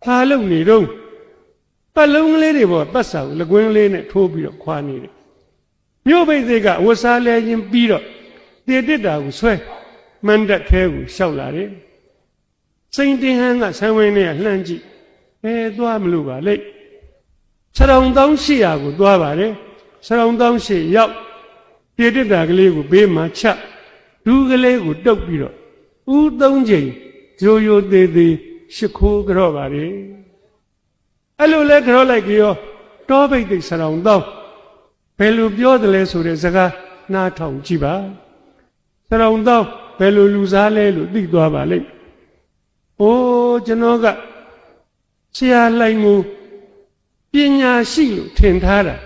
ဘာလုပ်နေတော့ပတ်လုံးကလေးတွေပေါ်ပတ်စာကိုလကွင်းလေးနဲ့ထိုးပြီးတော့ခွာနေတယ်မြို့ပိတ်သေးကဝတ်စားလဲချင်းပြီးတော့တည်တက်တာကိုဆွဲမန္တထဲကိုရှောက်လာတယ်စိန်တင်ဟန်ကဆိုင်ဝိုင်းထဲကလှမ်းကြည့်သွားမလို့ပါလေခြေတော်တောင်း800ကိုသွားပါတယ်ခြေတော်တောင်း8ရောက်ပြေတက်တာကလေးကိုဘေးမှာချဒူးကလေးကိုတုပ်ပြီးတော့ဦး3ချိန်ရိုးရိုးသေးသေးရှ िख ိုးကြော့ပါတယ်အဲ့လိုလဲကြော့လိုက်ကြရောတောပိတ်သိခြေတော်တောင်းဘယ်လိုပြောတယ်လဲဆိုတဲ့စကားနားထောင်ကြည့်ပါခြေတော်တောင်းဘယ်လိုလူစားလဲလို့သိသွားပါလိမ့်အိုးကျွန်တော်ကဆရာလိုက်ကိုပညာရှိလို့ထင်ထားတာ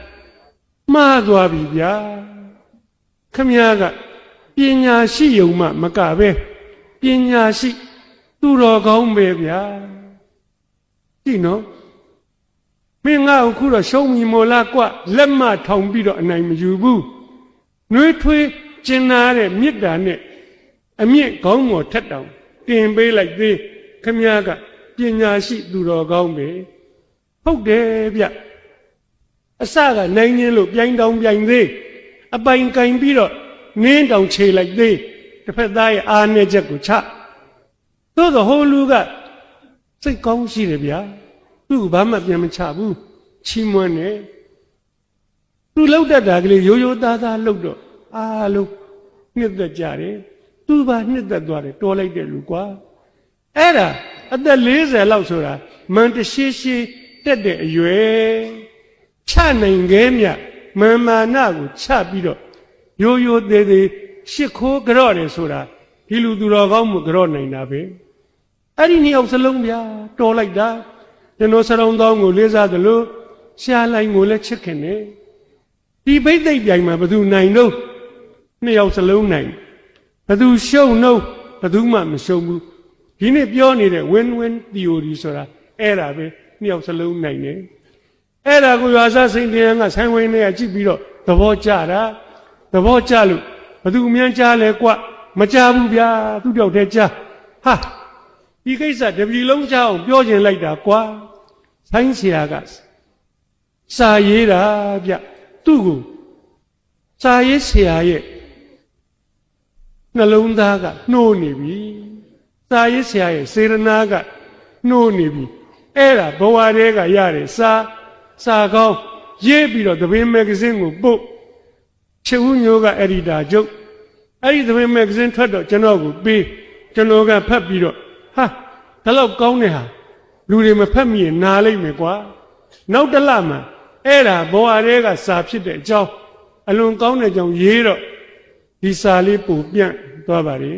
မှားသွားပြီဗျာခမည်းကပညာရှိယုံမှမကပဲပညာရှိသူတော်ကောင်းပဲဗျာကြည့်နော်မင်းငါ့အခုတော့ရှုံးပြီမို့လားကွလက်မထောင်ပြီးတော့အနိုင်မယူဘူးနှွေးထွေးကျင်နာတဲ့မေတ္တာနဲ့အမြင့်ကောင်းမော်ထက်တောင်တင်ပေးလိုက်သေးခမည်းကပညာရှိသူတော်ကောင်းပဲဟုတ်တယ်ဗျအစကနိုင်ခြင်းလို့ပြိုင်တောင်ပြိုင်သေးအပိုင်ကင်ပြီးတော့နင်းတောင်ခြေလိုက်သေးတစ်ဖက်သားရဲ့အားနဲ့ချက်ကိုချသို့သောဟိုလူကစိတ်ကောင်းရှိတယ်ဗျာသူ့ဘာမှပြန်မချဘူးချီးမွမ်းတယ်သူလှုပ်တတ်တာကလေးရိုးရိုးသားသားလှုပ်တော့အားလုံးနှစ်သက်ကြတယ်သူပါနှစ်သက်သွားတယ်တော်လိုက်တဲ့လူကွာအဲ့ဒါအသက်40လောက်ဆိုတာမန်တရှိရှိတက်တဲ့အရွယ်ချနိုင်ခဲ့မြမန်မာနကိုချပြီးတော့ရိုးရိုးသေးသေးရှ िख ိုးကြော့တယ်ဆိုတာဒီလူသူတော်ကောင်းမှုကြော့နိုင်တာပဲအဲ့ဒီနှစ်ယောက်စလုံးဗျာတော်လိုက်တာကျွန်တော်စရုံတောင်းကိုလေးစားသလိုရှားလိုက်ကိုလည်းချစ်ခင်တယ်ဒီဘိသိက်ပြိုင်မှာဘယ်သူနိုင်တော့နှစ်ယောက်စလုံးနိုင်ဘယ်သူရှုံးတော့ဘယ်သူမှမရှုံးဘူးဒီနေ့ပြောနေတဲ့ win-win theory ဆိုတာအဲ့ဒါပဲနှစ်ယောက်စလုံးနိုင်တယ်အဲ့ဒါကိုရွာစားစိန်တရားကဆိုင်ဝင်းတွေကကြည့်ပြီးတော့သဘောကျတာသဘောကျလို့ဘသူအမြန်ကြားလဲကွမကြဘူးဗျာသူတယောက်တည်းကြားဟာဒီကိစ္စတပြည်လုံးကြားအောင်ပြောကျင်လိုက်တာကွာဆိုင်းဆရာကစာရေးတာဗျသူ့ကိုစာရေးဆရာရဲ့နှလုံးသားကနှိုးနေပြီစာရေးဆရာရဲ့စေရနာကနှိုးနေပြီအဲ့ဒါဘဝတည်းကရတယ်စာကောင်းရေးပြီးတော့သပင်းမဂ္ဂဇင်းကိုပို့ချစ်ဦးမျိုးကအက်ဒီတာချုပ်အဲ့ဒီသပင်းမဂ္ဂဇင်းထွက်တော့ကျွန်တော်ကိုပေးကျွန်တော်ကဖတ်ပြီးတော့ဟာဒါတော့ကောင်းတဲ့ဟာ လူတွေမဖတ်မိရင်နားလိုက်မယ်ကွာနောက်တစ်လမှအဲ့ဒါဘောအရဲကစာဖြစ်တဲ့အကြောင်းအလွန်ကောင်းတဲ့အကြောင်းရေးတော့ဒီစာလေးပို့ပြန့်သွားပါလေ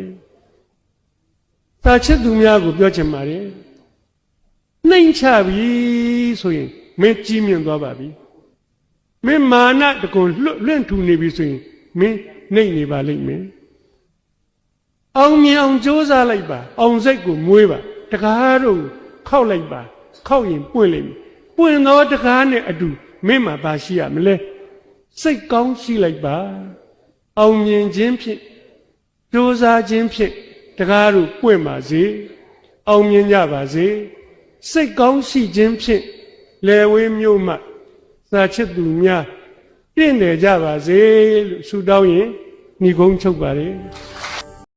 စာချစ်သူများကိုပြောချင်ပါတယ်နှိမ်ချပြီဆိုရင်မင်းကြီးမြင့်သွားပါပြီမင်းမာနတကွန်လွင့်ထူနေပြီဆိုရင်မင်းနှိမ်နေပါလိမ့်မယ်အောင်မြင်အောင်ကြိုးစားလိုက်ပါအောင်စိတ်ကိုမွေးပါတကားတော့ခောက်လိုက်ပါခောက်ရင်ပွင့်လိမ့်မယ်ပွင့်သောတကားနဲ့အတူမင်းမှာပါရှိရမလဲစိတ်ကောင်းရှိလိုက်ပါအောင်မြင်ခြင်းဖြင့်ကြိုးစားခြင်းဖြင့်တကားတို့ပွင့်ပါစေအောင်မြင်ကြပါစေစိတ်ကောင်းရှိခြင်းဖြင့်လယ်ဝေးမြို့မှစာချစ်သူများပြည့်နေကြပါစေလို့ဆုတောင်းရင်ညီကုန်းချုပ်ပါလေ